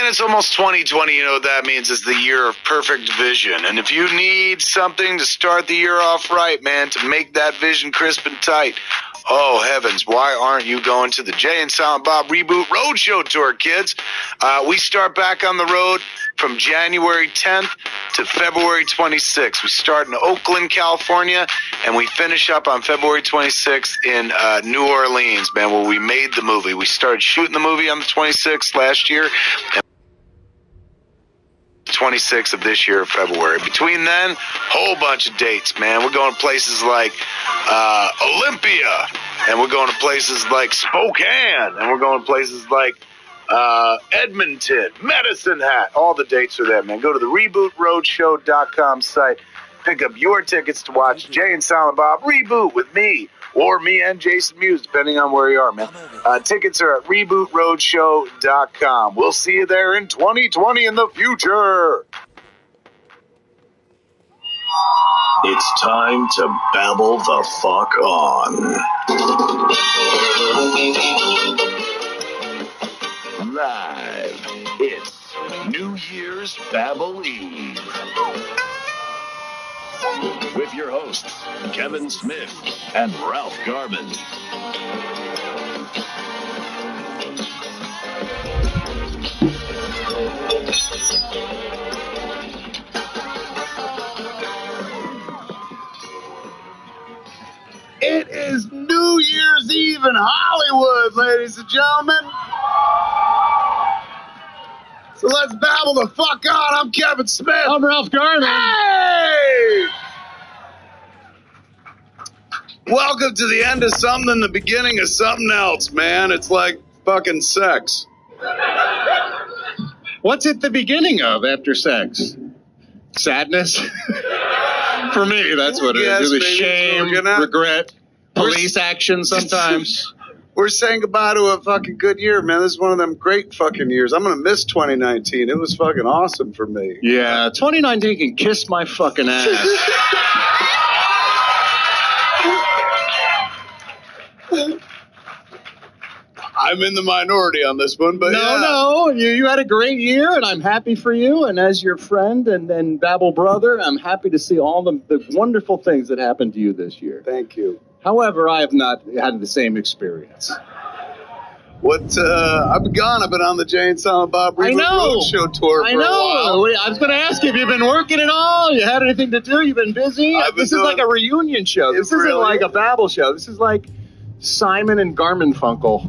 it's almost 2020. You know what that means is the year of perfect vision. And if you need something to start the year off right, man, to make that vision crisp and tight, oh, heavens, why aren't you going to the Jay and Silent Bob Reboot Roadshow Tour, kids? We start back on the road from January 10th to February 26th. We start in Oakland, California, and we finish up on February 26th in New Orleans, man, where we made the movie. We started shooting the movie on the 26th last year, and 26th of this year, February. Between then, whole bunch of dates, man. We're going to places like Olympia, and we're going to places like Spokane, and we're going to places like Edmonton, Medicine Hat. All the dates are there, man. Go to the RebootRoadshow.com site. Pick up your tickets to watch Jay and Silent Bob Reboot with me, or me and Jason Mewes, depending on where you are, man. Tickets are at RebootRoadshow.com. We'll see you there in 2020 in the future. It's time to babble the fuck on. Live, it's New Year's Babble Eve. With your hosts, Kevin Smith and Ralph Garman. It is New Year's Eve in Hollywood, ladies and gentlemen. So let's babble the fuck on. I'm Kevin Smith. I'm Ralph Garman. Hey! Welcome to the end of something and the beginning of something else, man. It's like fucking sex. What's it the beginning of after sex? Sadness? For me, that's what it is. It was shame, regret, police action sometimes. We're saying goodbye to a fucking good year, man. This is one of them great fucking years. I'm going to miss 2019. It was fucking awesome for me. Yeah, 2019 can kiss my fucking ass. I'm in the minority on this one, but No, you had a great year, and I'm happy for you. And as your friend and Babble brother, I'm happy to see all the wonderful things that happened to you this year. Thank you. However, I have not had the same experience. I've been gone. I've been on the Jay and Silent Bob Roadshow tour for a while. I was going to ask you, have you been working at all? You had anything to do? You've been busy? This is like a reunion show. This isn't like a Babble show. This is like Simon and Garfunkel,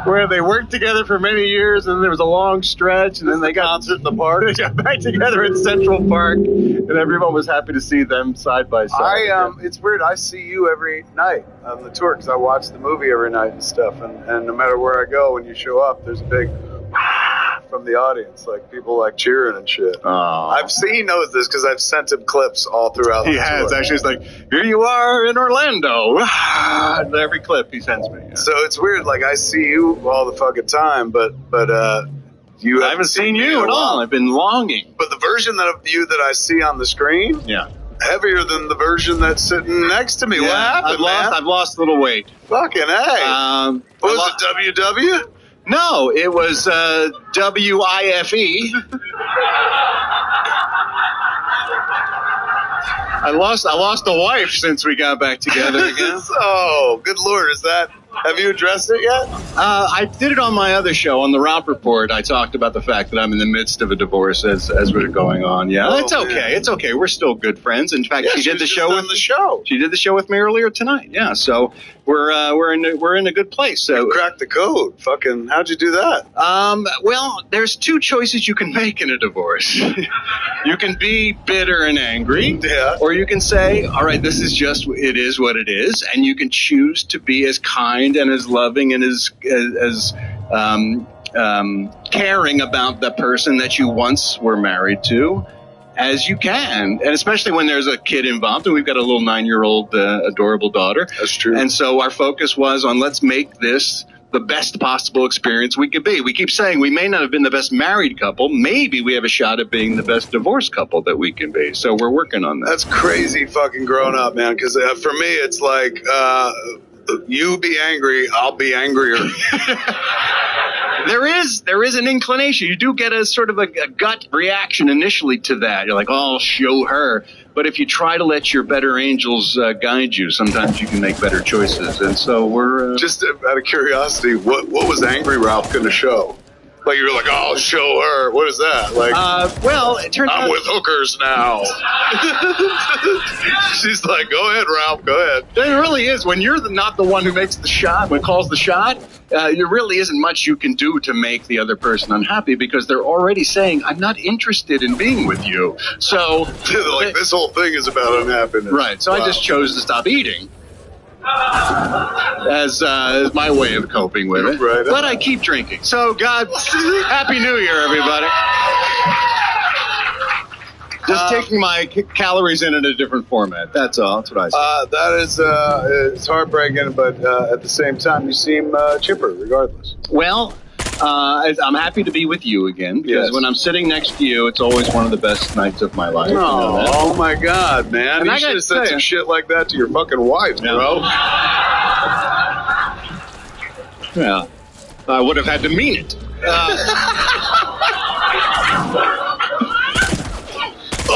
where they worked together for many years, and there was a long stretch, and then they got concert in the park. They got back together at Central Park, and everyone was happy to see them side by side. It's weird. I see you every night on the tour because I watch the movie every night and stuff, and no matter where I go, when you show up, there's a big from the audience, like people like cheering and shit. Oh. He knows this because I've sent him clips all throughout the tour. He has, actually. It's like, here you are in Orlando. Every clip he sends me. Yeah. So it's weird, like I see you all the fucking time, but I haven't seen you at all. I've been longing. But the version of you that I see on the screen, heavier than the version that's sitting next to me. Yeah, what happened, man? I've lost a little weight. Fucking A. What was it, WW? No, it was WIFE. I lost a wife since we got back together again. Oh, good Lord, have you addressed it yet? I did it on my other show, on the Ralph Report. I talked about the fact that I'm in the midst of a divorce as we're going on. Yeah, it's okay. Man. It's okay. We're still good friends. In fact, she did the show with the show. She did the show with me earlier tonight. Yeah, so we're in a good place. So you cracked the code. Fucking, how'd you do that? Well, there's two choices you can make in a divorce. You can be bitter and angry, or you can say, all right, this is just, it is what it is, and you can choose to be as kind and as loving and as caring about the person that you once were married to as you can, and especially when there's a kid involved, and we've got a little 9-year-old adorable daughter. That's true. And so our focus was on, let's make this the best possible experience we could be. We keep saying we may not have been the best married couple. Maybe we have a shot at being the best divorced couple that we can be. So we're working on that. That's crazy fucking grown up, man, because for me it's like you be angry, I'll be angrier. there is an inclination. You do get a sort of a gut reaction initially to that. You're like, oh, I'll show her. But if you try to let your better angels guide you, sometimes you can make better choices. And so we're... Just out of curiosity, what was Angry Ralph going to show? Like, you were like, oh, I'll show her. What is that? Like, well, it turns out... I'm with hookers now. She's like, go ahead, Ralph, go ahead. It really is. When you're not the one who makes the shot, when calls the shot, there really isn't much you can do to make the other person unhappy because they're already saying, I'm not interested in being with you. So... like, this whole thing is about unhappiness. Right. So I just chose to stop eating. As my way of coping with it. Right. But I keep drinking. So, God, Happy New Year, everybody. Just taking my calories in a different format. That's all. That's what I say. That is, it's heartbreaking, but at the same time, you seem chipper, regardless. Well, I'm happy to be with you again, because when I'm sitting next to you, it's always one of the best nights of my life. Oh my God, man. And you should have said some shit like that to your fucking wife, bro. Yeah. I would have had to mean it.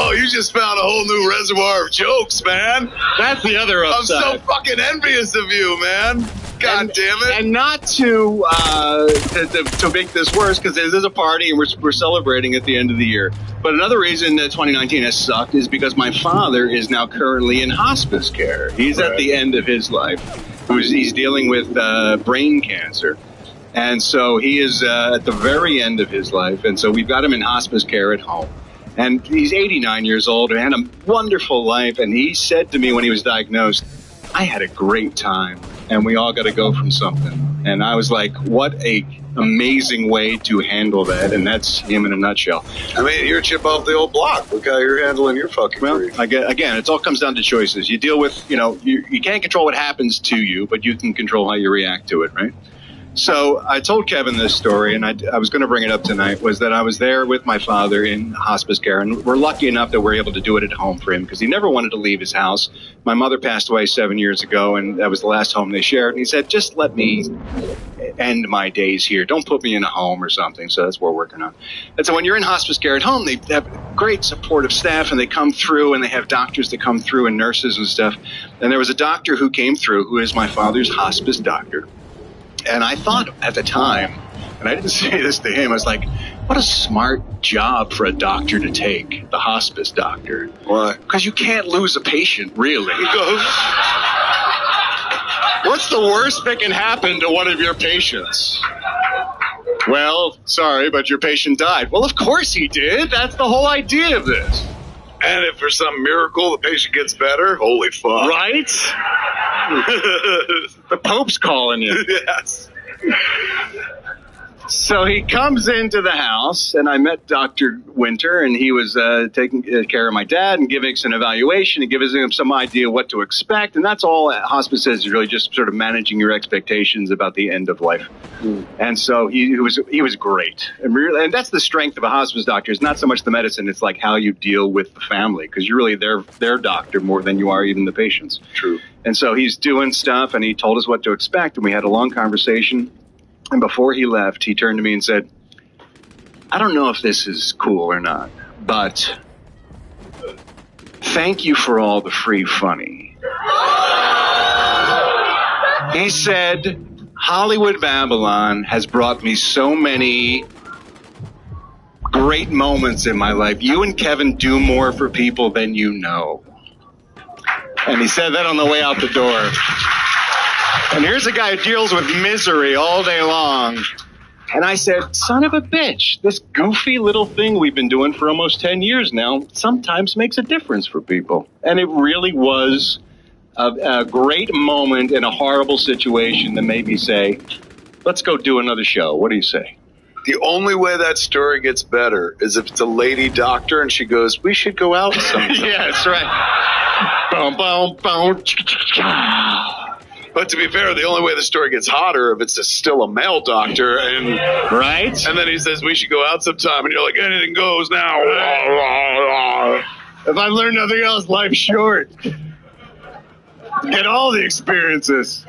Oh, you just found a whole new reservoir of jokes, man. That's the other upside. I'm so fucking envious of you, man. God damn it. And not to make this worse, because this is a party and we're celebrating at the end of the year. But another reason that 2019 has sucked is because my father is now currently in hospice care. He's at the end of his life. He's dealing with brain cancer. And so he is at the very end of his life. And so we've got him in hospice care at home. And he's 89 years old and had a wonderful life. And he said to me when he was diagnosed, I had a great time. And we all got to go from something. And I was like, what a amazing way to handle that. And that's him in a nutshell. I mean, you're a chip off the old block. Look how you're handling your fucking grief. Again, it all comes down to choices. You deal with, you can't control what happens to you, but you can control how you react to it, right? So I told Kevin this story, and I was going to bring it up tonight, was that I was there with my father in hospice care, and we're lucky enough that we're able to do it at home for him because he never wanted to leave his house. My mother passed away 7 years ago, and that was the last home they shared. And he said, just let me end my days here. Don't put me in a home or something. So that's what we're working on. And so when you're in hospice care at home, they have great supportive staff, and they come through, and they have doctors that come through and nurses and stuff. And there was a doctor who came through who is my father's hospice doctor. And I thought at the time, and I didn't say this to him, I was like, what a smart job for a doctor to take, the hospice doctor. Why? Because you can't lose a patient, really. What's the worst that can happen to one of your patients? Well, sorry, but your patient died. Well, of course he did. That's the whole idea of this. And if for some miracle the patient gets better, holy fuck. Right? The Pope's calling you. Yes. So he comes into the house, and I met Dr. Winter, and he was taking care of my dad and giving us an evaluation and giving him some idea what to expect. And that's all hospice is, really just sort of managing your expectations about the end of life. And so he was great. And that's the strength of a hospice doctor. It's not so much the medicine, it's like how you deal with the family, because you're really their doctor more than you are even the patients. True. And so he's doing stuff, and he told us what to expect, and we had a long conversation. And before he left, he turned to me and said, I don't know if this is cool or not, but thank you for all the free funny. He said, Hollywood Babylon has brought me so many great moments in my life. You and Kevin do more for people than you know. And he said that on the way out the door. And here's a guy who deals with misery all day long. And I said, son of a bitch, this goofy little thing we've been doing for almost 10 years now sometimes makes a difference for people. And it really was a great moment in a horrible situation that made me say, let's go do another show. What do you say? The only way that story gets better is if it's a lady doctor and she goes, we should go out sometime. Yeah, that's right. Boom, boom, boom. But to be fair, the only way the story gets hotter if it's still a male doctor, and right. And then he says we should go out sometime, and you're like, anything goes now. If I learn nothing else, life's short. Get all the experiences.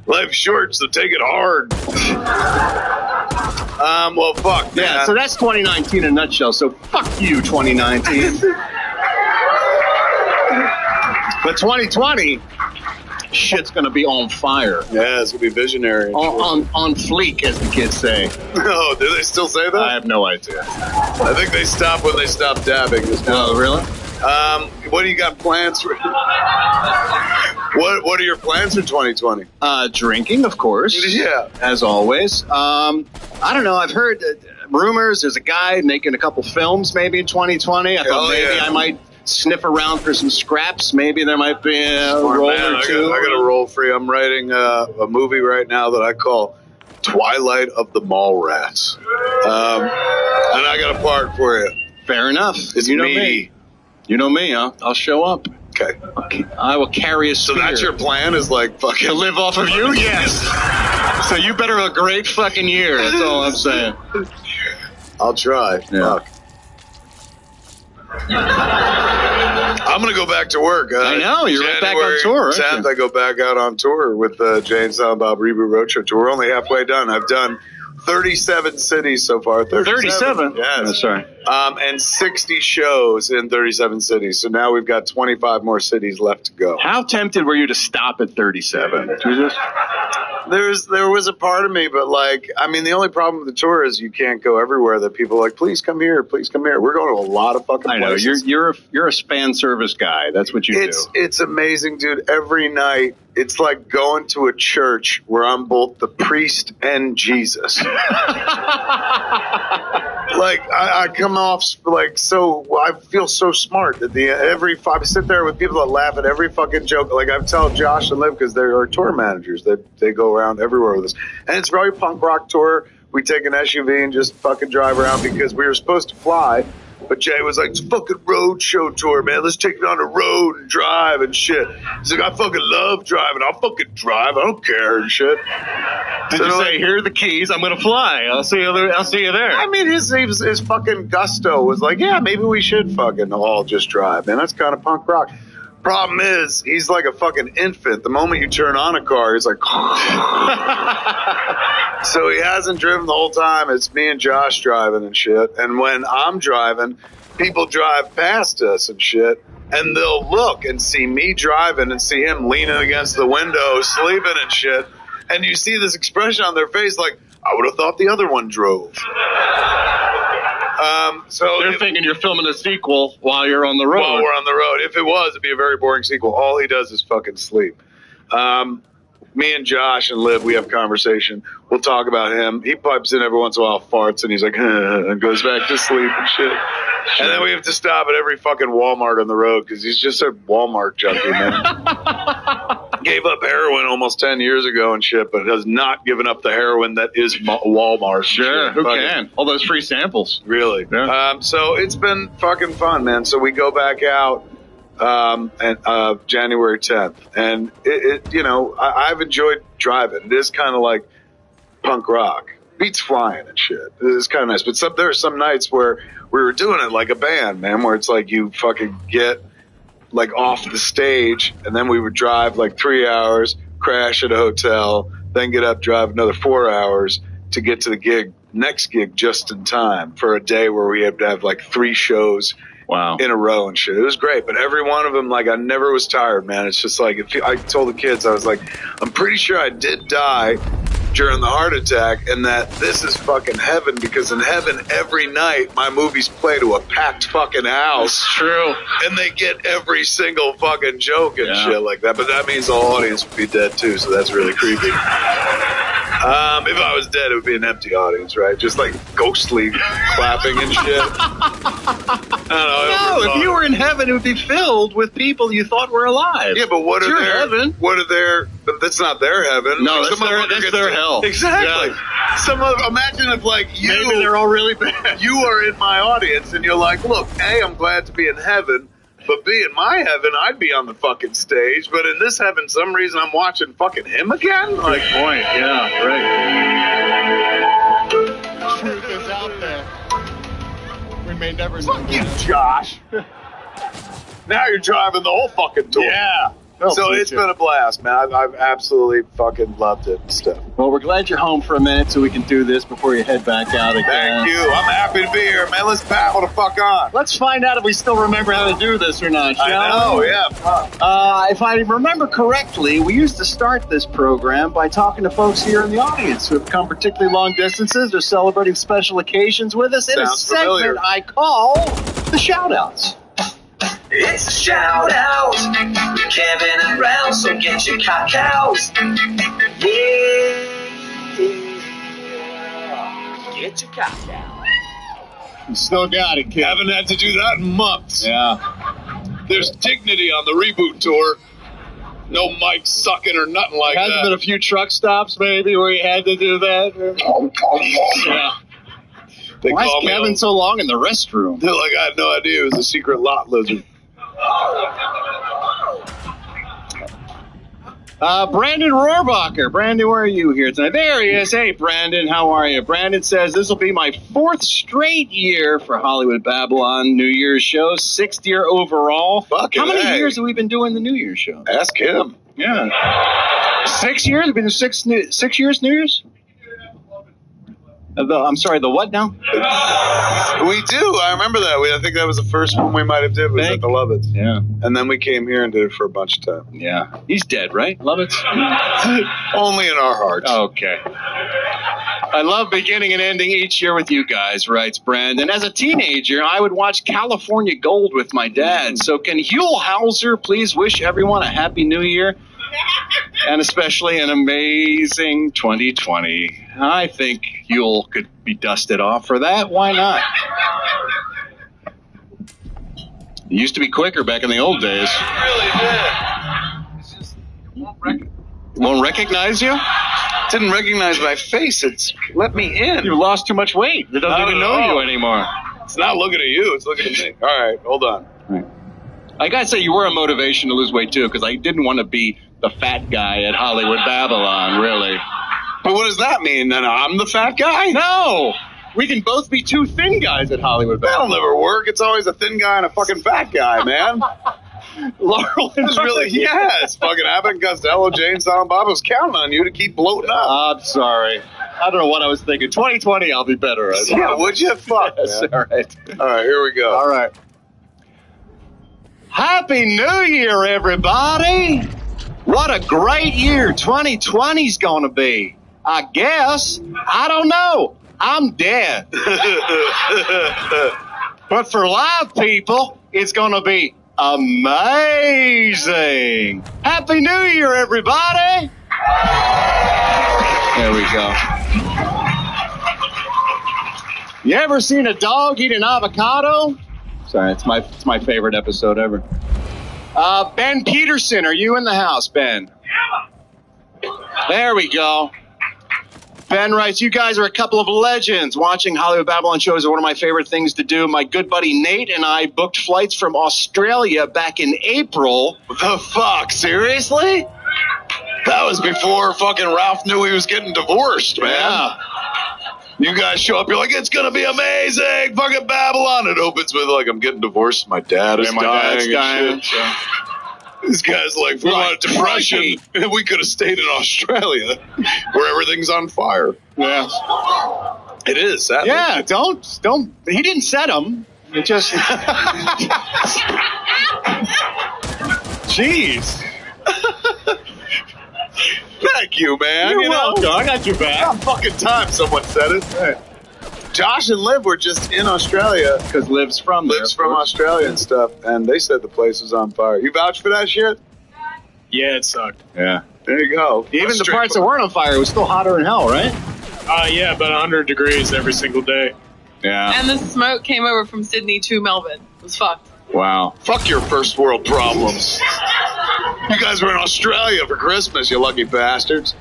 Life's short, so take it hard. Well, fuck, man. Yeah, so that's 2019 in a nutshell. So fuck you, 2019. But 2020, shit's gonna be on fire. Yeah, it's gonna be visionary. On fleek, as the kids say. No, do they still say that? I have no idea. I think they stopped when they stopped dabbing. Oh, really? What do you got plans for? What are your plans for 2020? Drinking, of course. Yeah, as always. I don't know. I've heard rumors. There's a guy making a couple films maybe in 2020. I thought maybe I might sniff around for some scraps. Maybe there might be a role or two. I got a role for you. I'm writing a movie right now that I call Twilight of the Mallrats, and I got a part for you. Fair enough. It's meaty. You know me, huh? I'll show up. Okay. I will carry a spear. So that's your plan, is like fucking... To live off of you? Yes. So you better have a great fucking year. That's all I'm saying. I'll try. Yeah. Fuck. I'm going to go back to work. I know. You're right back on tour, aren't 10th, you? I go back out on tour with Jay and Silent Bob Reboot Roadshow tour. We're only halfway done. I've done 37 cities so far. 37? Yes. Oh, sorry. And 60 shows in 37 cities. So now we've got 25 more cities left to go. How tempted were you to stop at 37? There was a part of me, but like, I mean, the only problem with the tour is you can't go everywhere. That people are like, please come here, please come here. We're going to a lot of fucking places. I know you're a fan service guy. That's what you do. It's amazing, dude. Every night, it's like going to a church where I'm both the priest and Jesus. Like I come off like so. I feel so smart at the I sit there with people that laugh at every fucking joke. Like I tell Josh and Liv, because they're our tour managers, that they go around everywhere with us, and it's very punk rock tour. We take an SUV and just fucking drive around because we were supposed to fly. But Jay was like, it's a fucking road show tour, man. Let's take it on the road and drive and shit. He's like, I fucking love driving. I'll fucking drive. I don't care and shit. Did you say, here are the keys, I'm going to fly. I'll see you there. I mean, his fucking gusto was like, yeah, maybe we should fucking all just drive, man. That's kind of punk rock. Problem is, he's like a fucking infant. The moment you turn on a car, he's like... So he hasn't driven the whole time. It's me and Josh driving and shit. And when I'm driving, people drive past us and shit. And they'll look and see me driving and see him leaning against the window, sleeping and shit. And you see this expression on their face like, I would have thought the other one drove. So they're thinking you're filming a sequel while you're on the road. While we're on the road. If it was, it'd be a very boring sequel. All he does is fucking sleep. Me and Josh and Liv, we have conversation. We'll talk about him. He pipes in every once in a while, farts, and he's like, and goes back to sleep and shit. And then we have to stop at every fucking Walmart on the road because he's just a Walmart junkie, man. Gave up heroin almost 10 years ago and shit, but has not given up the heroin that is Walmart. Sure, who can? All those free samples. Really. Yeah. So it's been fucking fun, man. So we go back out January 10th. And, I've enjoyed driving. It is kind of like punk rock. Beats flying and shit. It's kind of nice. But there are some nights where we were doing it like a band, man, where it's like you fucking get like off the stage and then we would drive like 3 hours, crash at a hotel, then get up, drive another 4 hours to get to the next gig just in time for a day where we had to have like 3 shows in a row and shit. It was great, but every one of them, like, I never was tired, man. It's just like, I told the kids, I was like, I'm pretty sure I did die during the heart attack and that this is fucking heaven, because in heaven every night my movies play to a packed fucking house. That's true. And they get every single fucking joke and shit like that, but that means the whole audience would be dead too, so that's really creepy. If I was dead, it would be an empty audience, right? Just like ghostly clapping and shit. I don't know. No, if you were in heaven, it would be filled with people you thought were alive. Yeah, but what are their heaven? What are their? That's not their heaven. No, that's their hell. Exactly. Yeah. Imagine if like you, maybe they're all really bad. You are in my audience and you're like, look, A, I'm glad to be in heaven. But B, in my heaven, I'd be on the fucking stage. But in this heaven, some reason I'm watching fucking him again? Like, good point. Yeah, right. Truth is out there. We may never know. Fuck you, Josh. Now you're driving the whole fucking tour. Yeah. So it's been a blast, man. I've absolutely fucking loved it and stuff. Well, we're glad you're home for a minute so we can do this before you head back out again. Thank you. I'm happy to be here, man. Let's babble the fuck on. Let's find out if we still remember how to do this or not, shall we? I know, yeah. If I remember correctly, we used to start this program by talking to folks here in the audience who have come particularly long distances or celebrating special occasions with us in a Sounds segment familiar. I call the Shout-Outs. It's a shout out, Kevin and Ralph, so get your cocktails. Yeah, get your cocktails. You still got it, kid. Haven't had to do that in months. Yeah. There's dignity on the reboot tour. No mic sucking or nothing like Hasn't been a few truck stops, maybe, where you had to do that? Yeah. They Why is call me Kevin on- so long in the restroom? They're like, I had no idea it was a secret lot lizard. Brandon Rohrbacher. Brandon, where are you here tonight? There he is. Hey, Brandon, how are you? Brandon says, this will be my 4th straight year for Hollywood Babylon New Year's show, 6th year overall. Fucking How many A. years have we been doing the New Year's show? Ask him. Yeah. 6 years? It's been 6 years New Year's? I'm sorry, the what now? We do. I remember that. I think that was the first one we might have did was at the Lovitz. Yeah. And then we came here and did it for a bunch of time. Yeah. He's dead, right? Lovitz? Only in our hearts. Okay. I love beginning and ending each year with you guys, writes Brandon. As a teenager, I would watch California Gold with my dad. So can Huell Hauser please wish everyone a Happy New Year? And especially an amazing 2020. I think Huell could be dusted off for that. Why not? It used to be quicker back in the old days. Won't recognize you? Didn't recognize my face. It's let me in. You've lost too much weight. It doesn't even know you anymore. It's not looking at you. It's looking at me. All right, hold on. I gotta say, you were a motivation to lose weight too, because I didn't want to be the fat guy at Hollywood Babylon, really. But what does that mean? Then I'm the fat guy? No! We can both be two thin guys at Hollywood That'll Babylon. never work. It's always a thin guy and a fucking fat guy, man. Laurel It's really, it's fucking Abbott and Costello, Jane, Silent Bob was counting on you to keep bloating up. I'm sorry. I don't know what I was thinking. 2020, I'll be better. Yeah, would you? Fuck, Yes, man. all right. All right, here we go. All right. Happy New Year, everybody! What a great year 2020's gonna be. I guess. I don't know. I'm dead. But for live people, it's gonna be amazing. Happy New Year, everybody! There we go. You ever seen a dog eat an avocado? Sorry, it's my favorite episode ever. Ben Peterson, are you in the house, Ben? There we go. Ben writes, you guys are a couple of legends. Watching Hollywood Babylon shows are one of my favorite things to do. My good buddy Nate and I booked flights from Australia back in April. The fuck? Seriously? That was before fucking Ralph knew he was getting divorced, man. Yeah. You guys show up, you're like, it's gonna be amazing, fucking Babylon. It opens with like, I'm getting divorced, my dad is My dying. dad's and dying. shit. This guy's like, if we want a depression, we could have stayed in Australia, where everything's on fire. Yeah. It is, sadly. Yeah, don't. He didn't set them. It just. Jeez. Thank you, man. You're you know? welcome. I got your back. About fucking time someone said it. Josh and Liv were just in Australia. Because Liv's from there. Liv's from Australia and stuff, and they said the place was on fire. You vouch for that shit? Yeah, it sucked. Yeah. There you go. Even the parts that weren't on fire, it was still hotter than hell, right? Yeah, about 100 degrees every single day. Yeah. And the smoke came over from Sydney to Melbourne. It was fucked. Wow. Fuck your first world problems. You guys were in Australia for Christmas, you lucky bastards.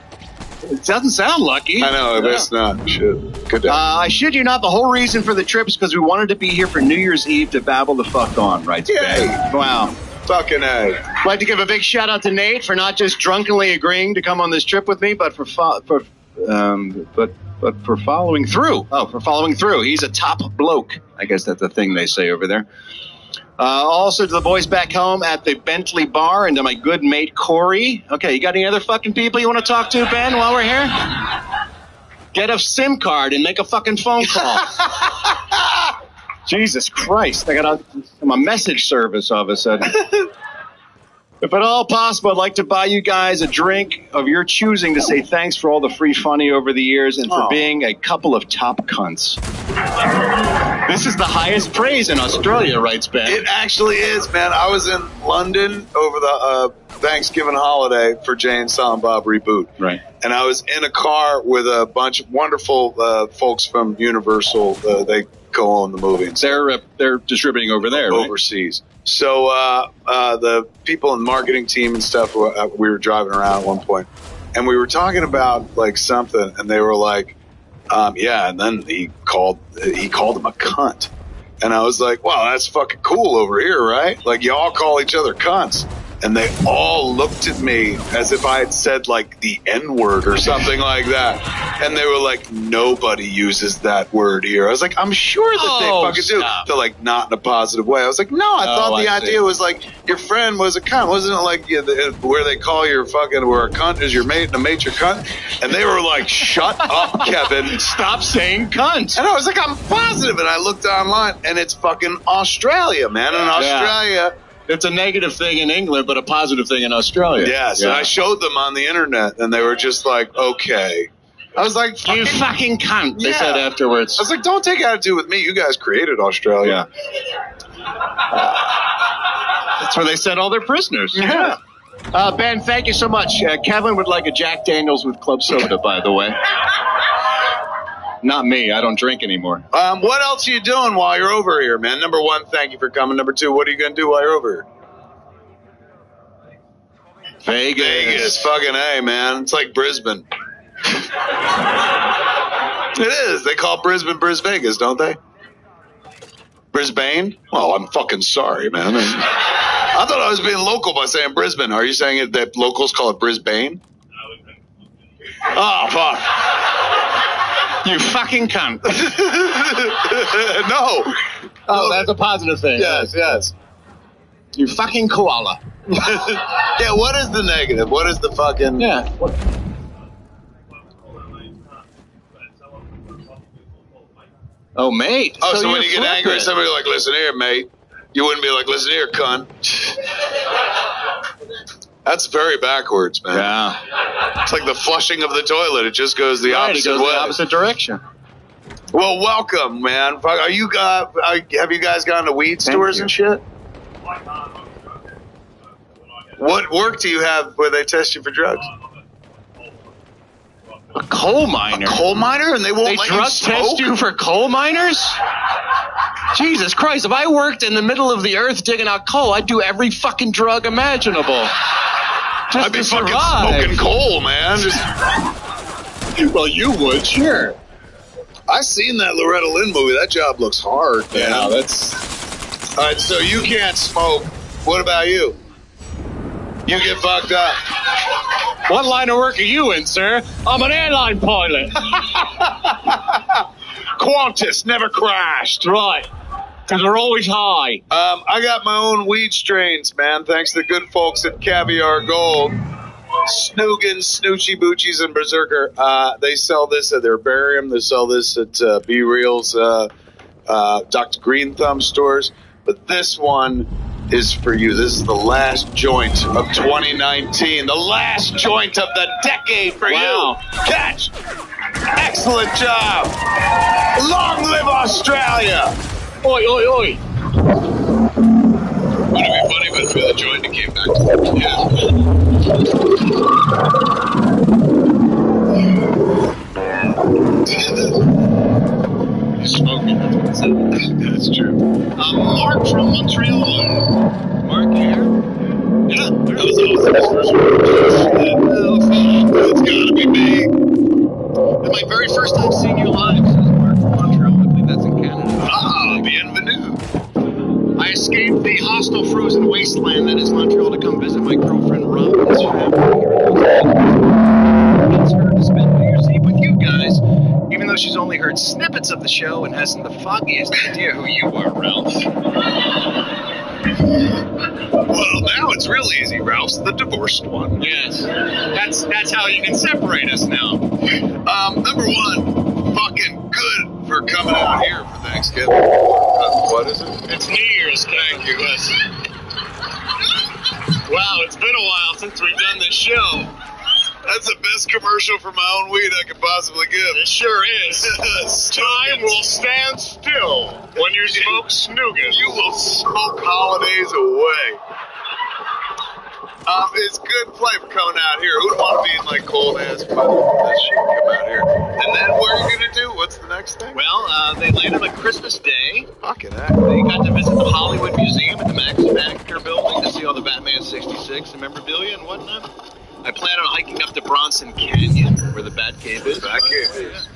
It doesn't sound lucky. I know, but it's not. Shit. Good day. I shit you not, the whole reason for the trip is because we wanted to be here for New Year's Eve to babble the fuck on, right? Yay. Wow. Fucking A. I'd like to give a big shout out to Nate for not just drunkenly agreeing to come on this trip with me, but for following through. Oh, for following through. He's a top bloke. I guess that's a thing they say over there. Also to the boys back home at the Bentley Bar and to my good mate Corey. Okay, you got any other fucking people you want to talk to, Ben, while we're here? Get a SIM card and make a fucking phone call. Jesus Christ, I got a message service all of a sudden. If at all possible, I'd like to buy you guys a drink of your choosing to say thanks for all the free funny over the years and for being a couple of top cunts. This is the highest praise in Australia, writes Ben. It actually is, man. I was in London over the Thanksgiving holiday for Jay and Silent Bob Reboot. Right. And I was in a car with a bunch of wonderful folks from Universal. They co-own the movie. And they're distributing over there, overseas. Right? So the people in the marketing team and stuff, we were driving around at one point, and we were talking about like something, and they were like, yeah, and then he called him a cunt. And I was like, wow, that's fucking cool over here, right? Like, you all call each other cunts. And they all looked at me as if I had said, like, the N-word or something like that. And they were like, nobody uses that word here. I was like, I'm sure that they fucking do. They're like, not in a positive way. I was like, no, I thought the idea was like, your friend was a cunt. Wasn't it like where they call your fucking, where a cunt is your mate and a mate's your cunt? And they were like, shut up, Kevin. Stop saying cunt. And I was like, I'm positive. And I looked online, and it's fucking Australia, man. In Australia... It's a negative thing in England, but a positive thing in Australia. Yes, and I showed them on the internet, and they were just like, okay. I was like, you fucking cunt, they said afterwards. I was like, don't take attitude with me. You guys created Australia. That's where they sent all their prisoners. Yeah. Ben, thank you so much. Kevin would like a Jack Daniels with club soda, by the way. Not me. I don't drink anymore. What else are you doing while you're over here, man? Number one, thank you for coming. Number two, what are you going to do while you're over here? Vegas. Fucking A, man. It's like Brisbane. It is. They call Brisbane Vegas, don't they? Brisbane? Well, I'm fucking sorry, man. I thought I was being local by saying Brisbane. Are you saying that locals call it Brisbane? Oh, fuck. You fucking cunt. No. Oh, that's a positive thing. Yes. You fucking koala. Yeah, what is the negative? What is the fucking... Yeah. Oh, mate. Oh, so when you get angry at somebody, like, listen here, mate. You wouldn't be like, listen here, cunt. That's very backwards, man. Yeah. It's like the flushing of the toilet. It just goes the opposite way. The opposite direction. Well, welcome, man. Have you guys gone to weed stores and shit? What work do you have where they test you for drugs? A coal miner? A coal miner? And they won't let you drug smoke? test you for coal miners? Jesus Christ, if I worked in the middle of the earth digging out coal, I'd do every fucking drug imaginable. I'd be fucking smoking coal, man. Well, you would, sure. I seen that Loretta Lynn movie. That job looks hard, man. Yeah, that's... All right, so you can't smoke. What about you? You get fucked up. What line of work are you in, sir? I'm an airline pilot. Qantas never crashed. Right. Because they're always high. I got my own weed strains, man, thanks to the good folks at Caviar Gold. Snoogans, Snoochie Boochies, and Berserker. They sell this at their Barium. They sell this at Be Real's Dr. Green Thumb stores. But this one is for you. This is the last joint of 2019. The last joint of the decade for you. Catch! Excellent job! Long live Australia! Oi, oi, oi! Would it be funny if it was the joint and came back to the He's smoking, that's what it said. That's true. Mark from Montreal. Mark here? Yeah, that was awesome. It's gotta be me. And my very first time seeing you live is Mark from Montreal. I believe that's in Canada. Ah, bienvenue. I escaped the hostile frozen wasteland that is Montreal to come visit my girlfriend Robin's family. It's her to spend New Year's Eve with you guys, even though she's only heard snippets of the show and hasn't the foggiest idea who you are, Ralph. Well, now it's real easy. Ralph's the divorced one. Yes. That's how you can separate us now. Number one, fucking good for coming out here for Thanksgiving. What is it? It's New Year's, Kevin. Thank you. Wow, it's been a while since we've done this show. That's the best commercial for my own weed I could possibly give. It sure is. Time will stand still when you smoke Snoogan. You will smoke holidays away. It's good flavor coming out here. Who'd want to be in like cold ass weather? That shit come out here. And then what are you gonna do? What's the next thing? Well, they landed on Christmas Day. Fucking heck. They got to visit the Hollywood Museum at the Max Factor building to see all the Batman 66 and memorabilia and whatnot. I plan on hiking up to Bronson Canyon, where the Batcave is. Batcave is.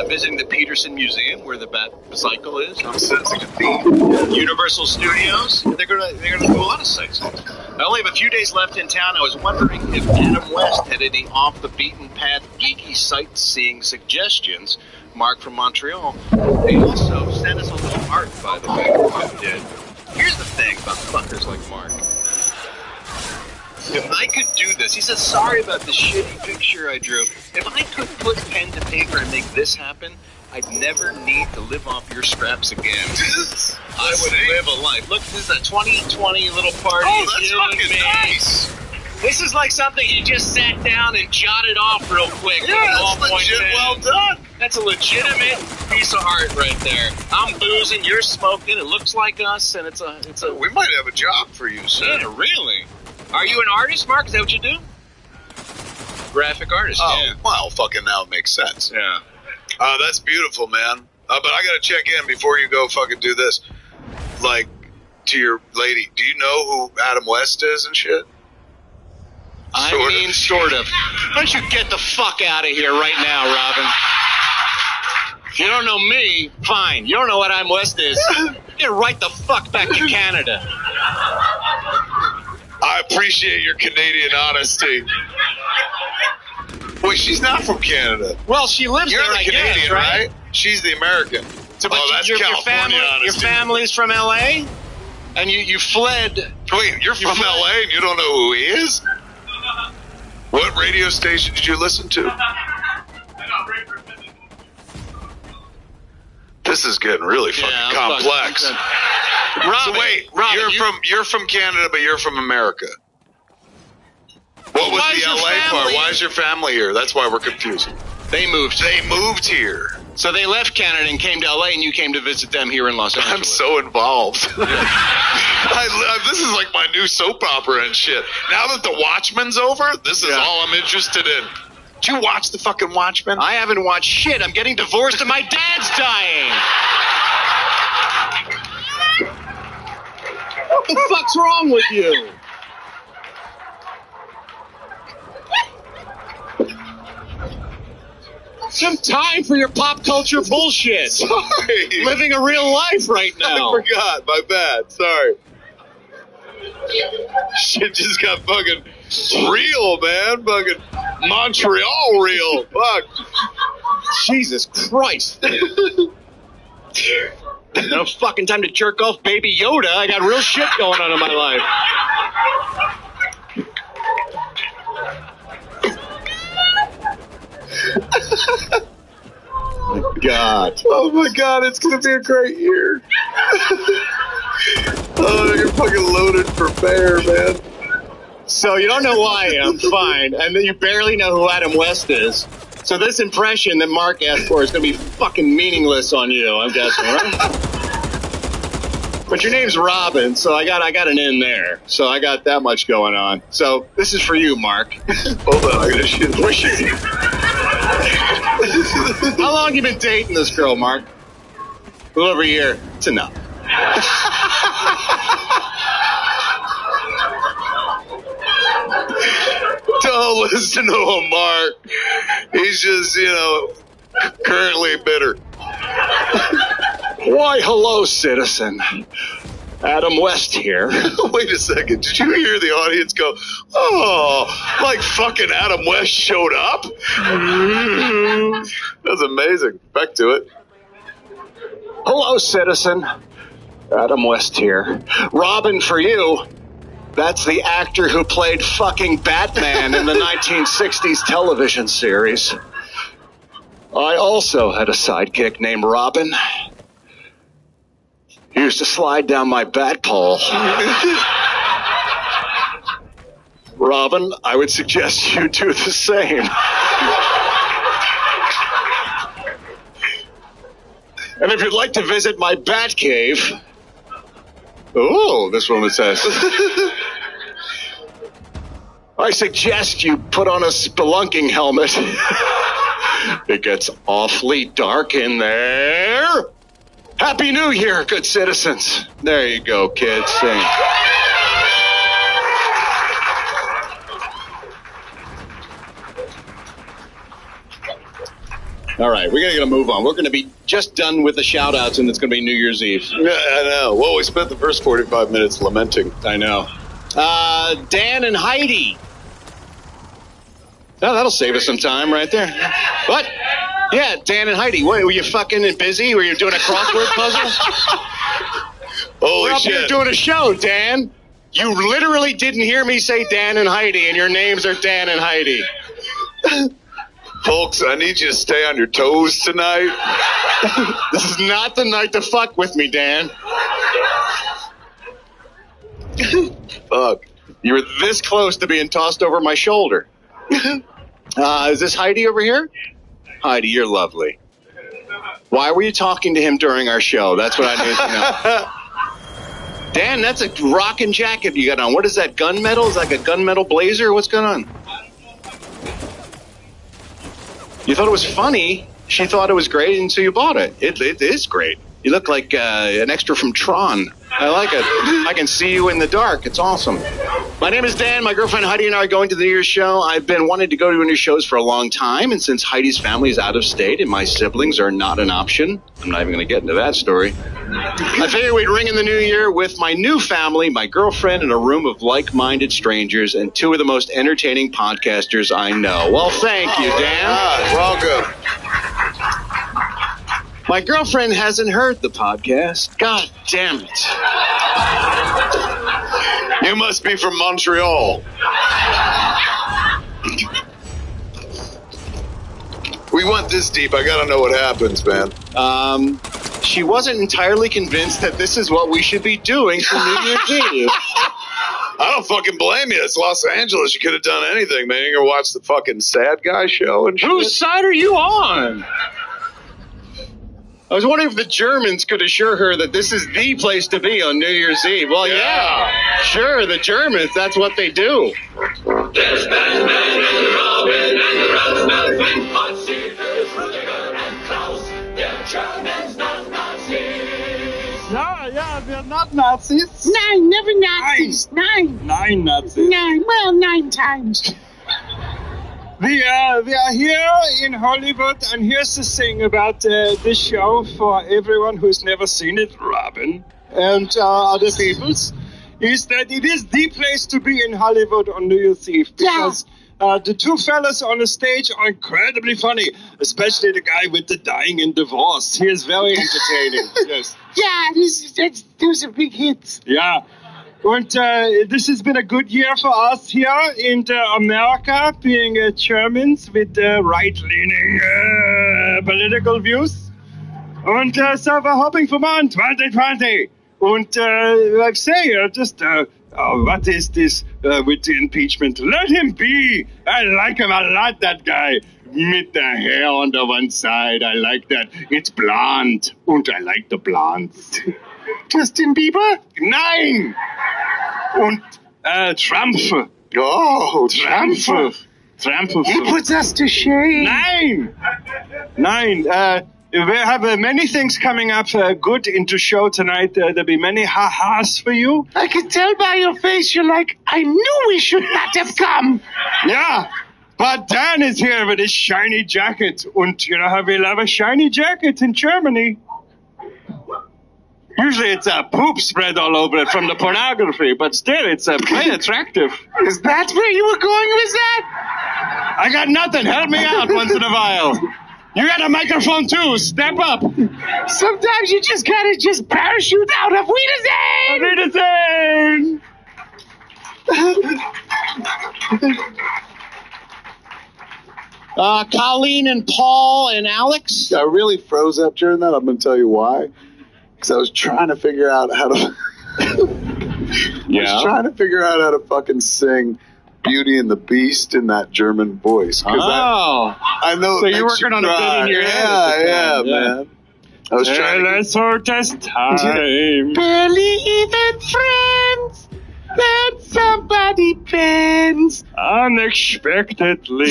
Visiting the Peterson Museum, where the Bat-Bicycle is. I'm sensing a theme. Universal Studios. They're gonna do a lot of sightseeing. I only have a few days left in town. I was wondering if Adam West had any off the beaten path geeky sightseeing suggestions. Mark from Montreal. They also sent us a little art, by the way. Did. Here's the thing about fuckers like Mark. If I could do this, he says, sorry about the shitty picture I drew. If I could put pen to paper and make this happen, I'd never need to live off your scraps again. I would live a life. Look, this is a 2020 little party. Oh, that's fucking nice. This is like something you just sat down and jotted off real quick. Yeah, that's legit well done. That's a legitimate piece of art right there. I'm boozing, you're smoking, it looks like us, and it's a... We might have a job for you, sir. Yeah, really? Are you an artist, Mark? Is that what you do? Graphic artist, yeah. Well, fucking now it makes sense. Yeah. That's beautiful, man. But I gotta check in before you go fucking do this. Like, to your lady, do you know who Adam West is and shit? Sort of. Why don't you get the fuck out of here right now, Robin? If you don't know me, fine. You don't know what Adam West is. Get right the fuck back to Canada. I appreciate your Canadian honesty. Wait, she's not from Canada. Well, she lives You're there, the I Canadian, guess, right? She's the American. So, but that's your California honesty. Your family's from L.A.? And you fled... Wait, you're from L.A. and you don't know who he is? What radio station did you listen to? This is getting really fucking complex. Robin, so wait, Robin, you're from Canada, but you're from America. What was the LA part? Why is your family here? That's why we're confused. They moved. They moved here. So they left Canada and came to LA, and you came to visit them here in Los Angeles. I'm so involved. This is like my new soap opera and shit. Now that The Watchmen's over, this is all I'm interested in. Did you watch the fucking Watchmen? I haven't watched shit. I'm getting divorced and my dad's dying. What the fuck's wrong with you? Some time for your pop culture bullshit. Sorry. Living a real life right now. I forgot. My bad. Sorry. Shit just got fucking real, man. Fucking Montreal real. Fuck. Jesus Christ. No fucking time to jerk off Baby Yoda. I got real shit going on in my life. Oh my god, it's gonna be a great year. Oh, you're fucking loaded for bear, man. So you don't know who I am, fine, and then you barely know who Adam West is. So this impression that Mark asked for is gonna be fucking meaningless on you, I'm guessing, right? But your name's Robin, so I got an in there. So I got that much going on. So this is for you, Mark. Hold on, I gotta shoot the machine. How long you been dating this girl, Mark? A little over a year. It's enough. Don't listen to him, Mark. He's just, currently bitter. Why, hello, citizen. Adam West here. Wait a second. Did you hear the audience go, oh, like fucking Adam West showed up? That was amazing. Back to it. Hello, citizen. Adam West here. Robin for you. That's the actor who played fucking Batman in the 1960s television series. I also had a sidekick named Robin. He used to slide down my bat pole. Robin, I would suggest you do the same. And if you'd like to visit my bat cave... Oh, this woman says. I suggest you put on a spelunking helmet. It gets awfully dark in there. Happy New Year, good citizens. There you go, kids. Sing. All right, we got to move on. We're going to be just done with the shout-outs, and it's going to be New Year's Eve. Yeah, I know. Well, we spent the first 45 minutes lamenting. I know. Dan and Heidi. Oh, that'll save us some time right there. What? Yeah, Dan and Heidi. What, were you fucking busy? Were you doing a crossword puzzle? Holy We're up shit. here doing a show, Dan. You literally didn't hear me say Dan and Heidi, and your names are Dan and Heidi. Folks, I need you to stay on your toes tonight. This is not the night to fuck with me, Dan. Fuck. You were this close to being tossed over my shoulder. Is this Heidi over here? Heidi, you're lovely. Why were you talking to him during our show? That's what I need to know. Dan, that's a rockin' jacket you got on. What is that, gunmetal? Is that like a gunmetal blazer? What's going on? You thought it was funny. She thought it was great, and so you bought it. It is great. You look like an extra from Tron. I like it. I can see you in the dark. It's awesome. My name is Dan. My girlfriend Heidi and I are going to the New Year's show. I've been wanting to go to new shows for a long time, and since Heidi's family is out of state and my siblings are not an option, I'm not even going to get into that story. I figured we'd ring in the new year with my new family, my girlfriend, and a room of like-minded strangers, and two of the most entertaining podcasters I know. Well, thank you, Dan. Welcome. My girlfriend hasn't heard the podcast. God damn it. You must be from Montreal. We went this deep. I gotta know what happens, man. She wasn't entirely convinced that this is what we should be doing for New Year's Eve. I don't fucking blame you. It's Los Angeles. You could have done anything, man. You're gonna watch the fucking sad guy show and shit. Whose side are you on? I was wondering if the Germans could assure her that this is the place to be on New Year's Eve. Well, yeah, sure, the Germans, that's what they do. There's Batman and Robin and Rasmussen, Hot Seekers, Rudiger and Klaus. They're Germans, not Nazis. Yeah, we're not Nazis. Nine, never Nazis. Nine. Nine Nazis. Nine, well, 9 times. We are here in Hollywood, and here's the thing about this show for everyone who's never seen it, Robin, and other peoples, is that it is the place to be in Hollywood on New Year's Eve, because the two fellas on the stage are incredibly funny, especially the guy with the dying and divorce. He is very entertaining. Yes. Yeah, those are big hits. Yeah. And this has been a good year for us here in America, being Germans with right-leaning political views. And so we're hoping for more in 2020. And like say, what is this with the impeachment? Let him be. I like him a lot, that guy. With the hair on the one side, I like that. It's blonde. And I like the blondes. Justin Bieber? 9. Und Trump. Oh, Trump. Trump. He puts us to shame. 9. We have many things coming up good into show tonight. There'll be many ha-has for you. I can tell by your face you're like, I knew we should not have come. Yeah. But Dan is here with his shiny jacket. And you know how we love a shiny jacket in Germany? Usually it's a poop spread all over it from the pornography, but still it's very attractive. Is that where you were going with that? I got nothing. Help me out once in a while. You got a microphone too. Step up. Sometimes you just gotta just parachute out of Wiedersehen. Colleen and Paul and Alex. I really froze up during that. I'm going to tell you why. Because I was trying to figure out how to... I was trying to figure out how to fucking sing Beauty and the Beast in that German voice. I know. So you're working on a bit in your head. Yeah, man. I was trying to... Let's hold test time. Barely even friends. Then somebody bends. Unexpectedly.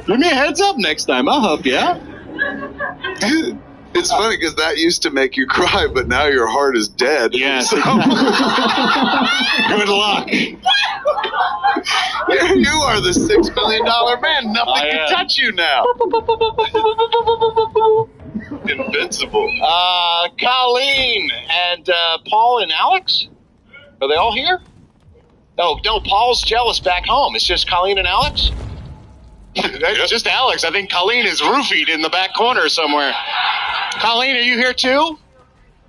Give me a heads up next time. I'll help you out. It's funny because that used to make you cry, but now your heart is dead. Yes. So... Good luck. You are the $6 million man. Nothing can touch you now. Invincible. Colleen and Paul and Alex? Are they all here? Oh, no, Paul's jealous back home. It's just Colleen and Alex? It's just Alex. I think Colleen is roofied in the back corner somewhere. Colleen, are you here too?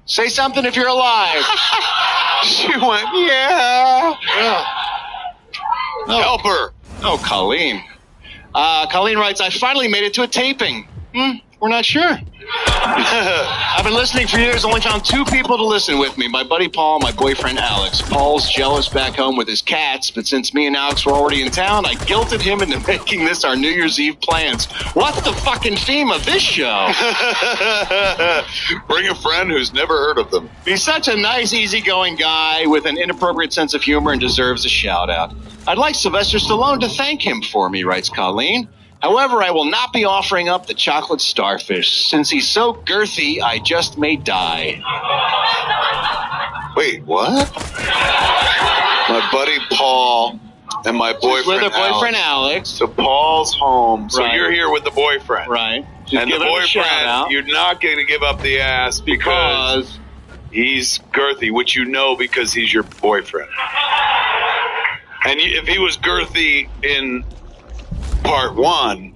Say something if you're alive. She went, yeah. Oh. Help her. Oh, Colleen. Colleen writes, I finally made it to a taping. We're not sure. I've been listening for years, only found 2 people to listen with me, my buddy Paul and my boyfriend Alex. Paul's jealous back home with his cats, but since me and Alex were already in town, I guilted him into making this our New Year's Eve plans. What's the fucking theme of this show? Bring a friend who's never heard of them. He's such a nice, easygoing guy with an inappropriate sense of humor and deserves a shout-out. I'd like Sylvester Stallone to thank him for me, writes Colleen. However, I will not be offering up the chocolate starfish. Since he's so girthy, I just may die. Wait, what? My buddy Paul and my boyfriend with her boyfriend Alex. So Paul's home. So Right. you're here with the boyfriend. Right. And the boyfriend, you're not going to give up the ass because he's girthy, which you know because he's your boyfriend. And if he was girthy in part 1...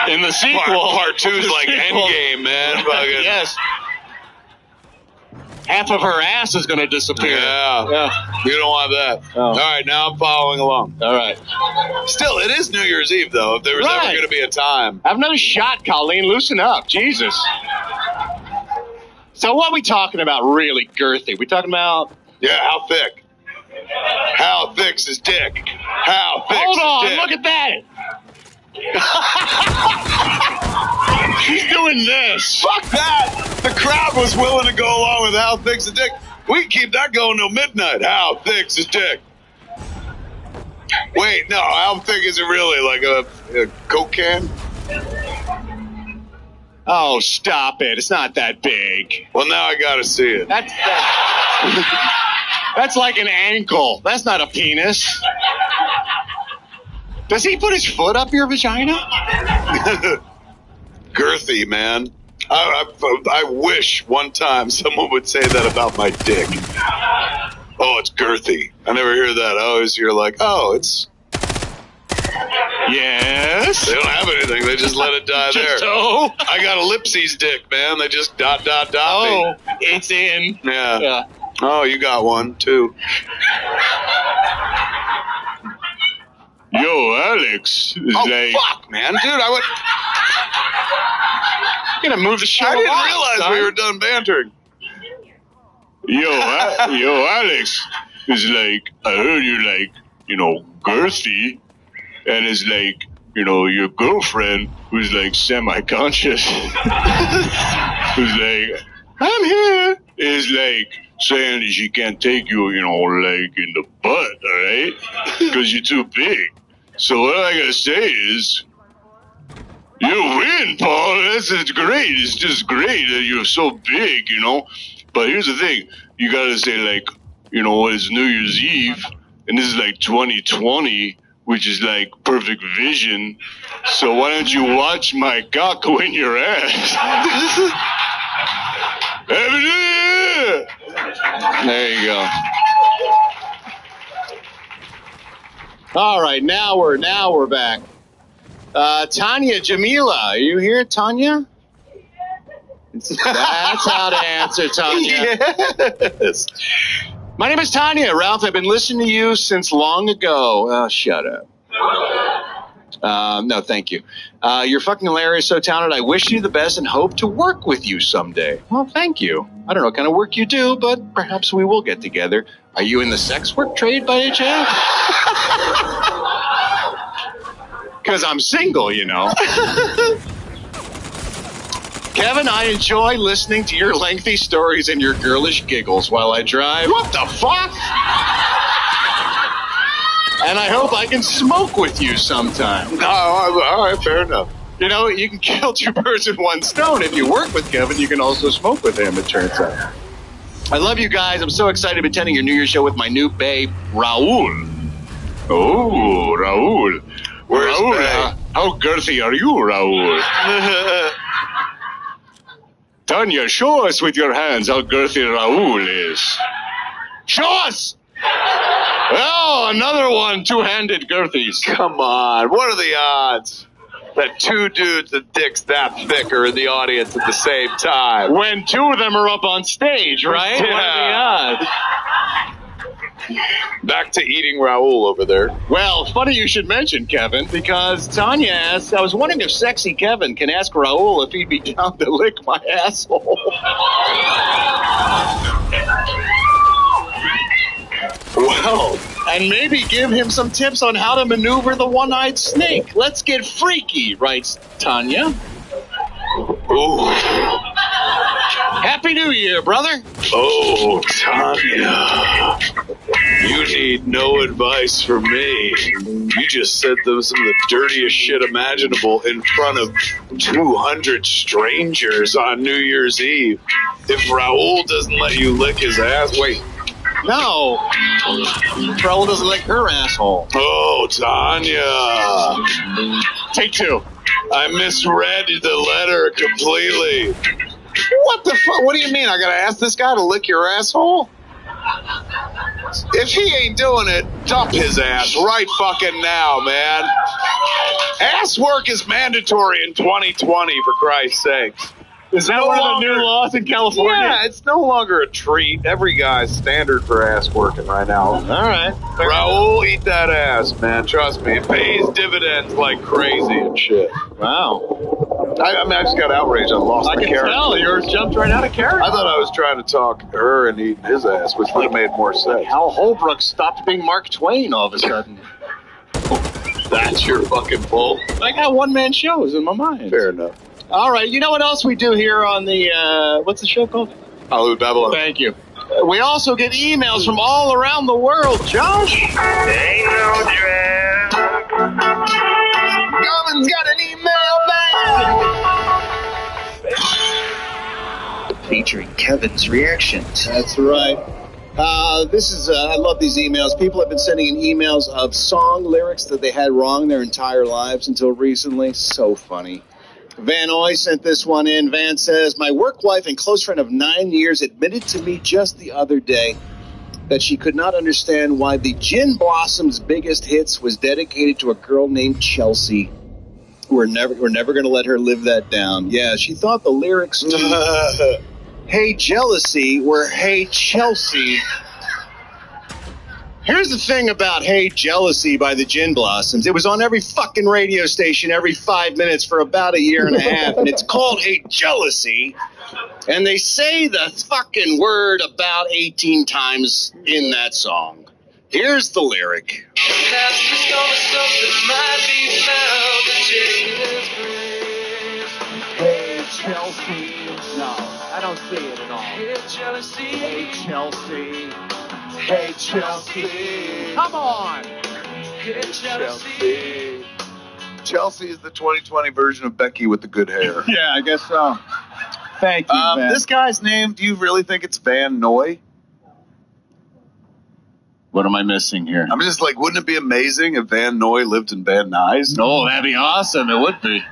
In the sequel. Part 2 is like Endgame, man. Fucking. Yes. Half of her ass is going to disappear. Yeah. You don't want that. Oh. All right, now I'm following along. All right. Still, it is New Year's Eve, though. If there was ever going to be a time. Have another shot, Colleen. Loosen up. Jesus. So what are we talking about really girthy? We talking about... Yeah, how thick? How thick's his dick? How thick's Hold on, his dick? look at that. She's doing this. Fuck that. The crowd was willing to go along with how thick's his dick. We can keep that going till midnight. How thick's his dick? Wait, no, how thick is it really? Like a Coke can? Oh, stop it. It's not that big. Well, now I gotta see it. That's like an ankle. That's not a penis. Does he put his foot up your vagina? Girthy, man. I wish one time someone would say that about my dick. Oh, it's girthy. I never hear that. I always hear like, oh, it's... Yes. They don't have anything. They just let it die there. I got a Lipsy's dick, man. They just ... Oh, it's in. Yeah. Oh, you got one, too. Yo, Alex. Fuck, man. Dude, I would... You're going to move the shit I didn't along, realize son. we were done bantering. Yo, Alex. It's like, I heard you girthy. And it's like, your girlfriend who's like semi-conscious. Who's like, I'm here. Is like saying that she can't take you, like in the butt, alright? Because you're too big. So what I gotta say is, you win, Paul. It's great. It's just great that you're so big, But here's the thing. You gotta say, like, it's New Year's Eve, and this is like 2020, which is like perfect vision. So why don't you watch my cock go in your ass? Happy New Year! There you go. All right, now we're back. Tanya Jamila, are you here, Tanya? That's how to answer, Tanya. Yes. My name is Tanya. Ralph, I've been listening to you since long ago. Oh, shut up. No, thank you. You're fucking hilarious, so talented. I wish you the best and hope to work with you someday. Well, thank you. I don't know what kind of work you do, but perhaps we will get together. Are you in the sex work trade by any chance? Because I'm single, you know. Kevin, I enjoy listening to your lengthy stories and your girlish giggles while I drive. What the fuck? And I hope I can smoke with you sometime. Oh, all right, fair enough. You know, you can kill two birds with one stone. If you work with Kevin, you can also smoke with him, it turns out. I love you guys. I'm so excited to be attending your New Year's show with my new babe, Raul. Oh, Raul. Where's Raul? Babe? How girthy are you, Raul? Tanya, show us with your hands how girthy Raul is. Show us! Oh, another one, two-handed girthies. Come on, what are the odds that two dudes with dicks that thick are in the audience at the same time? When two of them are up on stage, right? Yeah. What are the odds? Back to eating Raul over there. Well, funny you should mention Kevin, because Tanya asked, I was wondering if sexy Kevin can ask Raul if he'd be down to lick my asshole. Well, and maybe give him some tips on how to maneuver the one-eyed snake. Let's get freaky, writes Tanya. Ooh. Happy New Year, brother. Oh, Tanya. You need no advice from me. You just said some of the dirtiest shit imaginable in front of 200 strangers on New Year's Eve. If Raul doesn't let you lick his ass, wait. No. Raul doesn't like her asshole. Oh, Tanya. Take two. I misread the letter completely. What the fuck? What do you mean? I gotta ask this guy to lick your asshole? If he ain't doing it, dump his ass right fucking now, man. Ass work is mandatory in 2020, for Christ's sake. Is that one of the new laws in California? Yeah, it's no longer a treat. Every guy's standard for ass working right now. All right. Raul, eat that ass, man. Trust me. It pays dividends like crazy and shit. Wow. I mean, I just got outraged. I lost I my can character. tell. Yours jumped right out of character. I thought I was trying to talk her and eating his ass, which would have made more sense. Hal Holbrook stopped being Mark Twain all of a sudden. That's your fucking bull. I got one-man shows in my mind. Fair enough. All right, you know what else we do here on the, what's the show called? Hollywood Babble. Thank you. We also get emails from all around the world, Josh. Ain't no dress. Garvin's got an email back. Featuring Kevin's reactions. That's right. This is, I love these emails. People have been sending in emails of song lyrics that they had wrong their entire lives until recently. So funny. Van Oy sent this one in. Van says, my work wife and close friend of 9 years admitted to me just the other day that she could not understand why the Gin Blossom's biggest hits was dedicated to a girl named Chelsea. We're never going to let her live that down. Yeah, she thought the lyrics to Hey Jealousy were Hey Chelsea. Here's the thing about Hey Jealousy by the Gin Blossoms. It was on every fucking radio station every 5 minutes for about a year and a half, and it's called Hey Jealousy, and they say the fucking word about 18 times in that song. Here's the lyric. Hey, Chelsea. No, I don't see it at all. Hey, Chelsea. Hey, Chelsea. Hey, Chelsea. Come on. Hey, Chelsea. Chelsea is the 2020 version of Becky with the good hair. Yeah, I guess so. Thank you, Van. This guy's name, do you really think it's Van Noy? What am I missing here? I'm just like, wouldn't it be amazing if Van Noy lived in Van Nuys? Oh, that'd be awesome. It would be.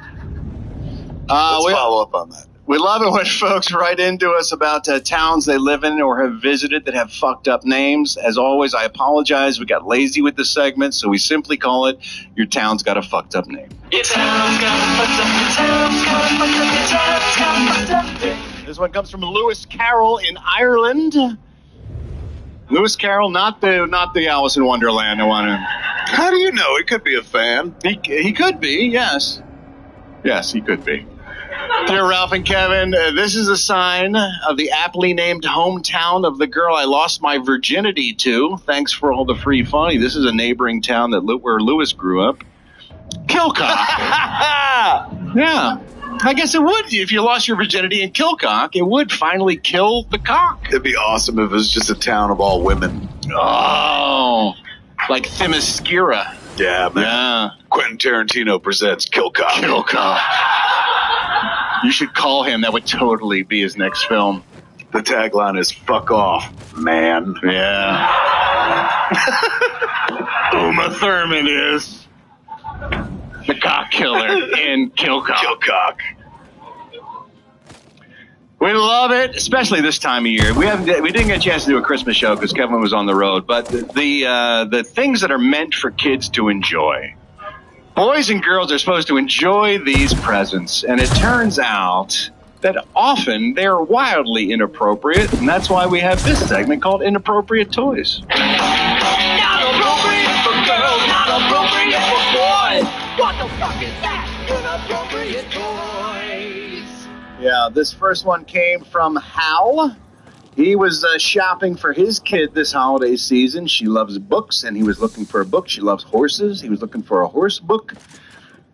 Let's follow up on that. We love it when folks write into us about towns they live in or have visited that have fucked up names. As always, I apologize. We got lazy with this segment, so we simply call it Your Town's Got a Fucked Up Name. Your town's got a fucked up, your town's got a fucked up, your town's got a fucked up name. This one comes from Lewis Carroll in Ireland. Lewis Carroll, not the Alice in Wonderland. I want to. How do you know? He could be a fan. He could be, yes. Yes, he could be. Dear Ralph and Kevin, this is a sign of the aptly named hometown of the girl I lost my virginity to. Thanks for all the free funny. This is a neighboring town where Lewis grew up. Kilcock. Yeah. I guess it would. If you lost your virginity in Kilcock, it would finally kill the cock. It'd be awesome if it was just a town of all women. Oh. Like Themyscira. Yeah, man. Yeah. Quentin Tarantino presents Kilcock. Kilcock. You should call him. That would totally be his next film. The tagline is "Fuck off, man." Yeah. Uma Thurman is the cock killer in Kilcock. Kilcock. We love it, especially this time of year. We didn't get a chance to do a Christmas show because Kevin was on the road, but the things that are meant for kids to enjoy. Boys and girls are supposed to enjoy these presents, and it turns out that often they're wildly inappropriate, and that's why we have this segment called Inappropriate Toys. Not appropriate for girls, not appropriate for boys. What the fuck is that? Inappropriate toys. Yeah, this first one came from Hal. He was shopping for his kid this holiday season. She loves books, and he was looking for a book. She loves horses. He was looking for a horse book.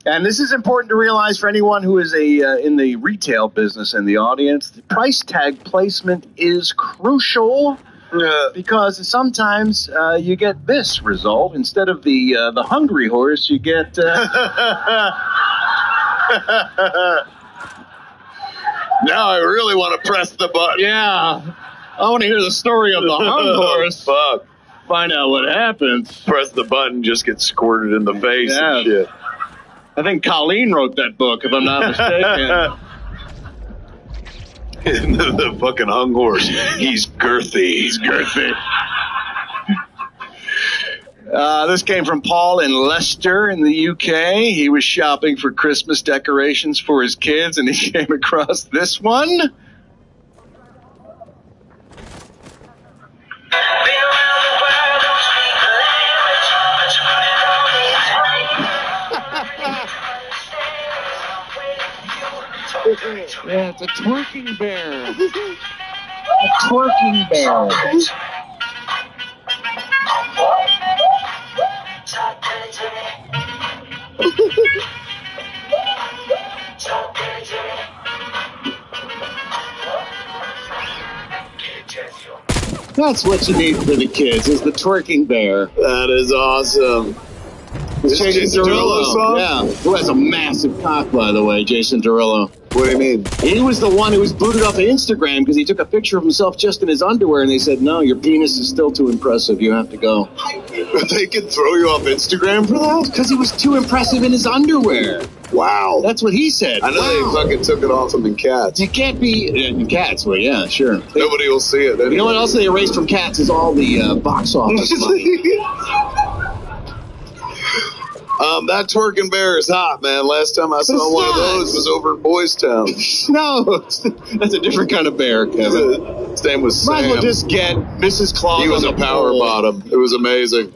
And this is important to realize for anyone who is in the retail business in the audience. The price tag placement is crucial because sometimes you get this result. Instead of the hungry horse, you get... Now I really want to press the button. Yeah. I want to hear the story of the hung horse. Fuck. Find out what happens. Press the button, just get squirted in the face and shit. I think Colleen wrote that book, if I'm not mistaken. The fucking hung horse. He's girthy. He's girthy. This came from Paul in Leicester in the UK. He was shopping for Christmas decorations for his kids, and he came across this one. Yeah, it's a twerking bear. A twerking bear. That's what you need for the kids, is the twerking bear. That is awesome. It's Jason Derulo. Yeah, who has a massive cock, by the way, Jason Derulo. What do you mean? He was the one who was booted off of Instagram because he took a picture of himself just in his underwear, and they said, no, your penis is still too impressive. You have to go. They can throw you off Instagram for that? Because he was too impressive in his underwear. Wow. That's what he said. I know they fucking took it off him in Cats. You can't be... in Cats, well, yeah, sure. Nobody will see it anyway. You know what else they erased from Cats is all the box office money. That twerking bear is hot, man. Last time I saw one of those was over in Boys Town. No, that's a different kind of bear, Kevin. His name was Sam. Might as well just get Mrs. Claus. He was a power bottom. It was amazing.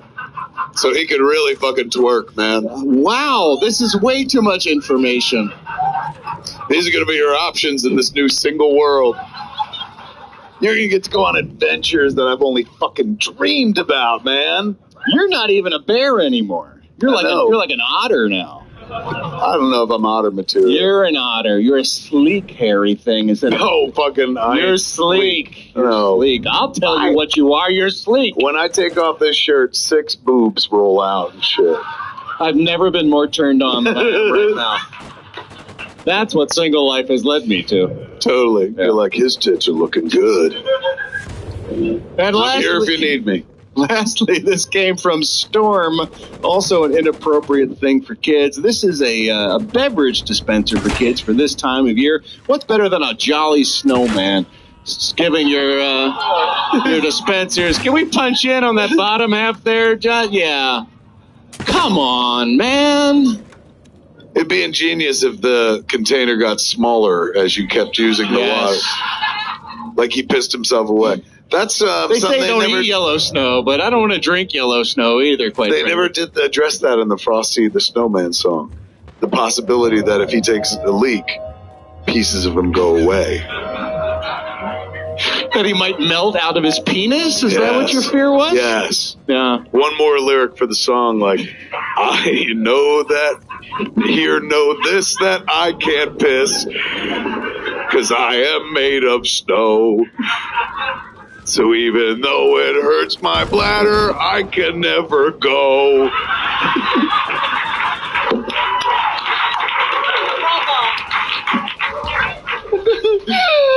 So he could really fucking twerk, man. Wow, this is way too much information. These are going to be your options in this new single world. You're going to get to go on adventures that I've only fucking dreamed about, man. You're not even a bear anymore. You're like an otter now. I don't know if I'm otter material. You're an otter. You're a sleek, hairy thing. No, fucking. You're sleek. No. You're sleek. I'll tell you what you are. You're sleek. When I take off this shirt, 6 boobs roll out and shit. I've never been more turned on than I am right now. That's what single life has led me to. Totally. Yeah. You're like, his tits are looking good. And I'm here if you need me. Lastly, this came from Storm, also an inappropriate thing for kids. This is a beverage dispenser for kids for this time of year. What's better than a jolly snowman? Just giving your dispensers. Can we punch in on that bottom half there, John? Yeah. Come on, man. It'd be ingenious if the container got smaller as you kept using the water. Like he pissed himself away. That's they say don't eat yellow snow, but I don't want to drink yellow snow either, quite They frankly. never did address that in the Frosty the Snowman song. The possibility that if he takes a leak, pieces of him go away. That he might melt out of his penis? Is that what your fear was? Yes. Yeah. One more lyric for the song, like, I know that, know this, that I can't piss, 'cause I am made of snow. So even though it hurts my bladder, I can never go.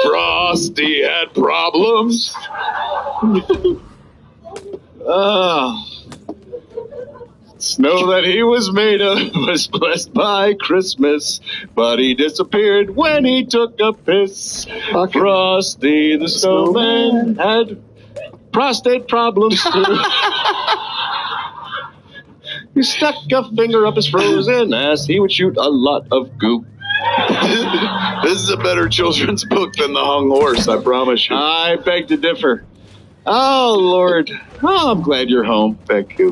Frosty had problems. Snow that he was made of was blessed by Christmas, but he disappeared when he took a piss. Frosty the Snowman had prostate problems too. He stuck a finger up his frozen ass. He would shoot a lot of goop. This is a better children's book than The Hung Horse, I promise you. I beg to differ. Oh, Lord. Oh, I'm glad you're home. Thank you.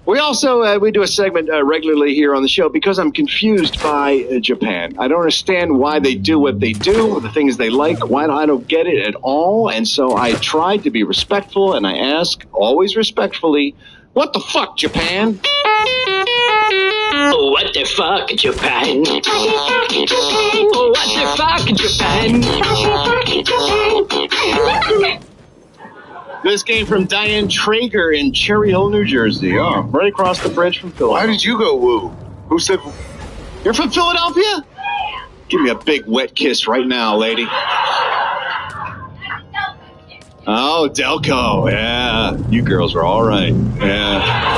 We also we do a segment regularly here on the show because I'm confused by Japan. I don't understand why they do what they do, the things they like. Why I don't get it at all. And so I tried to be respectful, and I ask, always respectfully, what the fuck, Japan? What the fuck, Japan? What the fuck, Japan? This came from Diane Traeger in Cherry Hill, New Jersey. Oh, right across the bridge from Philadelphia. Why did you go woo? Who said... You're from Philadelphia? Give me a big wet kiss right now, lady. Oh, Delco. Yeah. You girls are all right. Yeah.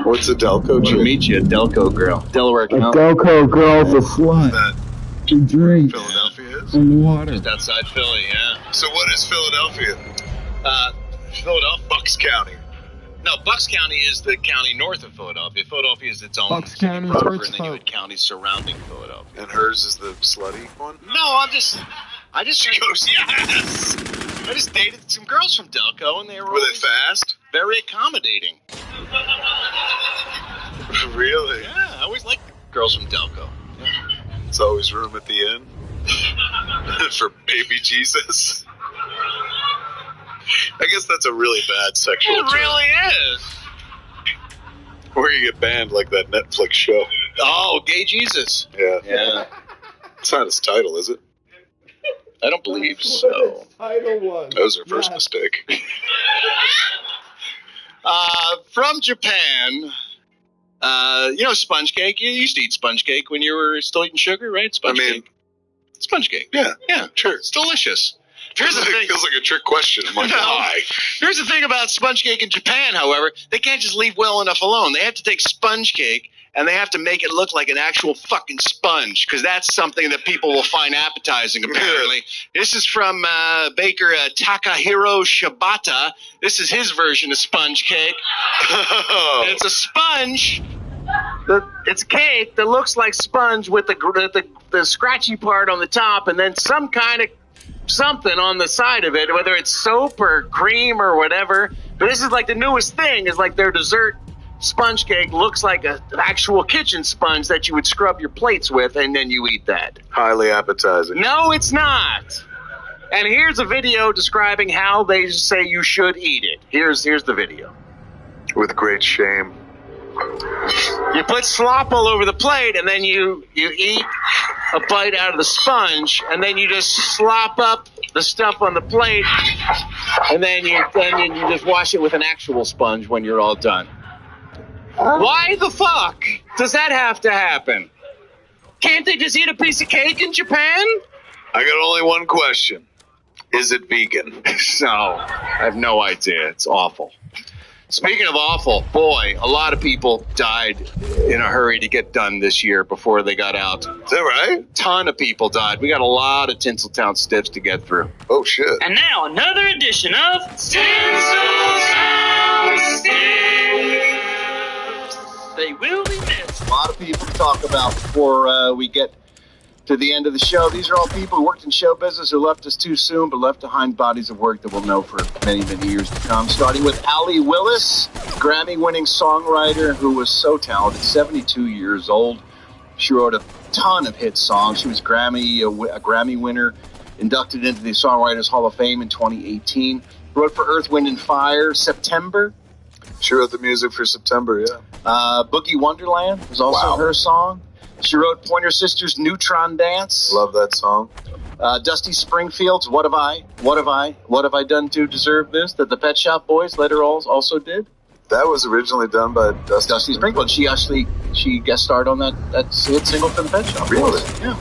What's a Delco I'm chick? gonna meet you, a Delco girl. Delaware County. Delco girl's a slut. She drinks Philadelphia is? in water. Just outside Philly, yeah. So what is Philadelphia? Philadelphia. Bucks County. No, Bucks County is the county north of Philadelphia. Philadelphia is its own Bucks County proper, hurts and then you folk. had counties surrounding Philadelphia. And hers is the slutty one? No, I just goes, yes! I just dated some girls from Delco, and they were Were they fast? very accommodating. Really? Yeah, I always liked girls from Delco. It's always room at the inn for baby Jesus. I guess that's a really bad sexual term. It really is. Or you get banned like that Netflix show. Oh, Gay Jesus. Yeah. Yeah. It's not his title, is it? I don't believe so. Title one. That was her first mistake. From Japan, sponge cake. You used to eat sponge cake when you were still eating sugar, right? Sponge cake. Sponge cake. Yeah. Yeah, Sure. it's delicious. Here's the It thing. feels like a trick question. I'm like, No. why? Here's the thing about sponge cake in Japan, however. They can't just leave well enough alone. They have to take sponge cake, and they have to make it look like an actual fucking sponge, because that's something that people will find appetizing, apparently. This is from baker Takahiro Shibata. This is his version of sponge cake. And it's a sponge. It's cake that looks like sponge with the scratchy part on the top, and then some kind of something on the side of it, whether it's soap or cream or whatever. But this is like the newest thing, is like their dessert sponge cake looks like an actual kitchen sponge that you would scrub your plates with, and then you eat that. Highly appetizing. No, it's not. And here's a video describing how they say you should eat it. Here's the video. With great shame. You put slop all over the plate, and then you eat a bite out of the sponge, and then you just slop up the stuff on the plate, and then you just wash it with an actual sponge when you're all done. Why the fuck does that have to happen? Can't they just eat a piece of cake in Japan? I got only one question. Is it vegan? No, I have no idea. It's awful. Speaking of awful, boy, a lot of people died in a hurry to get done this year before they got out. Is that right? Ton of people died. We got a lot of Tinseltown stiffs to get through. Oh, shit. And now another edition of Tinseltown Stiffs. They will be missed. A lot of people to talk about before we get to the end of the show. These are all people who worked in show business who left us too soon, but left behind bodies of work that we'll know for many, many years to come. Starting with Willis, Grammy-winning songwriter who was so talented, 72 years old. She wrote a ton of hit songs. She was a Grammy winner, inducted into the Songwriters Hall of Fame in 2018. Wrote for Earth, Wind & Fire, September. She wrote the music for September, yeah. Boogie Wonderland was also her song. She wrote Pointer Sisters' Neutron Dance. Love that song. Dusty Springfield's What Have I Done to Deserve This? That the Pet Shop Boys later also did. That was originally done by Dusty Springfield. She guest starred on that hit single for the Pet Shop Boys. Really? Yeah.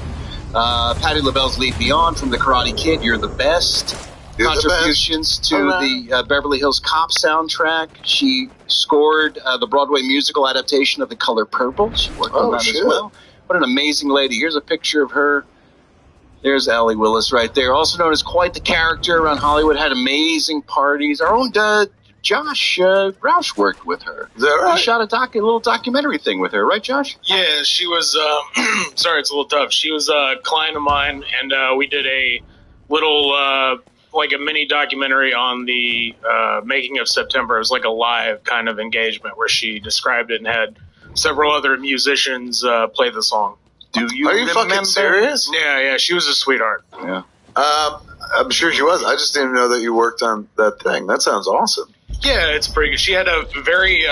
Patti LaBelle's Leave Beyond from The Karate Kid, You're the Best. Contributions to the Beverly Hills Cop soundtrack. She scored the Broadway musical adaptation of The Color Purple. She worked on that as well. What an amazing lady. Here's a picture of her. There's Allie Willis right there. Also known as quite the character around Hollywood. Had amazing parties. Our own Josh Roush worked with her. Is that right? He shot a little documentary thing with her. Right, Josh? Yeah, she was, sorry, it's a little tough. She was a client of mine, and we did a little, like a mini documentary on the making of September. It was like a live kind of engagement where she described it and had several other musicians play the song. Are you fucking serious? Yeah, she was a sweetheart. Yeah. I'm sure she was. I just didn't know that you worked on that thing. That sounds awesome. Yeah, it's pretty good. She had a very,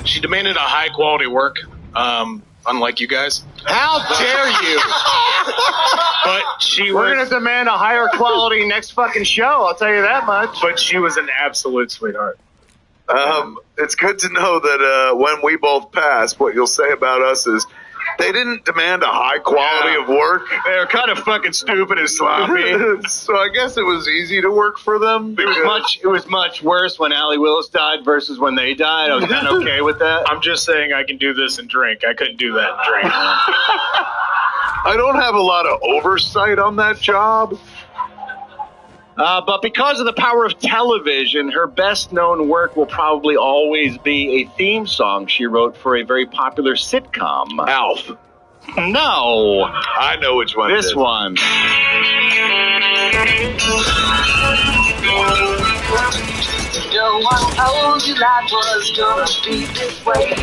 she demanded a high quality work, unlike you guys. How dare you? But We're going to demand a higher quality next fucking show, I'll tell you that much. But she was an absolute sweetheart. It's good to know that when we both pass, what you'll say about us is, they didn't demand a high quality of work. They're kind of fucking stupid and sloppy. So I guess it was easy to work for them. It was much worse when Allie Willis died versus when they died. I was kind of okay with that. I'm just saying I can do this and drink. I couldn't do that and drink. I don't have a lot of oversight on that job. But because of the power of television, her best-known work will probably always be a theme song she wrote for a very popular sitcom. Alf. No. I know which one. This one. No one told you life was gonna be this way.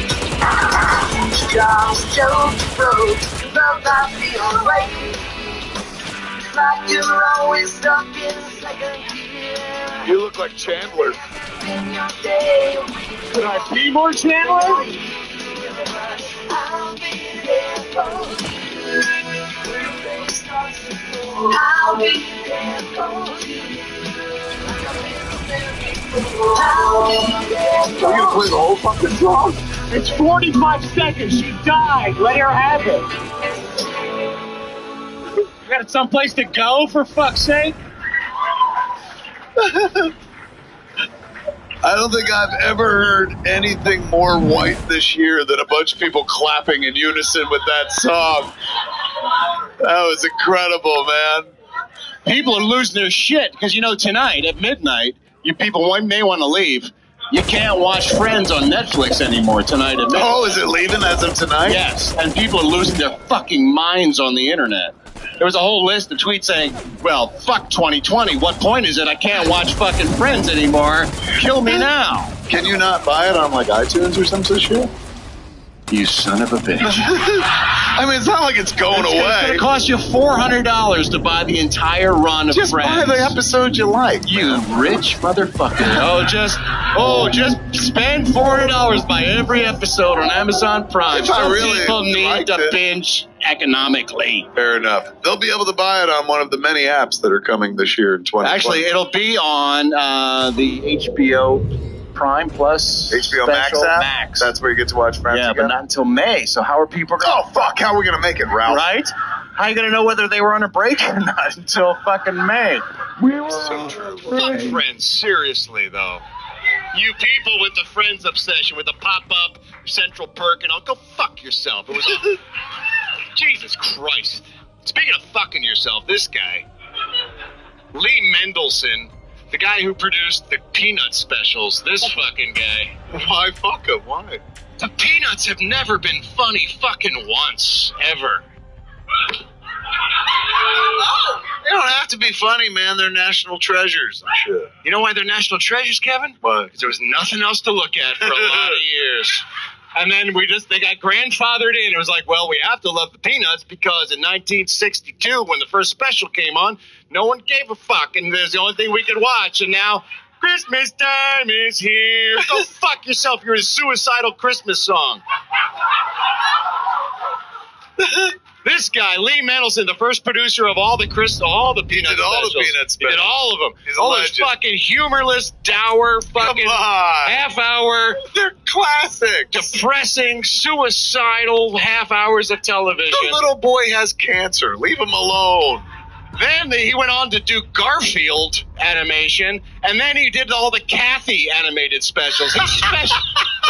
Jobs don't broke, love not feel right. Like you're always stuck in second gear. You look like Chandler. In your day, could I be more Chandler? I'll be there for you. I'll be there for you. Are you gonna play the whole fucking song? It's 45 seconds. She died. Let her have it. You got someplace to go, for fuck's sake? I don't think I've ever heard anything more white this year than a bunch of people clapping in unison with that song. That was incredible, man. People are losing their shit because, tonight at midnight, you people may want to leave. You can't watch Friends on Netflix anymore tonight at midnight. Oh, is it leaving as of tonight? Yes, and people are losing their fucking minds on the internet. There was a whole list of tweets saying, well, fuck 2020. What point is it? I can't watch fucking Friends anymore. Kill me now. Can you not buy it on, iTunes or some such shit? You son of a bitch. I mean, it's not like it's going away. It's going to cost you $400 to buy the entire run of Friends. Just buy the episode you like. You rich motherfucker. Just spend $400 by every episode on Amazon Prime. Some people need to binge economically. Fair enough. They'll be able to buy it on one of the many apps that are coming this year in 2020. Actually, it'll be on the HBO Prime Plus HBO Max app? Max. That's where you get to watch Friends again? But not until May. So how are people going? Oh, fuck. How are we going to make it, Ralph? Right? How are you going to know whether they were on a break or not until fucking May? We were So all true. Fuck friends. Friends, seriously though. You people with the Friends obsession, with the pop-up Central Perk and all, go fuck yourself. It was Jesus Christ. Speaking of fucking yourself, this guy, Lee Mendelson, the guy who produced the Peanut specials, this fucking guy. Why fuck him? Why? The Peanuts have never been funny fucking once, ever. They don't have to be funny, man. They're national treasures and shit. You know why they're national treasures, Kevin? Why? Because there was nothing else to look at for a lot of years. And then they got grandfathered in. It was like, well, we have to love the Peanuts because in 1962, when the first special came on, no one gave a fuck, and there's the only thing we could watch. And now, Christmas time is here. Go fuck yourself. You're a suicidal Christmas song. This guy, Lee Mendelson, the first producer of all the Peanut specials. He did all the Peanut specials. He did all of them. He's a all those legend. fucking humorless, dour, fucking half hour. They're classic. Depressing, suicidal half hours of television. The little boy has cancer. Leave him alone. Then he went on to do Garfield animation, and then he did all the Kathy animated specials.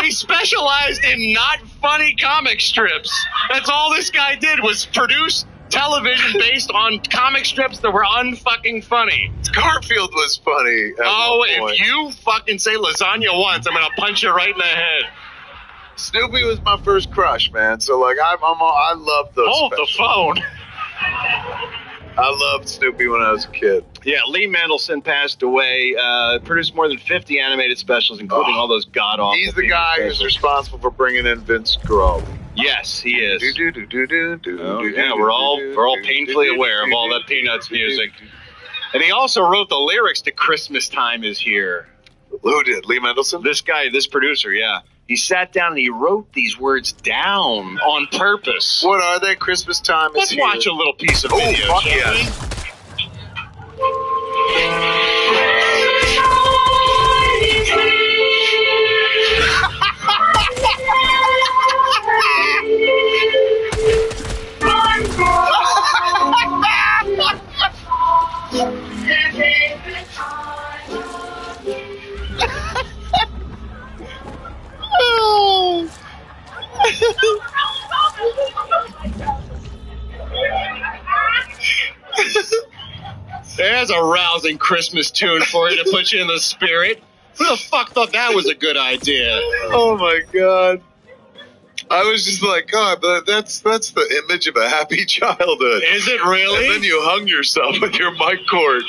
He specialized in not funny comic strips. That's all this guy did was produce television based on comic strips that were unfucking funny. Garfield was funny. If you fucking say lasagna once, I'm gonna punch you right in the head. Snoopy was my first crush, man. So like, I loved those. Hold the phone. I loved Snoopy when I was a kid. Yeah, Lee Mendelson passed away. Produced more than 50 animated specials, including all those god-awful. He's the guy who's responsible for bringing in Vince Guaraldi. Yes, he is. Yeah, we're all painfully aware of all that Peanuts music. And he also wrote the lyrics to "Christmas Time Is Here." Who did? Lee Mendelson? This guy, this producer, yeah. He sat down and he wrote these words down on purpose. What are they? Christmas time is Let's here. watch a little piece of video. Oh, fuck shall yeah. There's a rousing Christmas tune for you to put you in the spirit. Who the fuck thought that was a good idea? Oh my god. I was just like, God, but that's the image of a happy childhood. Is it really? And then you hung yourself with your mic cord.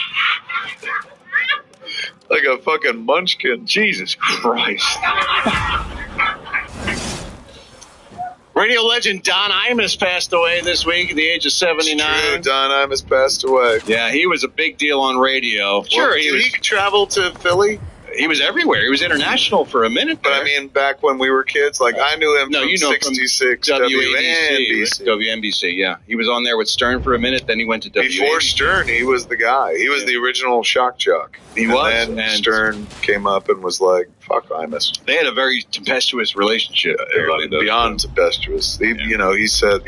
Like a fucking munchkin. Jesus Christ. Radio legend Don Imus passed away this week at the age of 79. It's true, Don Imus passed away. Yeah, he was a big deal on radio. Sure, Did he travel to Philly? He was everywhere. He was international for a minute there. But I mean, back when we were kids, like I knew him from 66 from WNBC. WNBC, yeah. He was on there with Stern for a minute, then he went to WNBC. Before Stern, he was the guy. He was the original shock jock. He was. And then Stern came up and was like, fuck Imus. They had a very tempestuous relationship. Beyond tempestuous. He said,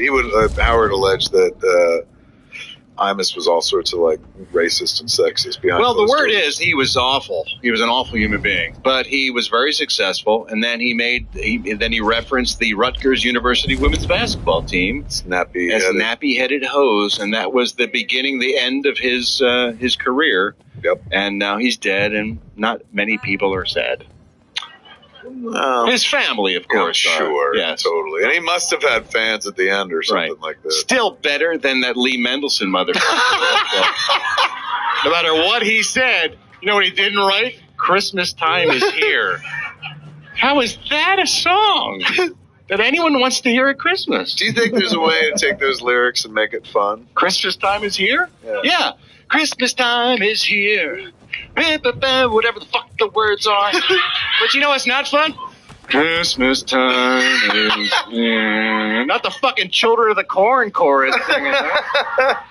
Howard alleged that Imus was all sorts of like racist and sexist behind. Well, the word doors. is he was awful. He was an awful human being, but he was very successful. And then he referenced the Rutgers University women's basketball team as nappy-headed hoes, and that was the beginning, the end of his career. Yep. And now he's dead, and not many people are sad. Well, his family, of course. Sure, yes. Totally. And he must have had fans at the end or something like that. Still better than that Lee Mendelson motherfucker. No matter what he said, you know what he didn't write? Christmas Time Is Here. How is that a song that anyone wants to hear at Christmas? Do you think there's a way to take those lyrics and make it fun? Christmas Time Is Here? Yeah. Christmas time is here. Whatever the fuck the words are. But you know what's not fun? Christmas time is here. Not the fucking Children of the Corn chorus singing that.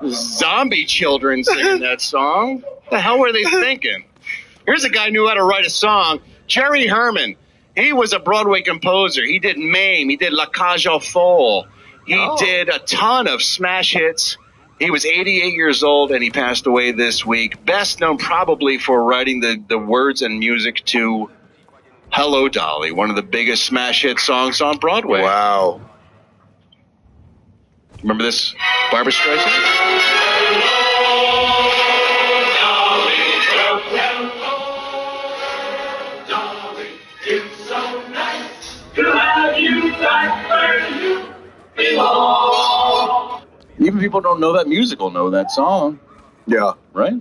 Zombie children singing that song. What the hell were they thinking? Here's a guy who knew how to write a song. Jerry Herman. He was a Broadway composer. He did Mame. He did La Cage aux Folles. He did a ton of smash hits. He was 88 years old, and he passed away this week. Best known probably for writing the words and music to Hello, Dolly, one of the biggest smash hit songs on Broadway. Wow. Remember this, Barbra Streisand? It's so nice to have you back where you belong. Even people don't know that musical know that song. Yeah. Right?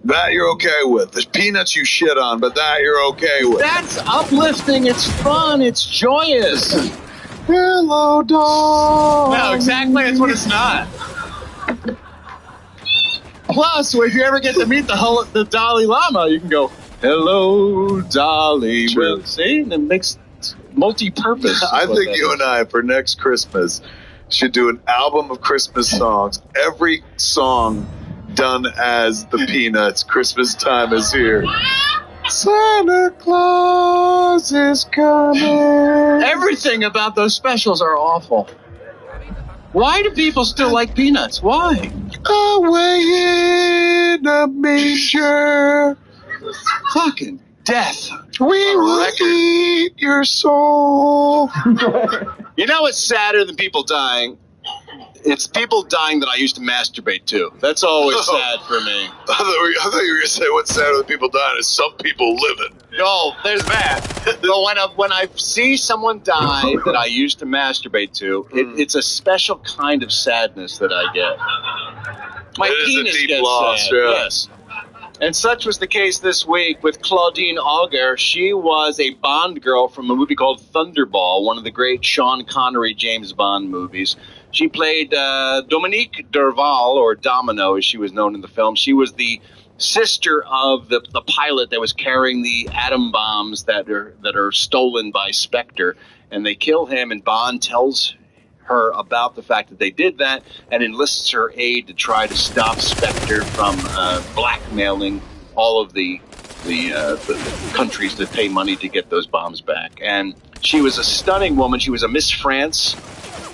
That you're okay with. There's Peanuts you shit on, but that you're okay with. That's uplifting. It's fun. It's joyous. Hello, dog. No, exactly. That's what it's not. Plus, if you ever get to meet the Dalai Lama, you can go, hello, Dolly. Well, see? It makes multi-purpose. I think you and I, for next Christmas, should do an album of Christmas songs. Every song done as the Peanuts. Christmas time is here. Santa Claus is coming. Everything about those specials are awful. Why do people still like Peanuts? Why? Away in a manger. Fucking death. We will eat your soul. You know what's sadder than people dying? It's people dying that I used to masturbate to. That's always sad for me. I thought you were going to say what's sadder than people dying is some people living. No, there's that. But when I see someone die that I used to masturbate to, it's a special kind of sadness that I get. My penis gets loss, sad. yeah. Yes. And such was the case this week with Claudine Auger. She was a Bond girl from a movie called Thunderball, one of the great Sean Connery James Bond movies. She played Dominique Derval, or Domino, as she was known in the film. She was the sister of the pilot that was carrying the atom bombs that are stolen by Spectre. And they kill him, and Bond tells her about the fact that they did that and enlists her aid to try to stop Spectre from blackmailing all of the countries that pay money to get those bombs back. And she was a stunning woman. She was a Miss France.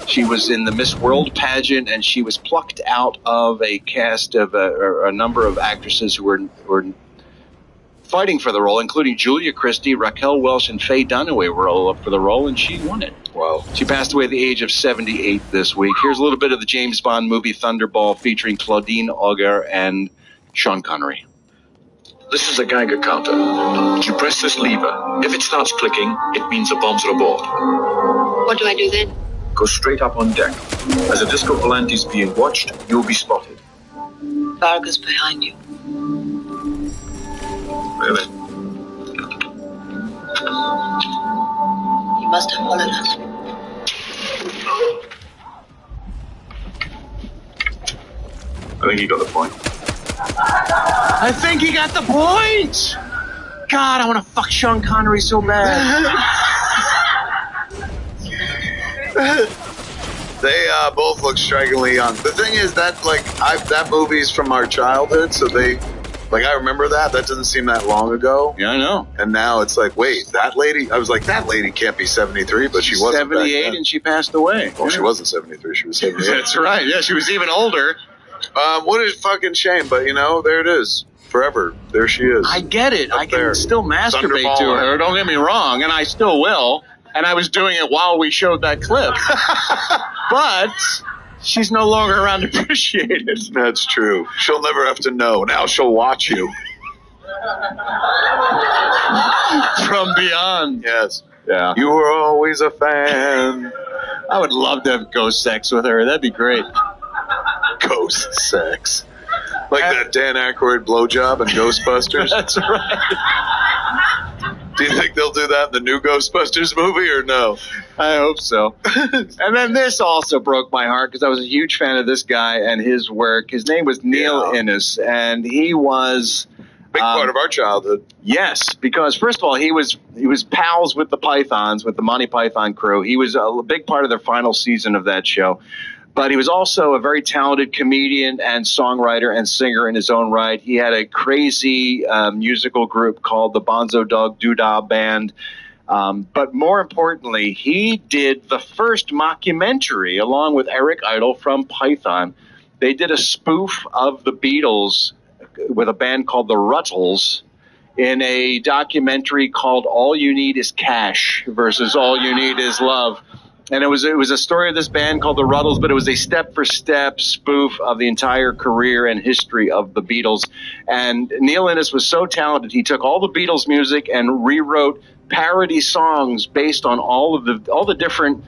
She was in the Miss World pageant, and she was plucked out of a cast of a number of actresses who were fighting for the role, including Julia Christie, Raquel Welch, and Faye Dunaway were all up for the role, and she won it. Wow. She passed away at the age of 78 this week. Here's a little bit of the James Bond movie Thunderball featuring Claudine Auger and Sean Connery. This is a Geiger counter. You press this lever. If it starts clicking, it means the bombs are aboard. What do I do then? Go straight up on deck. As a disco volante is being watched, you'll be spotted. Varga's behind you. Really? He must have followed us. I think he got the point. I think he got the point! God, I want to fuck Sean Connery so bad. They both look strikingly young. The thing is that that movie's from our childhood, so I remember that. That doesn't seem that long ago. Yeah, I know. And now it's like, wait, that lady? I was like, that lady can't be 73, but she wasn't. 78 and she passed away. Well, she wasn't 73. She was 78. That's right. Yeah, she was even older. What a fucking shame, but there it is. Forever. There she is. I get it. I can still masturbate Thunderball. to her. Don't get me wrong, and I still will. And I was doing it while we showed that clip. But she's no longer around to appreciate it. That's true. She'll never have to know. Now she'll watch you. From beyond. Yes. Yeah. You were always a fan. I would love to have ghost sex with her. That'd be great. Ghost sex. Like that Dan Aykroyd blowjob in Ghostbusters? That's right. Do you think they'll do that in the new Ghostbusters movie or no? I hope so. And then this also broke my heart because I was a huge fan of this guy and his work. His name was Neil Innes, and he was big part of our childhood. Yes, because first of all, he was pals with the Pythons, with the Monty Python crew. He was a big part of their final season of that show. But he was also a very talented comedian and songwriter and singer in his own right. He had a crazy musical group called the Bonzo Dog Doodah Band. But more importantly, he did the first mockumentary, along with Eric Idle from Python, They did a spoof of the Beatles with a band called the Ruttles in a documentary called All You Need Is Cash versus All You Need Is Love. And it was a story of this band called the Ruttles, but it was a step-for-step spoof of the entire career and history of the Beatles. And Neil Innes was so talented, he took all the Beatles music and rewrote parody songs based on all the different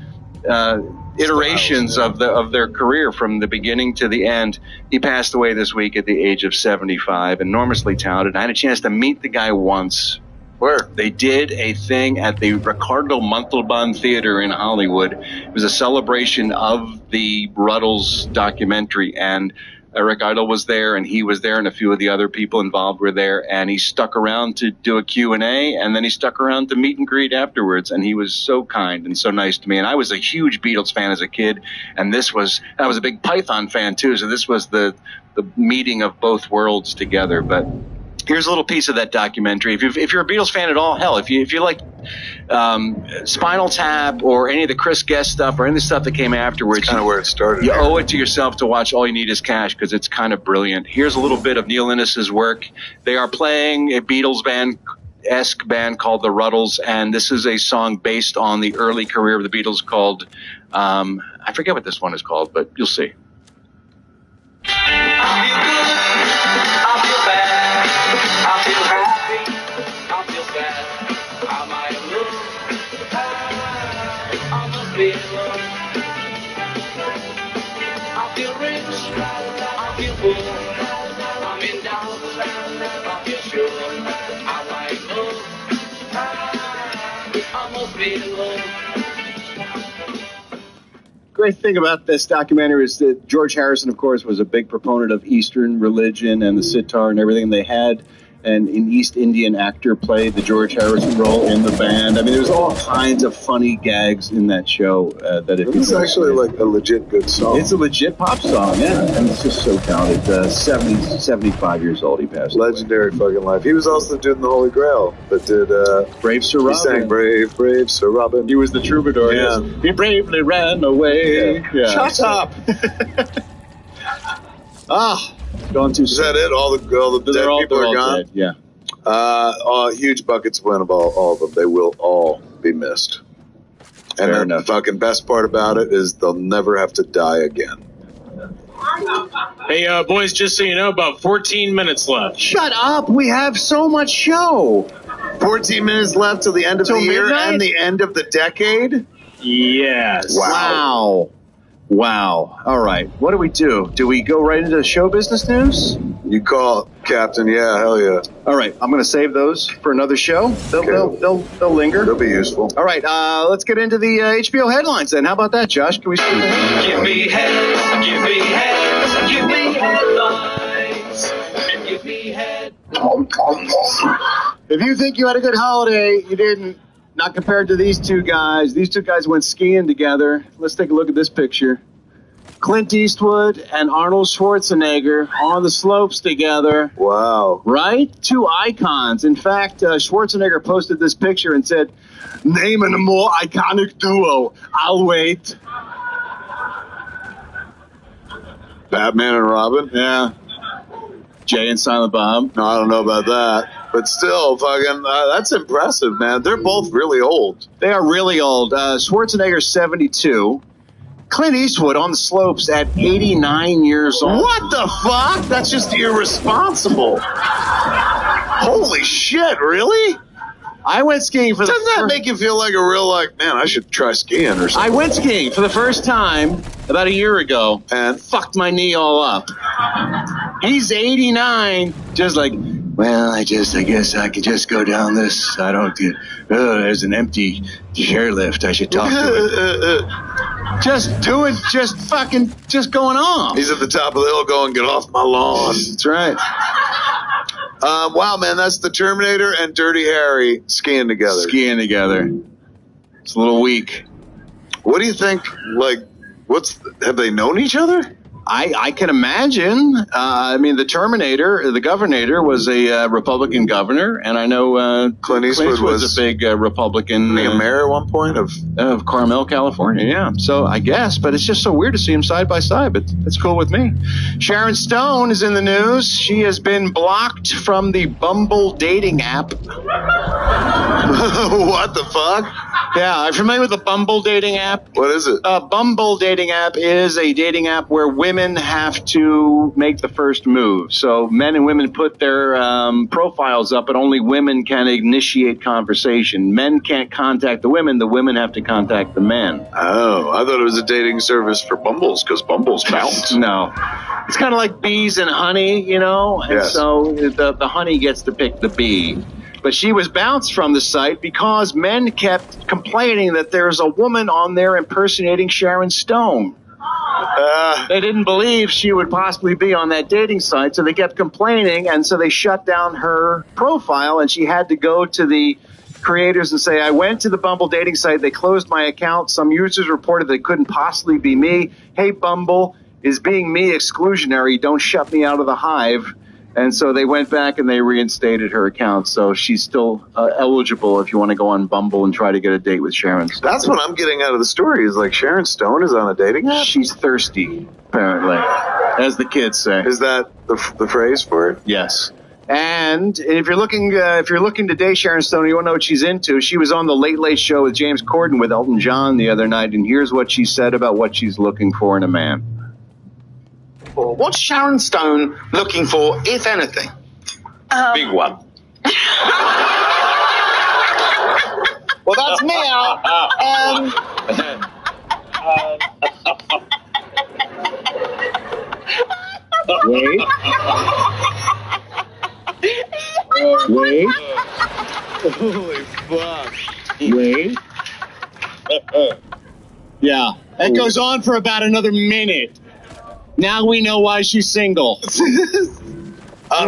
iterations of their career from the beginning to the end. He passed away this week at the age of 75, enormously talented. I had a chance to meet the guy once. Where? They did a thing at the Ricardo Montalban Theater in Hollywood. It was a celebration of the Ruttles documentary, and Ricardo was there, and he was there, and a few of the other people involved were there, and he stuck around to do a Q&A, and then he stuck around to meet and greet afterwards, and he was so kind and so nice to me. And I was a huge Beatles fan as a kid, and I was a big Python fan too, so this was the meeting of both worlds together. But here's a little piece of that documentary. If you're a Beatles fan at all, hell, if you like Spinal Tap or any of the Chris Guest stuff or any of the stuff that came afterwards, kind of where it started. You owe it to yourself to watch All You Need Is Cash, because it's kind of brilliant. Here's a little bit of Neil Innes' work. They are playing a Beatles band-esque band called the Ruttles, and this is a song based on the early career of the Beatles called, I forget what this one is called, but you'll see. I feel happy, I feel sad, I might have looked, I must be in love. I feel rich, I feel poor, I'm in doubt, I feel sure, I might look, I must be in love. Great thing about this documentary is that George Harrison, of course, was a big proponent of Eastern religion and the sitar and everything. They had an East Indian actor play the George Harrison role in the band. I mean, there's all kinds of funny gags in that show. It's actually like a legit good song. It's a legit pop song, yeah. And it's just so talented. 75 years old, he passed away. Legendary fucking life. He was also doing the Holy Grail, but did Brave Sir Robin. He sang Brave, Brave Sir Robin. He was the troubadour. Yeah. Yes. He bravely ran away. Yeah. Shut up. Gone too soon. Is that it? All the dead people are gone? Dead. Yeah. Huge buckets win of all of them. They will all be missed. And the fucking best part about it is they'll never have to die again. Hey, boys, just so you know, about 14 minutes left. Shut up. We have so much show. 14 minutes left till the end of the year midnight? and the end of the decade? Yes. Wow. All right. What do we do? Do we go right into show business news? You call it, Captain. Yeah, hell yeah. All right. I'm going to save those for another show. They'll linger. They'll be useful. All right. Let's get into the HBO headlines then. How about that, Josh? Can we skip ahead? Give me head, give me head, give me headlines, and give me head. If you think you had a good holiday, you didn't. Not compared to these two guys. These two guys went skiing together. Let's take a look at this picture. Clint Eastwood and Arnold Schwarzenegger on the slopes together. Wow. Right? Two icons. In fact, Schwarzenegger posted this picture and said, "Name a more iconic duo. I'll wait." Batman and Robin? Yeah. Jay and Silent Bob. No, I don't know about that. But still, fucking, that's impressive, man. They're both really old. They are really old. Schwarzenegger's 72. Clint Eastwood on the slopes at 89 years old. What the fuck? That's just irresponsible. Holy shit, really? I went skiing for Doesn't that make you feel like a real, man, I should try skiing or something? I went skiing for the first time about a year ago and fucked my knee all up. He's 89, just like, well, I guess I could just go down this. I don't get, there's an empty chairlift. I should talk to it. Just going on. He's at the top of the hill going, get off my lawn. That's right. Wow, man, that's the Terminator and Dirty Harry skiing together. It's a little weak. What do you think, have they known each other? I can imagine. I mean, the governor was a Republican governor, and I know Clint Eastwood was a big Republican. Mayor at one point of Carmel, California. Yeah. So I guess, but it's just so weird to see him side by side. But that's cool with me. Sharon Stone is in the news. She has been blocked from the Bumble dating app. What the fuck? Yeah, I'm familiar with the Bumble dating app. What is it? Bumble dating app is a dating app where women have to make the first move. So men and women put their profiles up, but only women can initiate conversation. Men can't contact the women have to contact the men. Oh, I thought it was a dating service for Bumbles, because Bumbles bounce. No. It's kind of like bees and honey, you know? And Yes. so the honey gets to pick the bee. But she was bounced from the site because men kept complaining that there's a woman on there impersonating Sharon Stone. They didn't believe she would possibly be on that dating site, so they kept complaining, and so they shut down her profile, and she had to go to the creators and say, I went to the Bumble dating site, they closed my account, some users reported that it couldn't possibly be me. Hey, Bumble, is being me exclusionary? Don't shut me out of the hive. And so they went back and they reinstated her account. So she's still eligible if you want to go on Bumble and try to get a date with Sharon Stone. That's what I'm getting out of the story, is like Sharon Stone is on a dating app? She's thirsty, apparently, as the kids say. Is that the phrase for it? Yes. And if you're looking to date Sharon Stone, you want to know what she's into. She was on the Late Late Show with James Corden with Elton John the other night, and here's what she said about what she's looking for in a man. What's Sharon Stone looking for, if anything? Big one. Well, that's me out. Wait. Wait. Holy fuck. Wait. Yeah. That goes on for about another minute. Now we know why she's single.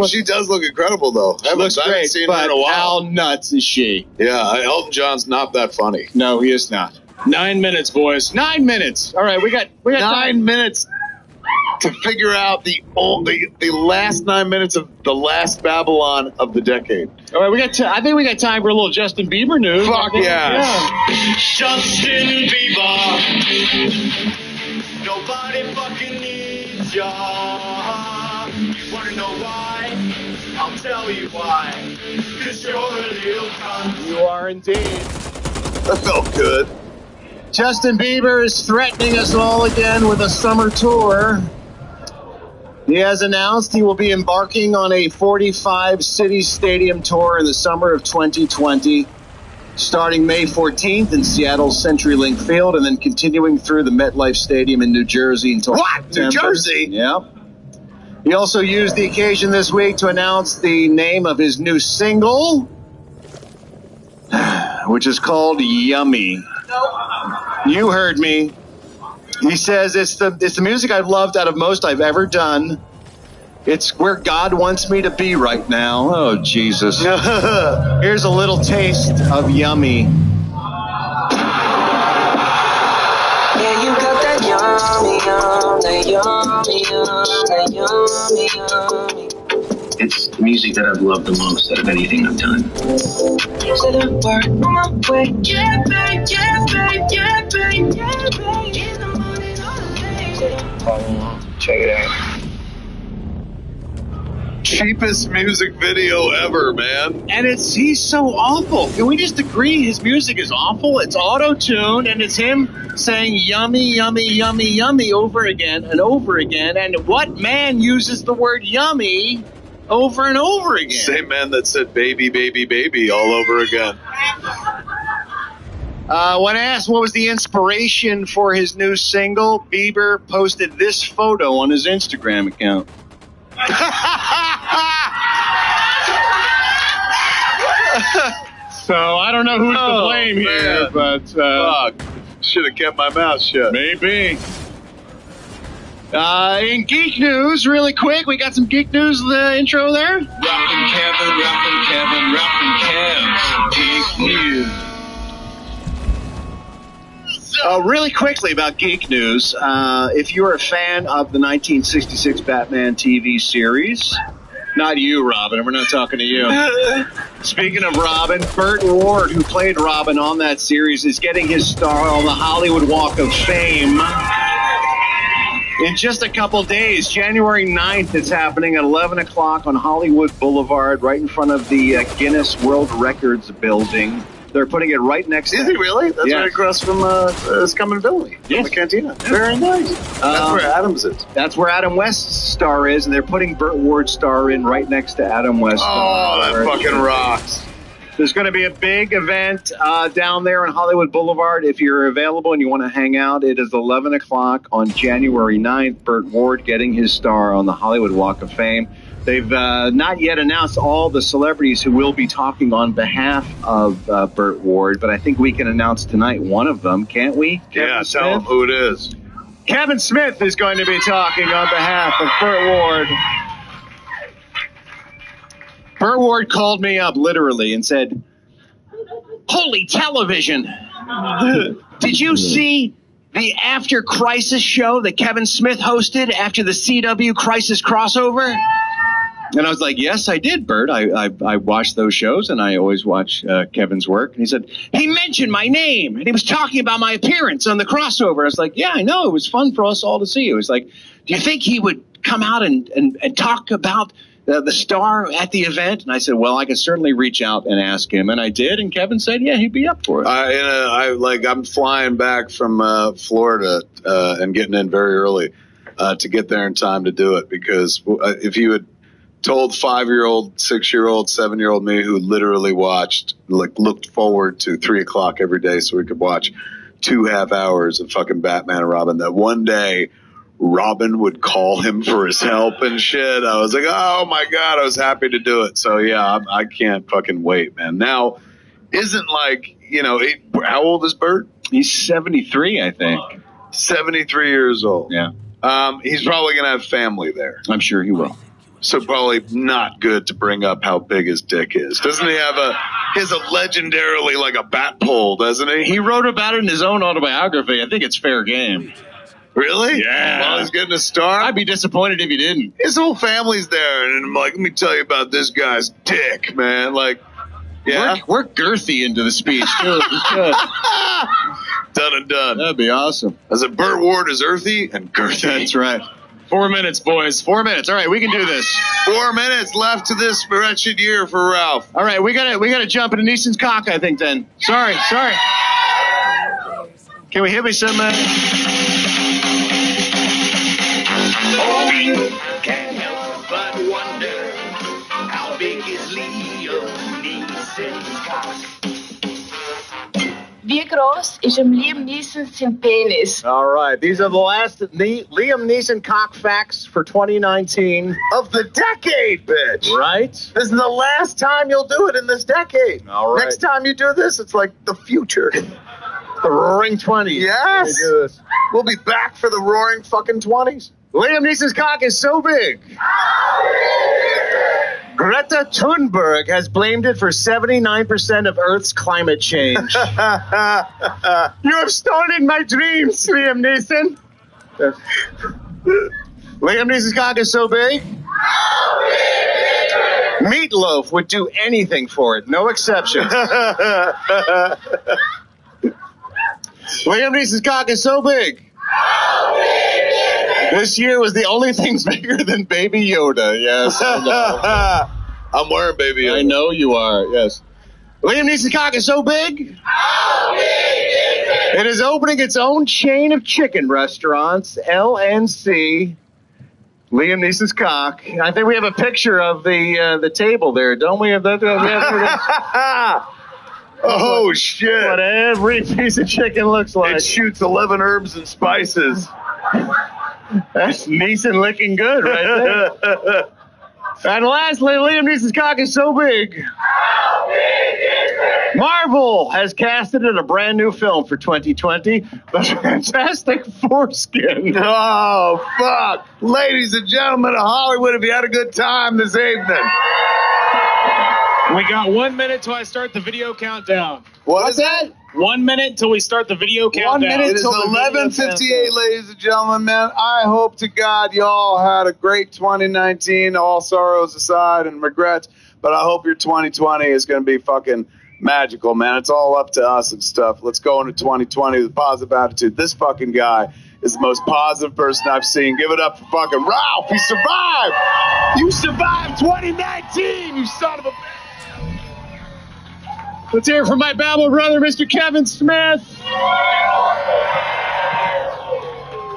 She does look incredible, though. She looks I haven't great, seen her but in a while. how nuts is she? Yeah, Elton John's not that funny. No, he is not. 9 minutes, boys. 9 minutes. All right, we got 9 minutes to figure out the last 9 minutes of the last Babylon of the decade. All right, I think we got time for a little Justin Bieber news. Fuck yeah. Justin Bieber. Nobody fucking needs ya. You wanna know why? I'll tell you why. 'Cause you're a little cunt. You are indeed. That felt good. Justin Bieber is threatening us all again with a summer tour. He has announced he will be embarking on a 45-city stadium tour in the summer of 2020, starting May 14th in Seattle's CenturyLink Field and then continuing through the MetLife Stadium in New Jersey until What? New Jersey? Yep. He also used the occasion this week to announce the name of his new single, which is called Yummy. You heard me. He says it's the music I've loved out of most I've ever done. It's where God wants me to be right now. Oh, Jesus. Here's a little taste of Yummy. Yeah, you got that yummy, that yummy, that yummy, yummy. It's the music that I've loved the most out of anything I've done. Say the word on my way. Yeah, babe, yeah, babe, yeah, babe, yeah, babe. In the morning or the day. Follow along. Check it out. Cheapest music video ever, man. And he's so awful. Can we just agree his music is awful? It's auto-tuned, and it's him saying yummy, yummy, yummy, yummy over again and over again. And what man uses the word yummy over and over again? Same man that said baby, baby, baby all over again. When asked what was the inspiration for his new single, Bieber posted this photo on his Instagram account. So I don't know who's to blame here, but fuck, should have kept my mouth shut. Maybe. In geek news, really quick, we got some geek news intro there. Rapping Kevin, rapping Kev. Geek news. Really quickly about geek news. If you're a fan of the 1966 Batman TV series, not you, Robin. We're not talking to you. Speaking of Robin, Burt Ward, who played Robin on that series, is getting his star on the Hollywood Walk of Fame. In just a couple days, January 9th, it's happening at 11 o'clock on Hollywood Boulevard, right in front of the Guinness World Records building. They're putting it right next to... Is he really? That's right across from Scum Billy. Yes. The cantina. Yeah. Very nice. That's where Adams is. That's where Adam West's star is, and they're putting Burt Ward's star in right next to Adam West's Oh, star. that fucking rocks. There's going to be a big event down there on Hollywood Boulevard. If you're available and you want to hang out, it is 11 o'clock on January 9th. Burt Ward getting his star on the Hollywood Walk of Fame. They've not yet announced all the celebrities who will be talking on behalf of Burt Ward, but I think we can announce tonight one of them, can't we? Yeah, tell them who it is. Kevin Smith is going to be talking on behalf of Burt Ward. Burt Ward called me up literally and said, "Holy television! Did you see the After Crisis show that Kevin Smith hosted after the CW Crisis crossover?" And I was like, "Yes, I did, Bert. I watched those shows, and I always watch Kevin's work." And he said, "He mentioned my name, and he was talking about my appearance on the crossover." I was like, "Yeah, I know. It was fun for us all to see." It was like, "Do you think he would come out and talk about the star at the event?" And I said, "Well, I can certainly reach out and ask him." And I did, and Kevin said, "Yeah, he'd be up for it." I'm flying back from Florida and getting in very early to get there in time to do it, because if you had told 5-year-old, 6-year-old, 7-year-old me, who literally looked forward to 3 o'clock every day so we could watch 2.5 hours of fucking Batman and Robin, that one day Robin would call him for his help and shit, I was like, oh my God, I was happy to do it. So yeah, I can't fucking wait, man. Now, isn't how old is Bert? He's 73, I think. 73 years old. Yeah. He's probably going to have family there. I'm sure he will. So probably not good to bring up how big his dick is. Doesn't he have he has a legendarily like a bat pole, doesn't he? He wrote about it in his own autobiography. I think it's fair game. Really? Yeah. While he's getting a star? I'd be disappointed if he didn't. His whole family's there, and I'm like, let me tell you about this guy's dick, man. Like, yeah. We're girthy into the speech, too. Done and done. That'd be awesome. I said, Burt Ward is earthy and girthy. That's right. 4 minutes, boys. 4 minutes. All right, we can do this. 4 minutes left to this wretched year for Ralph. All right, we gotta jump into Neeson's cock, I think. Then. Sorry. Can we hit me some? Can't help but wonder how big is Liam Neeson's cock. Wie groß ist Liam Neeson's penis? All right, these are the last Liam Neeson cock facts for 2019 of the decade, bitch. Right? This is the last time you'll do it in this decade. All right. Next time you do this, it's like the future. The Roaring 20s. Yes. We'll be back for the Roaring fucking 20s. Liam Neeson's cock is so big. Greta Thunberg has blamed it for 79% of Earth's climate change. You have stolen my dreams, Liam Neeson. Liam Neeson's cock is so big. Meatloaf would do anything for it, no exceptions. Liam Neeson's cock is so big. This year was the only things bigger than Baby Yoda. Yes, I know. I'm wearing Baby Yoda. I know you are, yes. Liam Neeson's cock is so big. It is opening its own chain of chicken restaurants, LNC. Liam Neeson's cock. I think we have a picture of the table there, don't we? Have that? Oh, shit. What every piece of chicken looks like. It shoots 11 herbs and spices. That's Neeson looking good right there. And lastly, Liam Neeson's cock is so big. Marvel has casted in a brand new film for 2020, The Fantastic Foreskin. Oh, fuck. Ladies and gentlemen of Hollywood, have you had a good time this evening? We got 1 minute till I start the video countdown. What's that? 1 minute till we start the video countdown. 1 minute. It is 11:58, ladies and gentlemen, man. I hope to God y'all had a great 2019, all sorrows aside and regrets. But I hope your 2020 is going to be fucking magical, man. It's all up to us and stuff. Let's go into 2020 with a positive attitude. This fucking guy is the most positive person I've seen. Give it up for fucking Ralph. He survived. You survived 2019, you son of a bitch. Let's hear it from my Babble brother, Mr. Kevin Smith.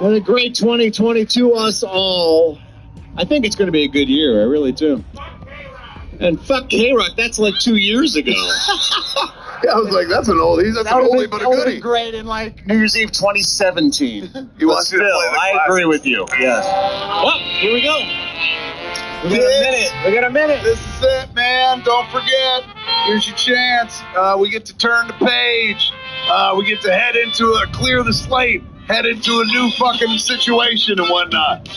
And a great 2020 to us all. I think it's going to be a good year. I really do. And fuck K-Rock, that's like 2 years ago. Yeah, I was like, that's an oldie. That's an oldie, but a goodie. Great in like New Year's Eve 2017. You want to play the I agree with you. Yes. Well, here we go. We got a minute. This is it, man. Don't forget. Here's your chance. We get to turn the page. We get to head into clear the slate. Head into a new fucking situation and whatnot.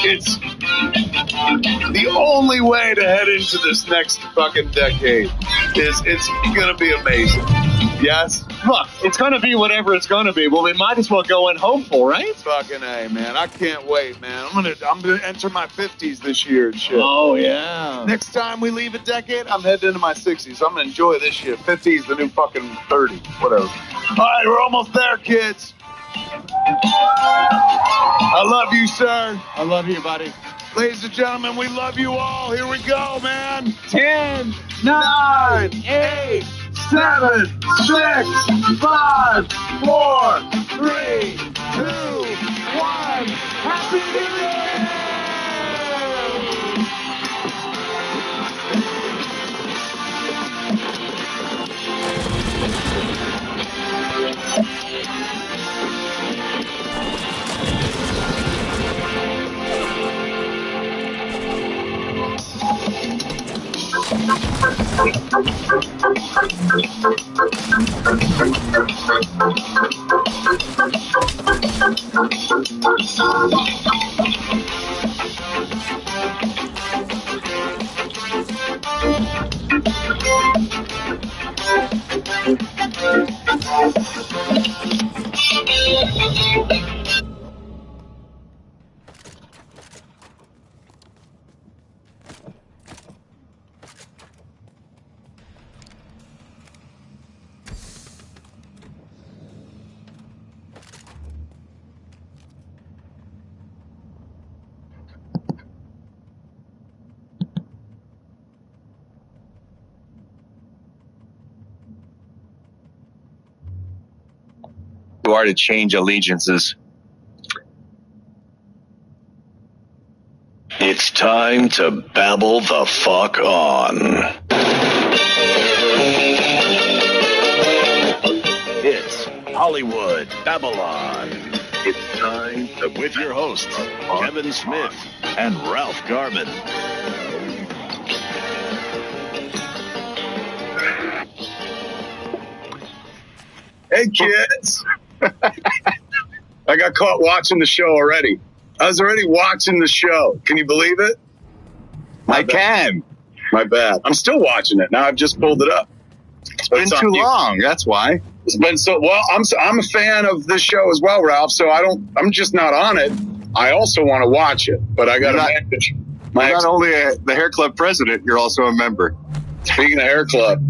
It's the only way to head into this next fucking decade. It's gonna be amazing. Yes? Look, it's gonna be whatever it's gonna be. Well, we might as well go in hopeful, right? Fucking A, man. I can't wait, man. I'm gonna enter my 50s this year and shit. Oh, yeah. Next time we leave a decade, I'm heading into my 60s. So I'm gonna enjoy this shit. 50 is the new fucking 30. Whatever. All right, we're almost there, kids. I love you, sir. I love you, buddy. Ladies and gentlemen, we love you all. Here we go, man. 10, 9, 8, 7, 6, 5, 4, 3, 2, 1. Happy New Year! You are to change allegiances. It's time to babble the fuck on. It's Hollywood Babylon. It's time to, with your hosts, Kevin Smith and Ralph Garman. Hey, kids. I got caught watching the show already. I was already watching the show. Can you believe it? I can. My bad. I'm still watching it. Now I've just pulled it up. It's been too long. That's why. It's been so well. I'm a fan of this show as well, Ralph. So I'm just not on it. I also want to watch it, but I got to manage. Not only the Hair Club president, you're also a member. Speaking of Hair Club,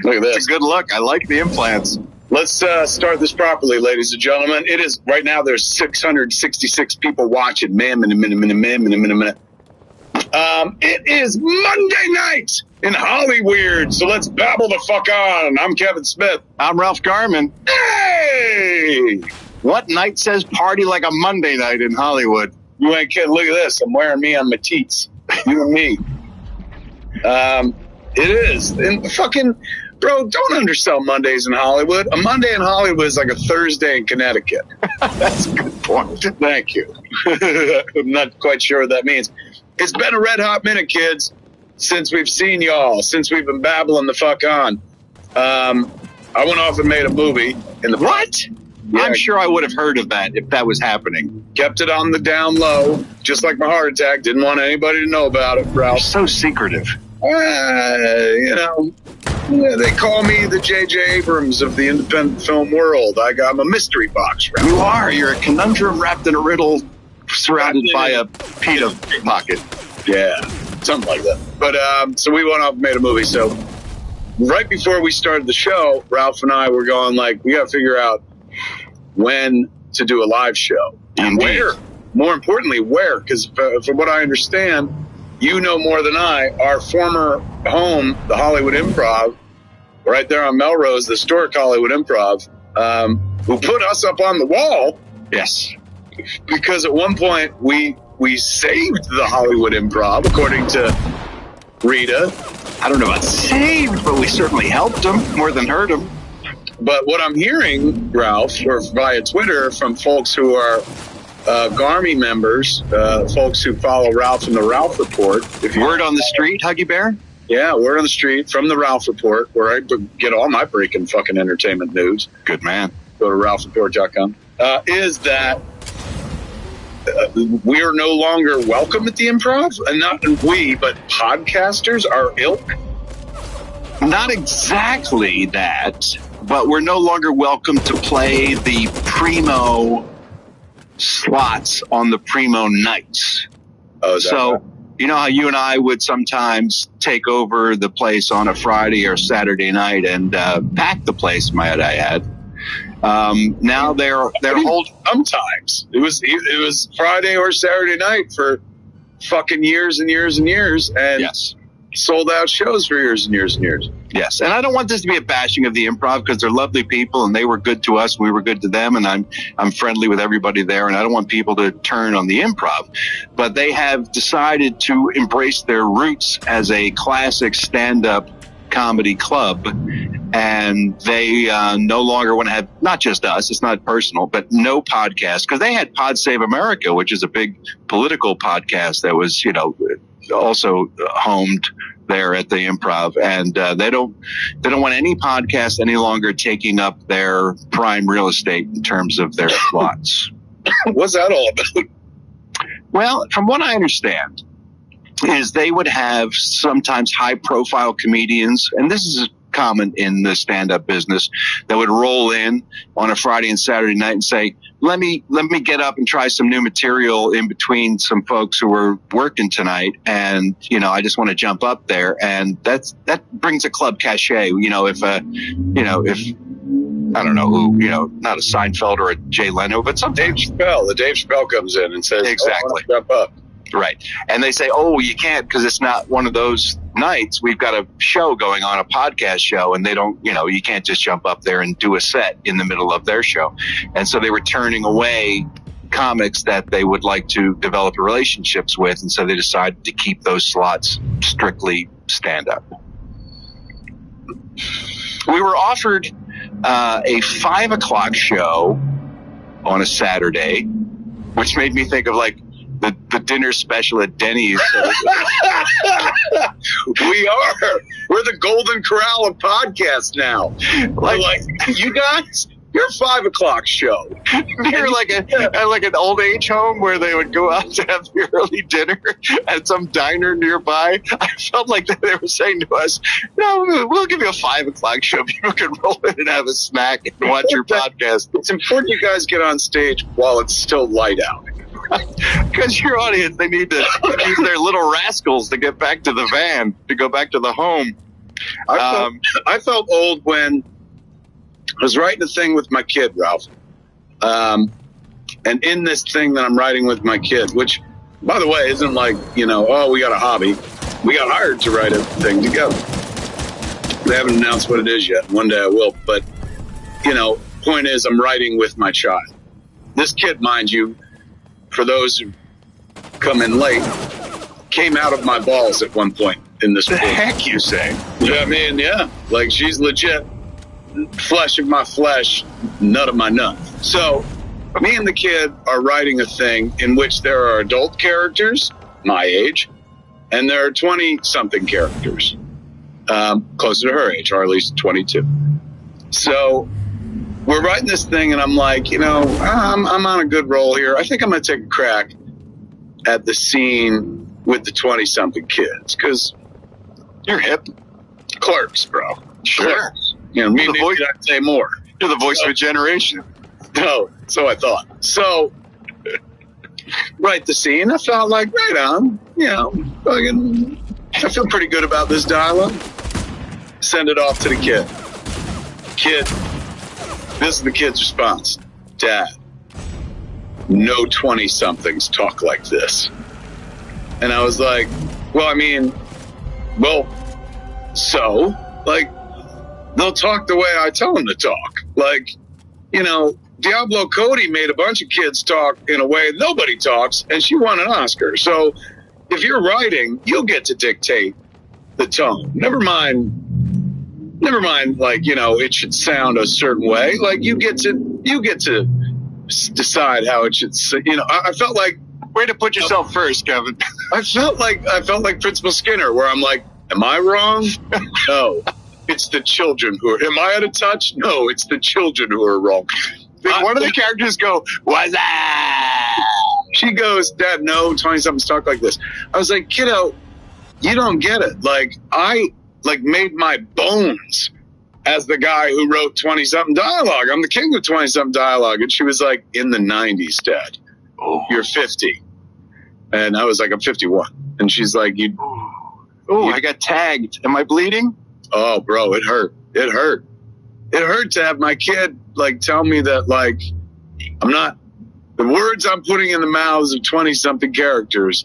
look at this. It's a good look. I like the implants. Let's start this properly, ladies and gentlemen. It is right now. There's 666 people watching. It is Monday night in Hollywood, so let's babble the fuck on. I'm Kevin Smith. I'm Ralph Garman. Hey! What night says party like a Monday night in Hollywood? You ain't kidding. Look at this. I'm wearing me on my teats. You and me. It is. And fucking, bro, don't undersell Mondays in Hollywood. A Monday in Hollywood is like a Thursday in Connecticut. That's a good point. Thank you. I'm not quite sure what that means. It's been a red hot minute, kids, since we've seen y'all, since we've been babbling the fuck on. I went off and made a movie. What? Yeah. I'm sure I would have heard of that if that was happening. Kept it on the down low, just like my heart attack. Didn't want anybody to know about it, Ralph. You're so secretive. You know, they call me the J.J. Abrams of the independent film world. I'm a mystery box. Right? You are. You're a conundrum wrapped in a riddle, surrounded by a pita pocket. Yeah, something like that. But so we went off and made a movie. So right before we started the show, Ralph and I were going like, we got to figure out when to do a live show and where. More importantly, where? Because from what I understand, you know more than I. Our former home, the Hollywood Improv, right there on Melrose, the historic Hollywood Improv, who put us up on the wall. Yes. Because at one point we saved the Hollywood Improv, according to Rita. I don't know about saved, but we certainly helped them more than hurt them. But what I'm hearing, Ralph, or via Twitter from folks who are Garmy members, folks who follow Ralph and the Ralph Report. Word on the street, Huggy Bear? Yeah, word on the street from the Ralph Report, where I get all my breaking fucking entertainment news. Good man. Go to ralphreport.com. Is that we are no longer welcome at the Improv? And not we, but podcasters, our ilk? Not exactly that, but we're no longer welcome to play the primo slots on the primo nights. Oh, so right? You know how you and I would sometimes take over the place on a Friday or Saturday night and pack the place, might I add. Now they're holding. Sometimes it was Friday or Saturday night for fucking years and years and years, and yes, sold out shows for years and years and years. Yes, and I don't want this to be a bashing of the Improv because they're lovely people and they were good to us, we were good to them, and I'm friendly with everybody there, and I don't want people to turn on the Improv. But they have decided to embrace their roots as a classic stand-up comedy club, and they no longer want to have, not just us, it's not personal, but no podcast, because they had Pod Save America, which is a big political podcast that was, you know, also homed there at the Improv, and they don't want any podcast any longer taking up their prime real estate in terms of their slots. What's that all about? Well, from what I understand, is they would have sometimes high profile comedians, and this is common in the stand-up business, that would roll in on a Friday and Saturday night and say, let me get up and try some new material in between some folks who are working tonight, and you know, I just want to jump up there, and that brings a club cachet. You know, if I don't know who, you know, not a Seinfeld or a Jay Leno, but some Dave Chappelle. The Dave Chappelle comes in and says, exactly, jump up. Right. And they say, oh, you can't because it's not one of those nights. We've got a show going on, a podcast show, and they don't, you know, you can't just jump up there and do a set in the middle of their show. And so they were turning away comics that they would like to develop relationships with. And so they decided to keep those slots strictly stand up. We were offered a 5 o'clock show on a Saturday, which made me think of like the dinner special at Denny's. We're the Golden Corral of podcasts now. Like you guys, your 5 o'clock show. You're like an old age home where they would go out to have the early dinner at some diner nearby. I felt like they were saying to us, no, we'll give you a 5 o'clock show. People can roll in and have a snack and watch your podcast. It's important you guys get on stage while it's still light out. Because your audience, they need to use their little rascals to get back to the van, to go back to the home. I felt old when I was writing a thing with my kid, Ralph. And in this thing that I'm writing with my kid, which, by the way, isn't like, you know, oh, we got a hobby. We got hired to write a thing together. They haven't announced what it is yet. One day I will. But, you know, point is, I'm writing with my child. This kid, mind you, for those who come in late, came out of my balls at one point in this book. The heck you say? Yeah, I mean, yeah. Like, she's legit flesh of my flesh, nut of my nut. So, me and the kid are writing a thing in which there are adult characters, my age, and there are 20-something characters, closer to her age, or at least 22. So, we're writing this thing, and I'm like, you know, I'm on a good roll here. I think I'm going to take a crack at the scene with the 20-something kids, because You're hip. Clerks, bro. Sure. Clerks. You know, me and Nick, I'd say more. You're the voice of a generation. No, so I thought. So, write the scene. I felt like, right on. You know, fucking, I feel pretty good about this dialogue. Send it off to the kid. Kid, this is the kid's response. Dad, no 20-somethings talk like this. And I was like, well, I mean, well, so, like, they'll talk the way I tell them to talk. Like, you know, Diablo Cody made a bunch of kids talk in a way nobody talks, and she won an Oscar. So if you're writing, you'll get to dictate the tone. Never mind, like, you know, it should sound a certain way. Like, you get to decide how it should, you know, I felt like, way to put yourself first, Kevin. I felt like Principal Skinner, where I'm like, am I wrong? No. It's the children who are. Am I out of touch? No, it's the children who are wrong. One of the characters go, what's that? She goes, Dad, no, 20-somethings talk like this. I was like, kiddo, you don't get it. Like, I made my bones as the guy who wrote 20-something dialogue. I'm the king of 20-something dialogue. And she was like, in the 90s, Dad. Oh. You're 50. And I was like, I'm 51. And she's like, I got tagged. Am I bleeding? Oh, bro, it hurt. It hurt. It hurt to have my kid, like, tell me that, like, the words I'm putting in the mouths of 20-something characters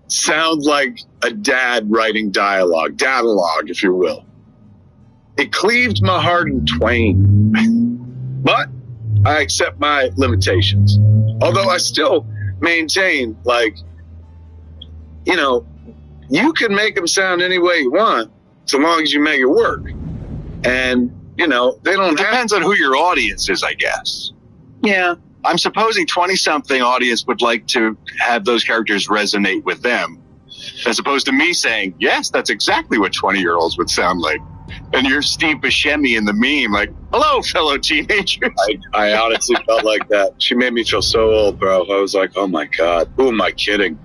sound like a dad writing dadalogue, if you will. It cleaved my heart in twain. But I accept my limitations. Although I still maintain, like, you know, you can make them sound any way you want, so long as you make it work. And, you know, they don't depends on who your audience is, I guess. Yeah. I'm supposing 20-something audience would like to have those characters resonate with them, as opposed to me saying, yes, that's exactly what 20-year-olds would sound like. And you're Steve Buscemi in the meme, like, hello, fellow teenagers. I honestly felt like that. She made me feel so old, bro. I was like, oh, my God. Who am I kidding?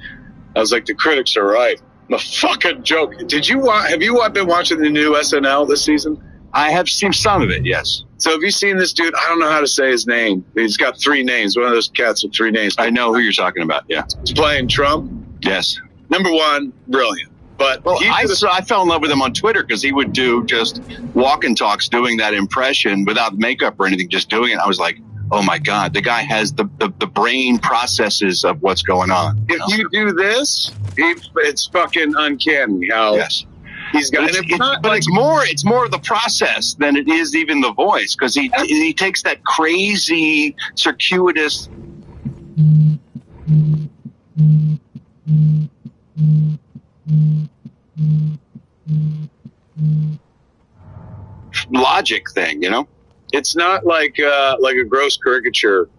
I was like, the critics are right. I'm a fucking joke. Have you been watching the new SNL this season? I have seen some of it, yes. So have you seen this dude? I don't know how to say his name. He's got 3 names. One of those cats with 3 names. I know who you're talking about, yeah. He's playing Trump. Yes. Number 1, brilliant. But I fell in love with him on Twitter because he would do just walk and talks doing that impression without makeup or anything, just doing it. I was like, oh, my God, the guy has the brain processes of what's going on. If you do this, it's fucking uncanny how he's got. It's more of the process than it is even the voice, because he takes that crazy, circuitous logic thing, you know. It's not like a gross caricature.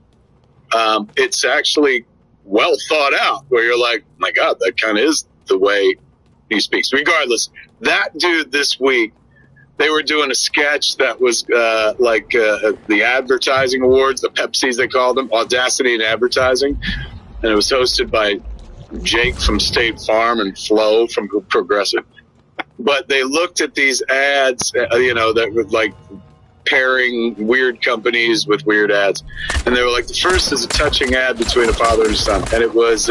It's actually well thought out, where you're like, my God, that kind of is the way he speaks. Regardless, that dude this week, they were doing a sketch that was the advertising awards, the Pepsis they called them, Audacity and Advertising, and it was hosted by Jake from State Farm and Flo from Progressive. But they looked at these ads, that were like pairing weird companies with weird ads, and they were like, the first is a touching ad between a father and a son, and it was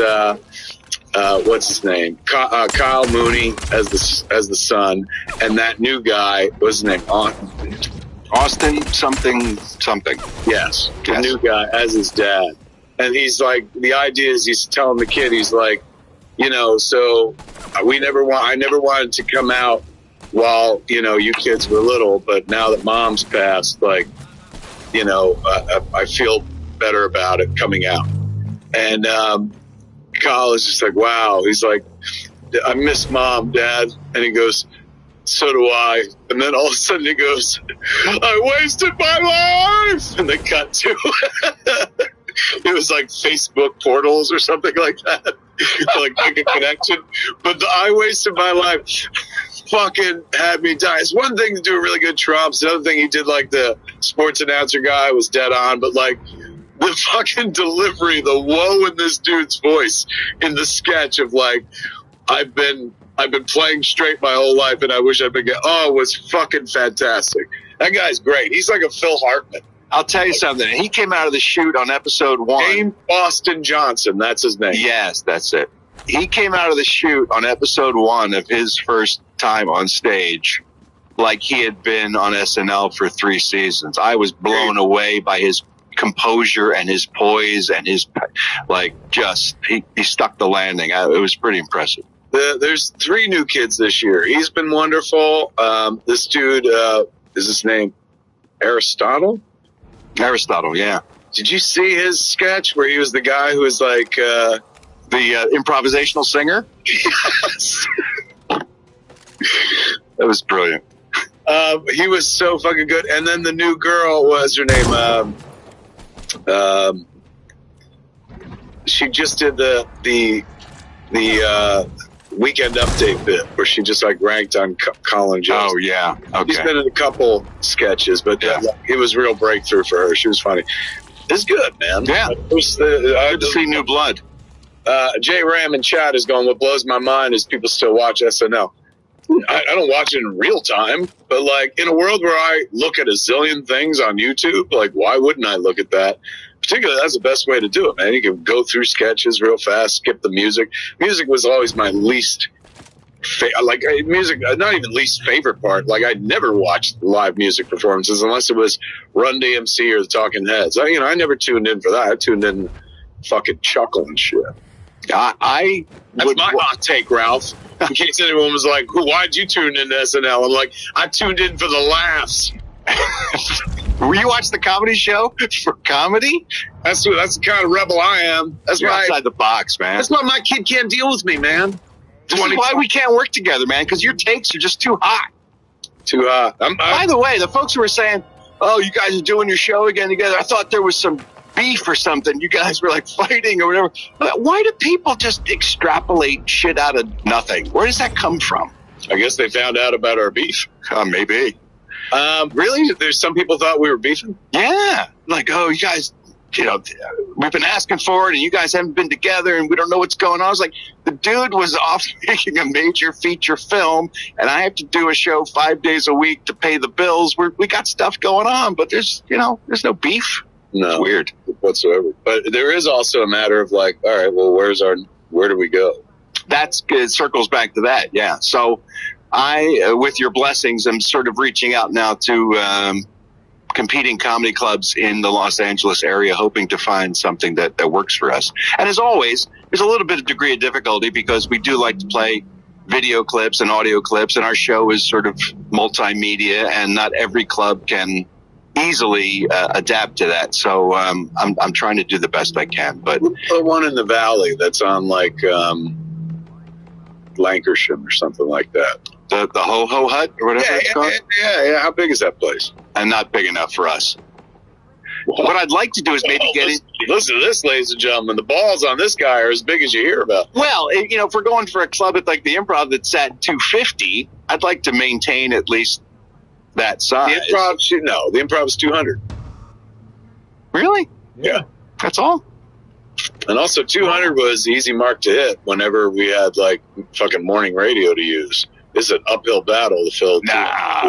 what's his name, Kyle Mooney as the son, and that new guy, what's his name, Austin something. Yes, the new guy as his dad. And he's like, the idea is he's telling the kid, he's like, so I never wanted to come out while, you kids were little, but now that mom's passed, like, I feel better about it coming out. And Kyle is just like, wow. He's like, I miss mom, Dad. And he goes, so do I. And then all of a sudden he goes, I wasted my life. And they cut to it was like Facebook portals or something like that. Like make a connection. But the I wasted my life fucking had me die. It's one thing to do a really good Trump. It's another thing he did, like the sports announcer guy was dead on. But like the fucking delivery, the woe in this dude's voice in the sketch of like, I've been playing straight my whole life, and I wish I'd been. Oh, it was fucking fantastic. That guy's great. He's like a Phil Hartman. I'll tell you something. He came out of the chute on episode 1. James Boston Johnson. That's his name. Yes, that's it. He came out of the chute on episode 1 of his first time on stage like he had been on SNL for 3 seasons. I was blown away by his composure and his poise and his, he stuck the landing. It was pretty impressive. There's 3 new kids this year. He's been wonderful. This dude, is his name Aristotle? Aristotle, yeah. Did you see his sketch where he was the guy who was like the improvisational singer? Yes. That was brilliant. He was so fucking good. And then the new girl, what was her name? She just did the Weekend Update bit where she just like ranked on Colin Jones. Oh yeah, okay. She's been in a couple sketches, but it was a real breakthrough for her. She was funny. It's good, man. Yeah, good to see new blood. Jay Ram in chat is going, what blows my mind is people still watch SNL. I don't watch it in real time, but like in a world where I look at a zillion things on YouTube, like why wouldn't I look at that? Particularly, that's the best way to do it, man. You can go through sketches real fast, skip the music. Music was always my least music, not even least favorite part. Like I never watched live music performances unless it was Run DMC or the Talking Heads. I never tuned in for that. I tuned in fucking chuckle and shit. That's my hot take, Ralph. In case anyone was like, why'd you tune into SNL? I'm like, I tuned in for the laughs. Were you watch the comedy show for comedy? That's the kind of rebel I am. That's You're why outside the box, man. That's why my kid can't deal with me, man. This is why we can't work together, man, because your takes are just too hot. Too hot. By the way, the folks who were saying, oh, you guys are doing your show again together, I thought there was some beef or something. You guys were like fighting or whatever. Why do people just extrapolate shit out of nothing? Where does that come from? I guess they found out about our beef. Maybe. Really? There's some people thought we were beefing? Yeah. Like, oh, you guys, we've been asking for it and you guys haven't been together and we don't know what's going on. I was like, the dude was off making a major feature film and I have to do a show 5 days a week to pay the bills. We got stuff going on, but there's no beef. No. It's weird. Whatsoever. But there is also a matter of like, all right, well, where do we go? It circles back to that. Yeah. So I, with your blessings, am sort of reaching out now to competing comedy clubs in the Los Angeles area, hoping to find something that works for us. And as always, there's a little bit of degree of difficulty because we do like to play video clips and audio clips, and our show is sort of multimedia, and not every club can easily adapt to that. So I'm trying to do the best I can. But the one in the valley that's on like Lancashire or something like that. The Ho Ho Hut or whatever it's called? Yeah. How big is that place? And not big enough for us. Well, what I'd like to do is maybe listen to this, ladies and gentlemen. The balls on this guy are as big as you hear about. Well, if we're going for a club at like the Improv that's at 250, I'd like to maintain at least that size. The Improv is 200. Really? Yeah. That's all? And also 200 was the easy mark to hit whenever we had like fucking morning radio to use. It's an uphill battle to fill.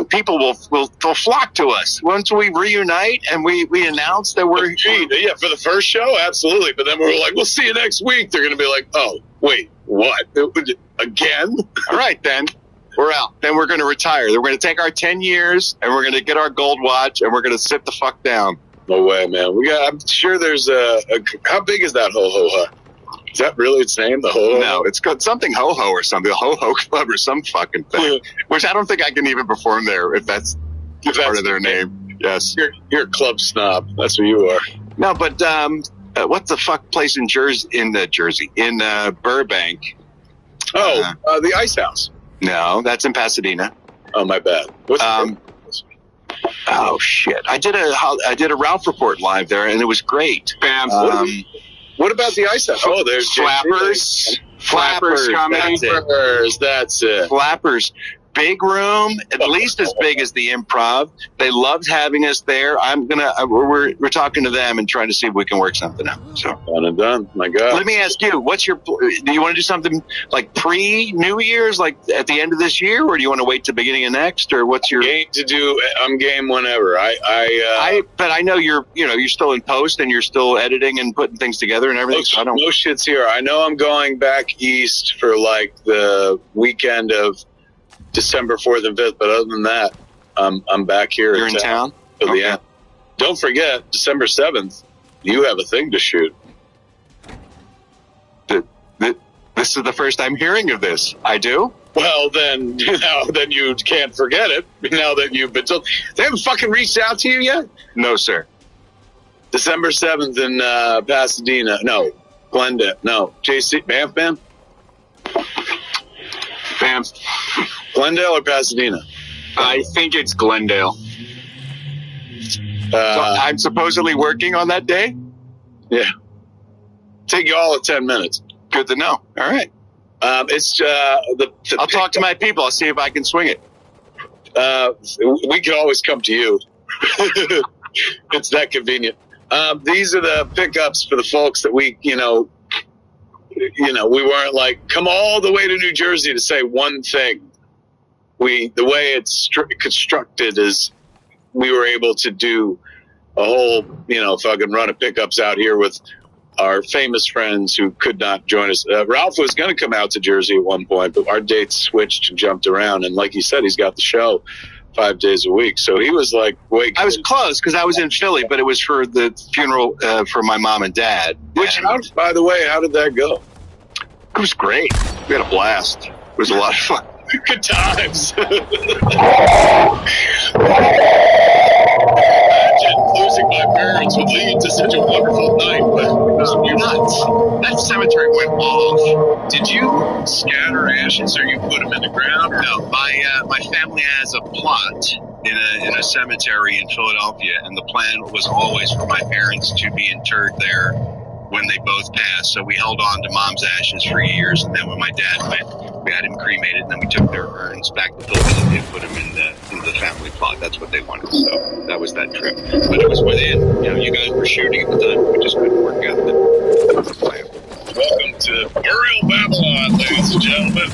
People will flock to us once we reunite and we announce that we're for the first show, absolutely. But then we're like, we'll see you next week. They're going to be like, oh wait, what again? All right, then we're out. Then we're going to retire. We're going to take our 10 years and we're going to get our gold watch and we're going to sit the fuck down. No way, man. I'm sure there's how big is that Ho Ho Hut? Is that really its name, the Ho Ho? No, it's called something Ho Ho or something, the Ho Ho Club or some fucking thing. Which I don't think I can even perform there if that's part of their name. Yes. You're a club snob. That's what you are. No, but what the fuck place in Burbank? The Ice House. No, that's in Pasadena. Oh, my bad. Oh shit! I did a Ralph Report live there, and it was great. Bam. What about the Ice House? Oh, there's Flappers. Flappers comedy. That's it. Flappers. big room, at least as big as the Improv. They loved having us there. We're talking to them and trying to see if we can work something out. So done and done. My God. Let me ask you, do you want to do something like pre-New Year's, like at the end of this year, or do you want to wait to the beginning of next, or what's your game to do? I'm game whenever. But I know you're still in post and you're still editing and putting things together and everything. No shit's here. I know I'm going back east for like the weekend of December 4th and 5th, but other than that, I'm back here. You're in town? Okay. Yeah. Don't forget, December 7th, you have a thing to shoot. This is the first I'm hearing of this. I do? Well, then you can't forget it. Now that you've been told. They haven't fucking reached out to you yet? No, sir. December 7th in Pasadena. No. Glendale. No. JC. Banff, man? Banff. Glendale or Pasadena? I think it's Glendale. So I'm supposedly working on that day? Yeah. Take you all at 10 minutes. Good to know. All right. It's I'll talk to my people. I'll see if I can swing it. We can always come to you. It's that convenient. These are the pickups for the folks that we weren't like, come all the way to New Jersey to say one thing. The way it's constructed is we were able to do a whole, fucking run of pickups out here with our famous friends who could not join us. Ralph was going to come out to Jersey at one point, but our dates switched and jumped around. And like he said, he's got the show 5 days a week. So he was like, wait. I was close because I was in Philly, but it was for the funeral for my mom and dad. By the way, how did that go? It was great. We had a blast. It was a lot of fun. Good times. Imagine losing my parents would lead to such a wonderful night, but it was nuts. That cemetery went off. Did you scatter ashes or you put them in the ground? No, my family has a plot in a cemetery in Philadelphia, and the plan was always for my parents to be interred there when they both passed. So we held on to mom's ashes for years, and then when my dad went, we had him cremated, and then we took their urns back to Philadelphia and put them in the family plot. That's what they wanted. So that was that trip. But it was within, you guys were shooting at the time. We just couldn't work out the plan. Welcome to Burial Babylon, ladies and gentlemen.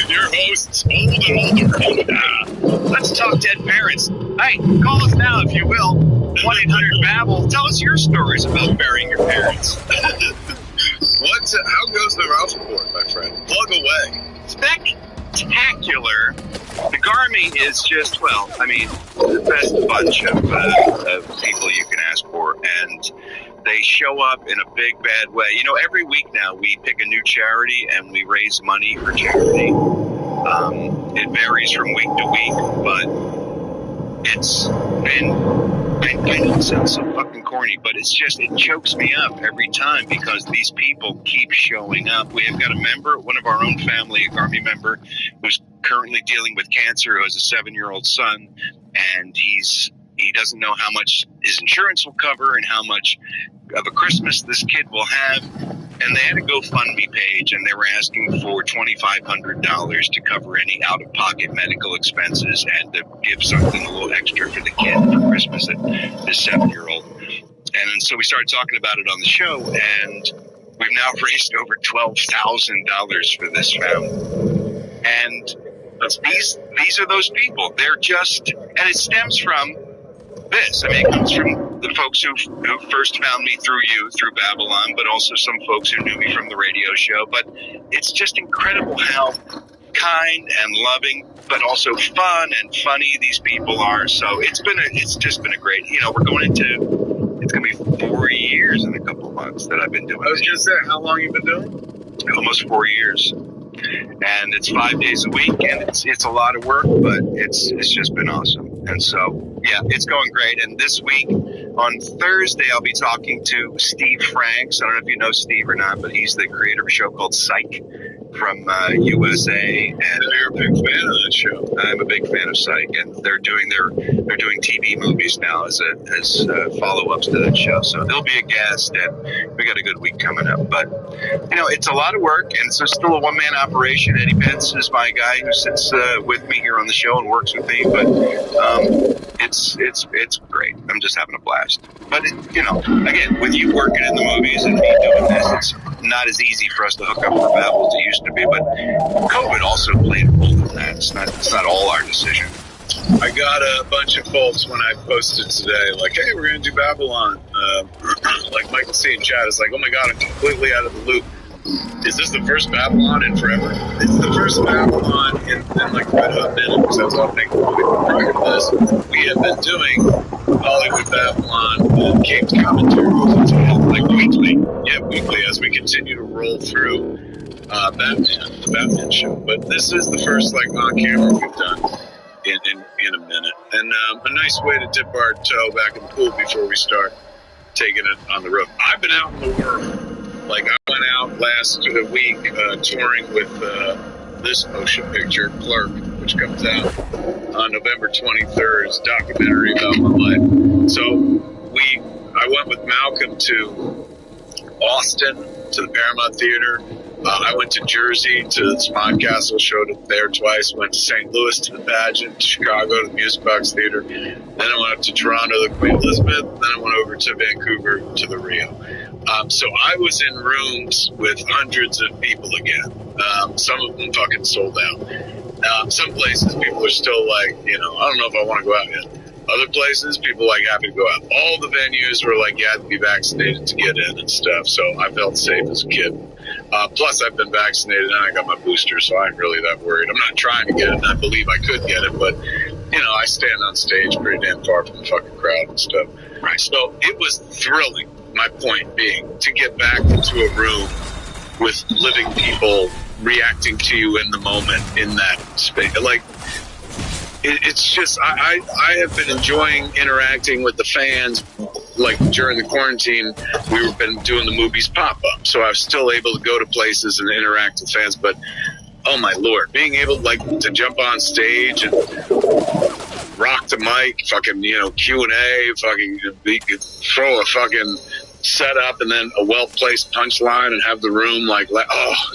Your hosts, Old and Older. Let's talk dead parents. Hey, call us now if you will. 1-800-BABBLE. Tell us your stories about burying your parents. How goes the Ralph report, my friend? Plug away. Spectacular. The Garmy is just, the best bunch of people you can ask for, and they show up in a big, bad way. Every week now we pick a new charity and we raise money for charity. It varies from week to week, but it's been, I know it sounds so fucking corny, but it chokes me up every time because these people keep showing up. We have got one of our own family, a Garmy member, who's currently dealing with cancer, who has a 7-year-old son, and he doesn't know how much his insurance will cover and how much of a Christmas this kid will have. And they had a GoFundMe page, and they were asking for $2,500 to cover any out-of-pocket medical expenses and to give something a little extra for the kid for Christmas, this 7-year-old. And then so we started talking about it on the show, and we've now raised over $12,000 for this family. And these are those people. They're just, and it stems from this. It comes from the folks who first found me through Babylon, but also some folks who knew me from the radio show. But it's just incredible how kind and loving, but also fun and funny these people are. So it's just been a great, we're going into, it's going to be 4 years in a couple of months that I've been doing. I was going to say, how long you been doing? Almost 4 years. And it's 5 days a week, and it's a lot of work, but it's just been awesome. And so, yeah, it's going great. And this week, on Thursday, I'll be talking to Steve Franks. I don't know if you know Steve or not, but he's the creator of a show called Psych. from USA, and you're a big fan of that show. I'm a big fan of Psych, and they're doing TV movies now as follow-ups to that show. So they'll be a guest, and we got a good week coming up. But it's a lot of work, and it's still a one-man operation. Eddie Pence is my guy who sits with me here on the show and works with me. But it's great. I'm just having a blast. But again, with you working in the movies and me doing this, it's not as easy for us to hook up for Babble as it used to be. But COVID also played a role in that. It's not all our decision. I got a bunch of folks when I posted today, like, hey, we're going to do Babylon. Like Michael C. in chat is like, oh my God, I'm completely out of the loop. Is this the first Babylon in forever? It's the first Babylon in like Red Hot Minute, because I was all thinking prior to this, we have been doing Hollywood Babylon and Cape's commentaries, like weekly. Yeah, weekly, as we continue to roll through the Batman show. But this is the first like on camera we've done in a minute, and a nice way to dip our toe back in the pool before we start taking it on the road. I've been out in the world. Like, I went out last week touring with this motion picture, Clerk, which comes out on November 23rd. It's a documentary about my life. So I went with Malcolm to Austin, to the Paramount Theater. I went to Jersey to the Spot Castle, showed it there twice. Went to St. Louis to the pageant, to Chicago to the Music Box Theater. Then I went up to Toronto to the Queen Elizabeth. Then I went over to Vancouver to the Rio. So I was in rooms with hundreds of people again. Some of them fucking sold out. Some places people are still like, I don't know if I want to go out yet. Other places, people like happy to go out. All the venues were like, you had to be vaccinated to get in and stuff. So I felt safe as a kid. Plus, I've been vaccinated and I got my booster, so I ain't really that worried. I'm not trying to get it, and I believe I could get it, but, I stand on stage pretty damn far from the fucking crowd and stuff. Right. So it was thrilling, my point being, to get back into a room with living people reacting to you in the moment in that space. Like, it's just, I have been enjoying interacting with the fans. Like during the quarantine, we've been doing the movies pop-up, so I was still able to go to places and interact with fans. But oh my Lord, being able to jump on stage and rock the mic, fucking Q&A, fucking throw a fucking setup and then a well-placed punchline and have the room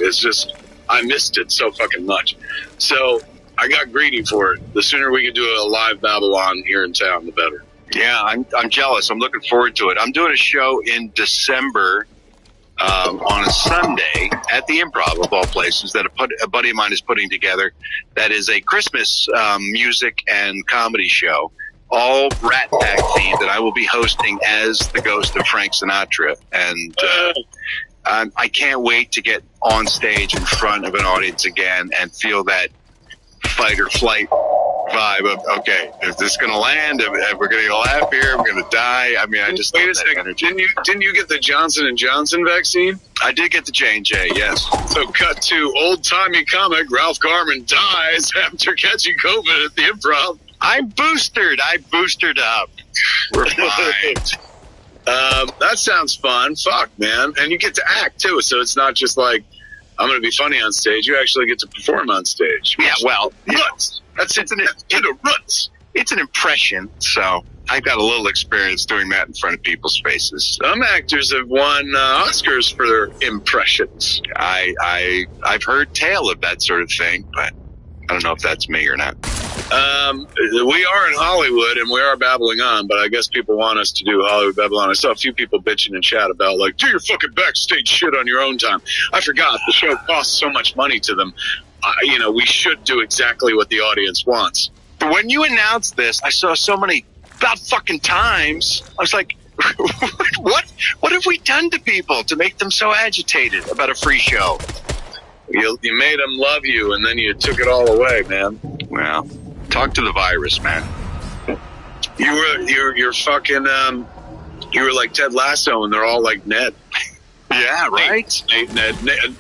it's just, I missed it so fucking much. So I got greedy for it. The sooner we can do a live Babylon here in town, the better. Yeah, I'm jealous. I'm looking forward to it. I'm doing a show in December on a Sunday at the Improv, of all places, that a buddy of mine is putting together. That is a Christmas music and comedy show, all Rat Pack themed, that I will be hosting as the ghost of Frank Sinatra. And I can't wait to get on stage in front of an audience again and feel that fight or flight vibe of, okay, is this going to land? We're going to laugh here. We're going to die. I mean, I just wait a second. Didn't you get the Johnson & Johnson vaccine? I did get the J&J, yes. So cut to old-timey comic Ralph Garman dies after catching COVID at the Improv. I'm boosted. I boosted up. We're fine. That sounds fun. Fuck, man. And you get to act, too, so it's not just like, I'm going to be funny on stage. You actually get to perform on stage. Yeah, well, roots. It's an impression, so I got a little experience doing that in front of people's faces. Some actors have won Oscars for their impressions. I've heard tale of that sort of thing, but I don't know if that's me or not. We are in Hollywood and we are babbling on, but I guess people want us to do Hollywood Babylon. I saw a few people bitching in chat about do your fucking backstage shit on your own time. I forgot the show costs so much money to them. We should do exactly what the audience wants. When you announced this, I saw so many about fucking times. I was like, what have we done to people to make them so agitated about a free show? You made them love you, and then you took it all away, man. Well, talk to the virus, man. You're fucking you were like Ted Lasso, and they're all like Ned. Yeah, right.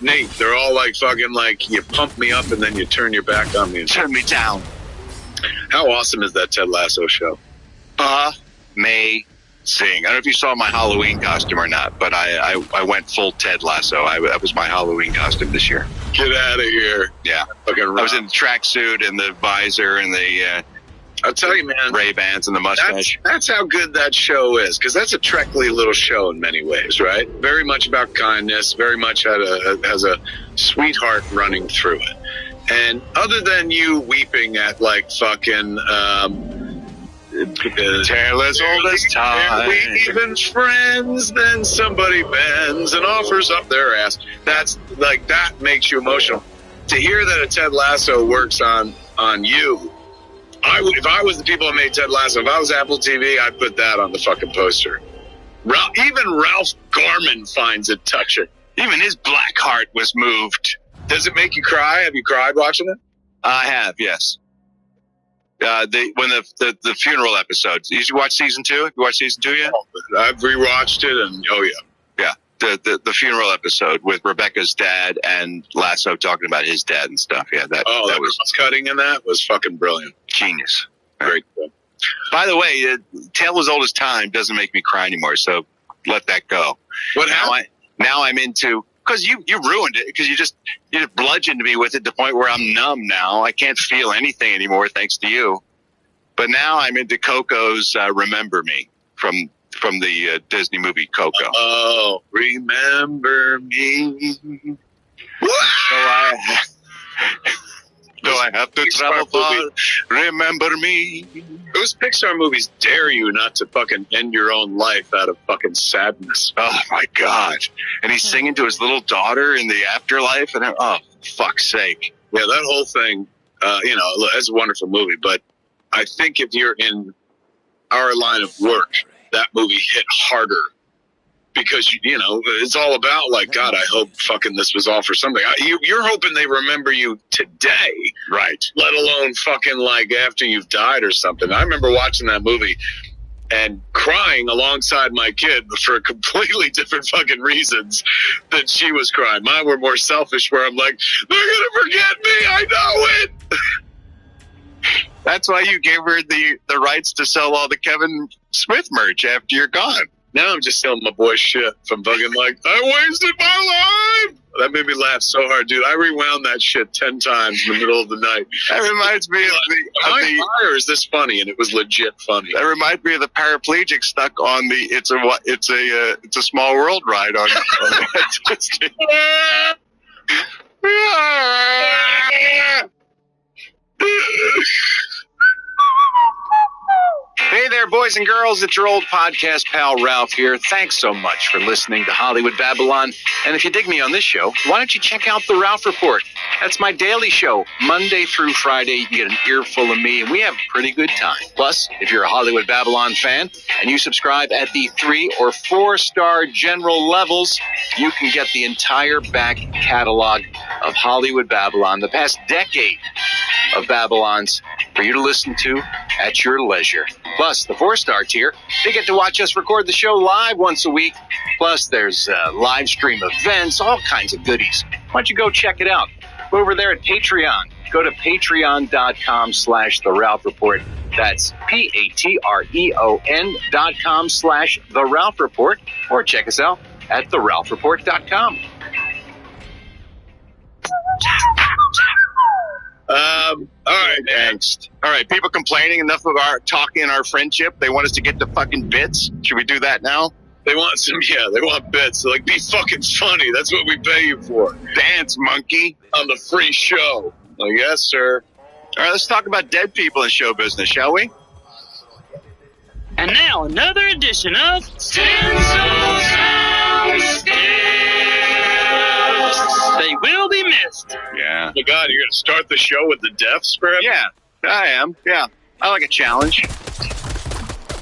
Nate. They're all like fucking you pump me up and then you turn your back on me and turn me down. How awesome is that Ted Lasso show? Amazing. I don't know if you saw my Halloween costume or not, but I went full Ted Lasso. That was my Halloween costume this year. Get out of here. Yeah. Fucking I was in the tracksuit and the visor and the I'll tell you, man. Ray-Bans and the mustache. That's how good that show is, because that's a Trekley little show in many ways, right? Very much about kindness, very much has a sweetheart running through it. And other than you weeping at like fucking tale as old as time, we even friends, then somebody bends and offers up their ass. That's like, that makes you emotional. To hear that a Ted Lasso works on you. If I was the people that made Ted Lasso, if I was Apple TV, I'd put that on the fucking poster. Even Ralph Garman finds it touching. Even his black heart was moved. Does it make you cry? Have you cried watching it? I have, yes. When the funeral episodes. Did you watch season 2? Have you watched season 2 yet? I've rewatched it, and oh yeah. Yeah. The funeral episode with Rebecca's dad and Lasso talking about his dad and stuff. Yeah, that was cutting in that was fucking brilliant. Genius. Very cool. By the way, Tale as Old as Time doesn't make me cry anymore, so let that go. What happened? Now I'm into, because you ruined it, because you just bludgeoned me with it to the point where I'm numb now. I can't feel anything anymore thanks to you. But now I'm into Coco's Remember Me from the Disney movie Coco. Oh, remember me. So I have to travel far. Remember me. Those Pixar movies dare you not to fucking end your own life out of fucking sadness. Oh my God. And he's singing to his little daughter in the afterlife. And oh, fuck's sake. Yeah, that whole thing, that's a wonderful movie. But I think if you're in our line of work, that movie hit harder. Because, it's all about, like, God, I hope fucking this was all for something. You're hoping they remember you today. Right. Let alone fucking, like, after you've died or something. I remember watching that movie and crying alongside my kid, but for completely different fucking reasons than she was crying. Mine were more selfish, where I'm like, they're going to forget me. I know it. That's why you gave her the rights to sell all the Kevin Smith merch after you're gone. Now I'm just selling my boy shit from fucking like, I wasted my life. That made me laugh so hard, dude. I rewound that shit 10 times in the middle of the night. That reminds me of or is this funny? And it was legit funny. That reminds me of the paraplegic stuck on the it's a small world ride on Hey there, boys and girls. It's your old podcast pal, Ralph here. Thanks so much for listening to Hollywood Babylon. And if you dig me on this show, why don't you check out The Ralph Report? That's my daily show. Monday through Friday, you can get an earful of me, and we have a pretty good time. Plus, if you're a Hollywood Babylon fan and you subscribe at the 3 or 4 star general levels, you can get the entire back catalog of Hollywood Babylon, the past decade of Babylons, for you to listen to at your leisure. Plus, the 4-star tier, they get to watch us record the show live once a week. Plus, there's live stream events, all kinds of goodies. Why don't you go check it out? Go over there at Patreon. Go to patreon.com/The Ralph Report. That's patreon.com/The Ralph Report. Or check us out at theralphreport.com. All right, next. All right, people complaining enough of our talking and our friendship. They want us to get to fucking bits. Should we do that now? They want they want bits. They're like, be fucking funny. That's what we pay you for. Dance, monkey. On the free show. Oh, yes, sir. All right, let's talk about dead people in show business, shall we? And now, another edition of Stencil They will be missed. Yeah. Oh my God, you're going to start the show with the death spread? Yeah, I am. Yeah. I like a challenge.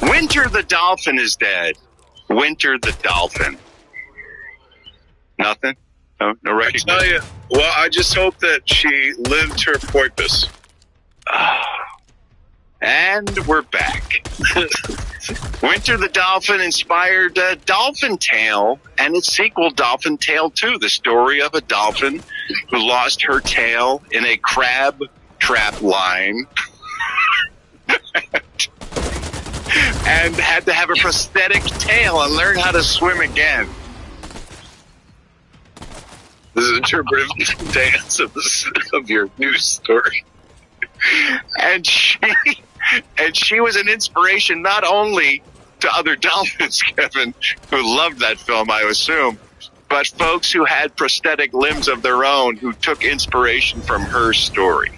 Winter the dolphin is dead. Winter the dolphin. Nothing? No recognition? I tell you, well, I just hope that she lived her porpoise. And we're back. Winter the Dolphin inspired Dolphin Tale and its sequel, Dolphin Tale 2, the story of a dolphin who lost her tail in a crab trap line and had to have a prosthetic tail and learn how to swim again. This is interpretive dance of your news story. And she was an inspiration not only to other dolphins, Kevin, who loved that film, I assume, but folks who had prosthetic limbs of their own who took inspiration from her story.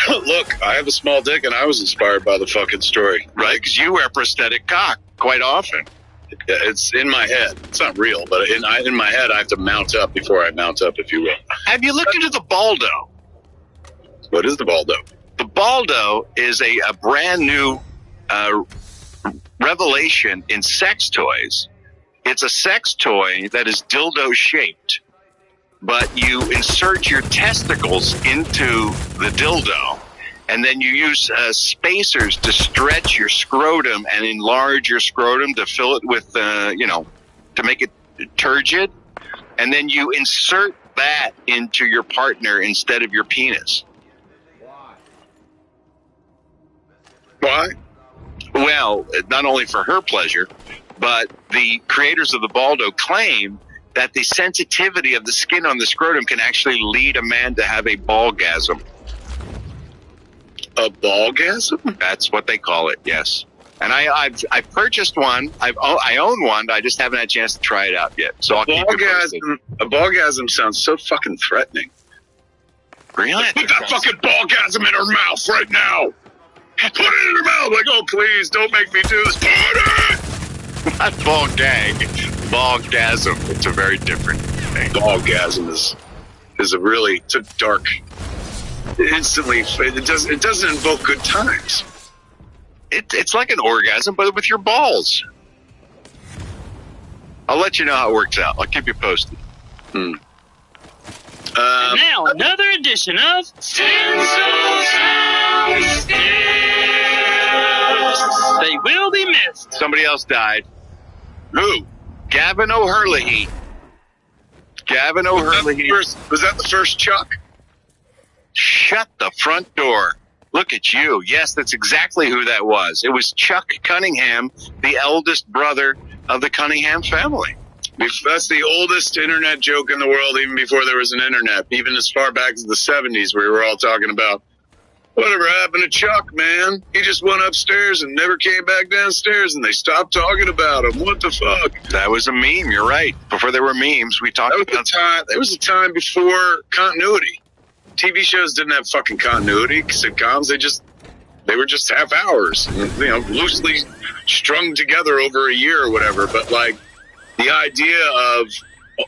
Look, I have a small dick, and I was inspired by the fucking story. Right, because you wear prosthetic cock quite often. It's in my head. It's not real, but in my head, I have to mount up before I mount up, if you will. Have you looked into the Baldo? What is the Baldo? The Baldo is a brand new revelation in sex toys. It's a sex toy that is dildo shaped, but you insert your testicles into the dildo, and then you use spacers to stretch your scrotum and enlarge your scrotum to fill it with, to make it turgid, and then you insert that into your partner instead of your penis. Why? Well, not only for her pleasure, but the creators of the Baldo claim that the sensitivity of the skin on the scrotum can actually lead a man to have a ballgasm. A ballgasm? That's what they call it, yes. And I've purchased one. I own one. I just haven't had a chance to try it out yet. So I'll keep you posted. A ballgasm sounds so fucking threatening. Really? Put that fucking ballgasm in her mouth right now. Put it in her mouth. Like, oh, please, don't make me do this. Put it! Not ball gag, ballgasm. It's a very different thing. Ballgasm is a really, it's a dark, instantly, it doesn't invoke good times. It's like an orgasm, but with your balls. I'll let you know how it works out. I'll keep you posted. And now, another edition of Stencils and Stills. They will be missed. Somebody else died. Who? Gavin O'Herlihy. Gavin O'Herlihy. Was that the first Chuck? Shut the front door. Look at you. Yes, that's exactly who that was. It was Chuck Cunningham, the eldest brother of the Cunningham family. That's the oldest internet joke in the world, even before there was an internet. Even as far back as the 70s, we were all talking about, whatever happened to Chuck, man? He just went upstairs and never came back downstairs, and they stopped talking about him. What the fuck? That was a meme. You're right. Before there were memes, we talked about that. There was a time before continuity. TV shows didn't have fucking continuity. Sitcoms, they were just half hours, loosely strung together over a year or whatever. But like the idea of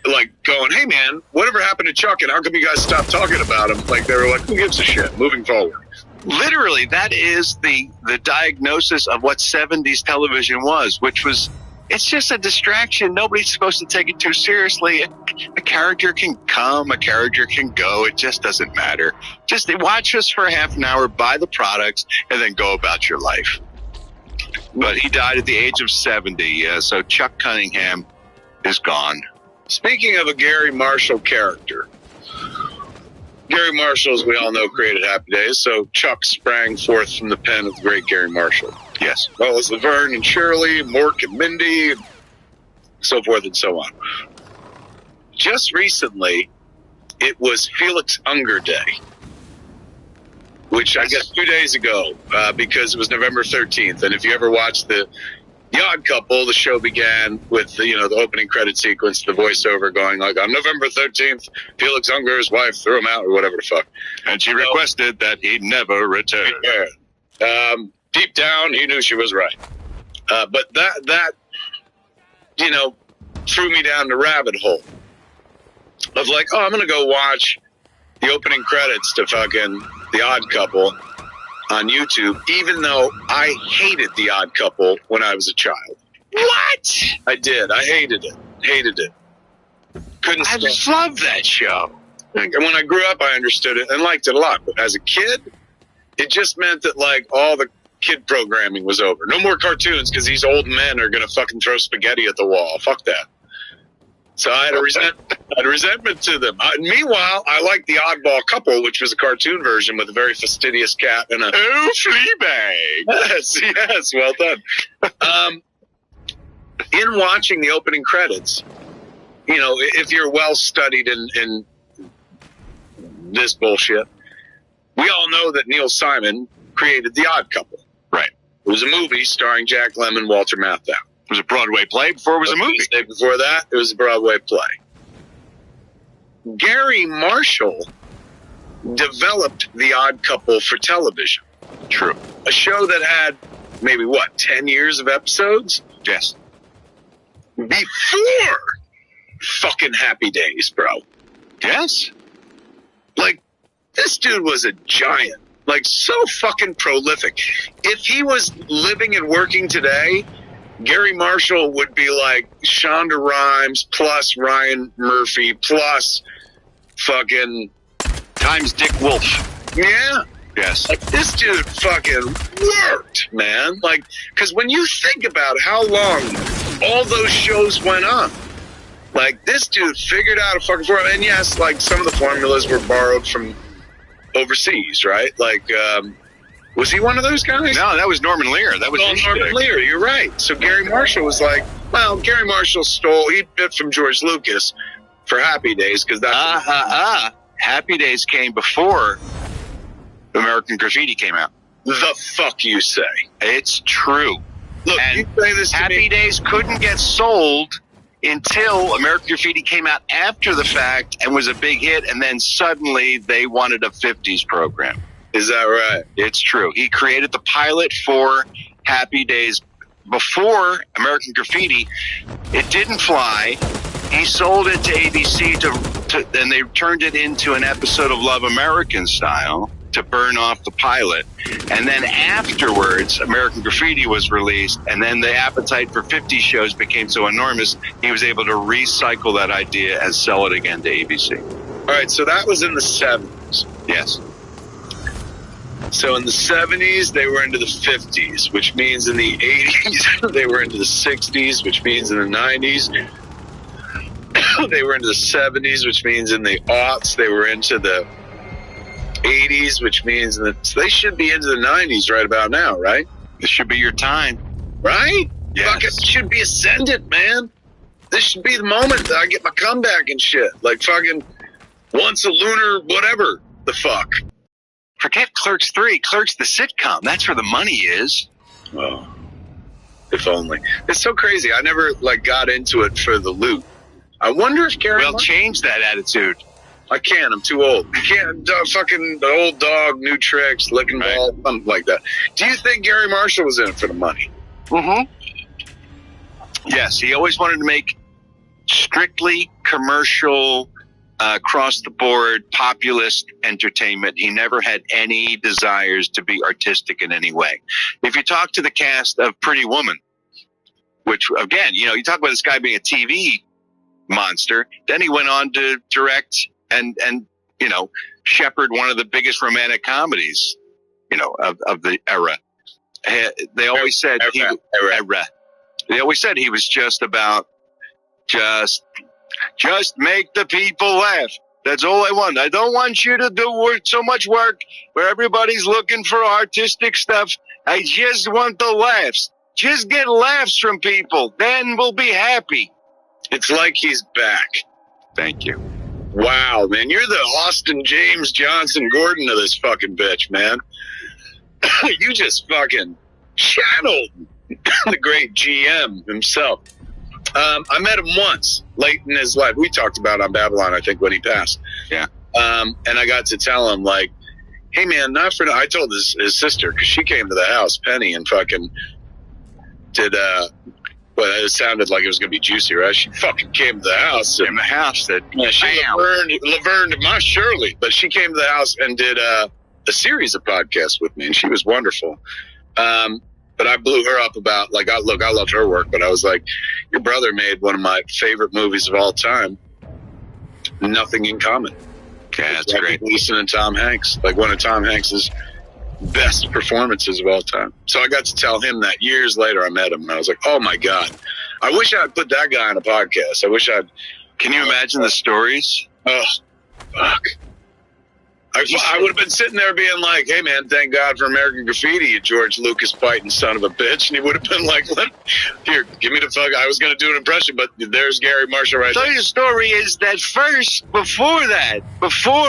like going, hey man, whatever happened to Chuck, and how come you guys stopped talking about him? Like they were like, who gives a shit? Moving forward. Literally, that is the diagnosis of what 70s television was, which was, it's just a distraction. Nobody's supposed to take it too seriously. A character can come, a character can go. It just doesn't matter. Just watch us for half an hour, buy the products, and then go about your life. But he died at the age of 70, so Chuck Cunningham is gone. Speaking of a Gary Marshall character, Gary Marshall, as we all know, created Happy Days, so Chuck sprang forth from the pen of the great Gary Marshall. Yes. Well as Laverne and Shirley, Mork and Mindy, so forth and so on. Just recently, it was Felix Unger Day, which I guess 2 days ago, because it was November 13th. And if you ever watched The Odd Couple, the show began with the opening credit sequence, the voiceover going like, on November 13th, Felix Unger's wife threw him out or whatever the fuck. And she requested that he never return. Yeah. Deep down, he knew she was right. But that threw me down the rabbit hole of like, oh, I'm going to go watch the opening credits to fucking The Odd Couple on YouTube, even though I hated The Odd Couple when I was a child. What? I did. I hated it. Hated it. Couldn't stand it. I love that show. And when I grew up, I understood it and liked it a lot. But as a kid, it just meant that, like, all the kid programming was over. No more cartoons because these old men are going to fucking throw spaghetti at the wall. Fuck that. So I had a resentment to them. Meanwhile, I liked The Oddball Couple, which was a cartoon version with a very fastidious cat and a... Oh, Fleabag! Yes, well done. In watching the opening credits, you know, if you're well studied in this bullshit, we all know that Neil Simon created The Odd Couple. Right. It was a movie starring Jack Lemmon, Walter Matthau. It was a Broadway play before it was a movie. Before that, it was a Broadway play. Gary Marshall developed The Odd Couple for television. True. A show that had maybe, 10 years of episodes? Yes. Before fucking Happy Days, bro. Yes. Like, this dude was a giant. Like, so fucking prolific. If he was living and working today, Gary Marshall would be like Shonda Rhimes plus Ryan Murphy plus fucking times Dick Wolf. Yeah. Yes. Like, this dude fucking worked, man. Like, because when you think about how long all those shows went on, like, this dude figured out a fucking formula. And yes, like, some of the formulas were borrowed from overseas, right? Like, was he one of those guys? No, that was Norman Lear. That was Norman Lear. You're right. So Gary Marshall was like, well, Gary Marshall he bit from George Lucas for Happy Days because that's Happy Days came before American Graffiti came out. The fuck you say? It's true. Look, and you say this to Happy me. Days couldn't get sold until American Graffiti came out after the fact and was a big hit, and then suddenly they wanted a 50s program. Is that right? It's true. He created the pilot for Happy Days before American Graffiti. It didn't fly. He sold it to ABC and they turned it into an episode of Love American Style to burn off the pilot. And then afterwards, American Graffiti was released, and then the appetite for 50 shows became so enormous, he was able to recycle that idea and sell it again to ABC. All right, so that was in the 70s. Yes. So in the 70s, they were into the 50s, which means in the 80s, they were into the 60s, which means in the 90s, they were into the 70s, which means in the aughts, they were into the 80s, which means so they should be into the 90s right about now, right? This should be your time. Right? Yes. Fuck, it should be ascendant, man. This should be the moment that I get my comeback and shit. Like fucking once a lunar whatever the fuck. Forget Clerks 3. Clerks the sitcom. That's where the money is. Oh, if only. It's so crazy. I never got into it for the loot. I wonder if Gary... Well, change that attitude. I can't. I'm too old. You can't. Fucking the old dog, new tricks, licking ball, something like that. Do you think Gary Marshall was in it for the money? Mm-hmm. Yes, he always wanted to make strictly commercial, across-the-board, populist entertainment. He never had any desires to be artistic in any way. If you talk to the cast of Pretty Woman, which, again, you talk about this guy being a TV monster, then he went on to direct and shepherd one of the biggest romantic comedies, of the era. They always said They always said he was just about just make the people laugh. That's all I want. I don't want you to do so much work where everybody's looking for artistic stuff. I just want the laughs. Just get laughs from people. Then we'll be happy. It's like he's back. Thank you. Wow, man. You're the Austin James Johnson Gordon of this fucking bitch, man. You just fucking channeled the great GM himself. I met him once late in his life. We talked about on Babylon, I think, when he passed. Yeah. And I got to tell him, like, hey, man, I told his sister, because she came to the house, Penny, and fucking did, well, it sounded like it was going to be juicy, right? She fucking came to the house. In the house that... Yeah, she Laverne to my Shirley. But she came to the house and did a series of podcasts with me, and she was wonderful. But I blew her up about, like, I loved her work, but I was like, your brother made one of my favorite movies of all time, Nothing in Common. Yeah, that's great. Gleason and Tom Hanks, like one of Tom Hanks's best performances of all time. So I got to tell him that years later. I met him, and I was like, oh, my God. I wish I'd put that guy on a podcast. I wish I'd... Can you imagine the stories? Oh, fuck. I would have been sitting there being like, hey, man, thank God for American Graffiti, you George Lucas fighting son of a bitch. And he would have been like, here, give me the fuck. I was going to do an impression, but there's Gary Marshall right there. So the story is that first, before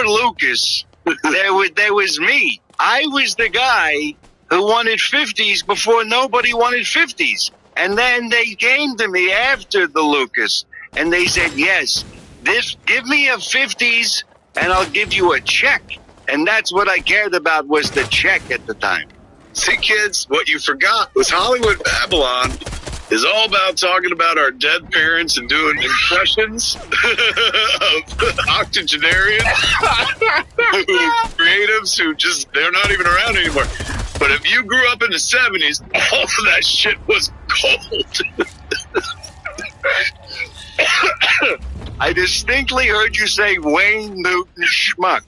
Lucas, there was me. I was the guy who wanted 50s before nobody wanted 50s. And then they came to me after the Lucas, and they said, yes, give me a 50s, and I'll give you a check. And that's what I cared about, was the check at the time. See, kids, what you forgot was Hollywood Babylon is all about talking about our dead parents and doing impressions of octogenarians, creatives who just, they're not even around anymore. But if you grew up in the 70s, all of that shit was gold. I distinctly heard you say Wayne Newton Schmuck.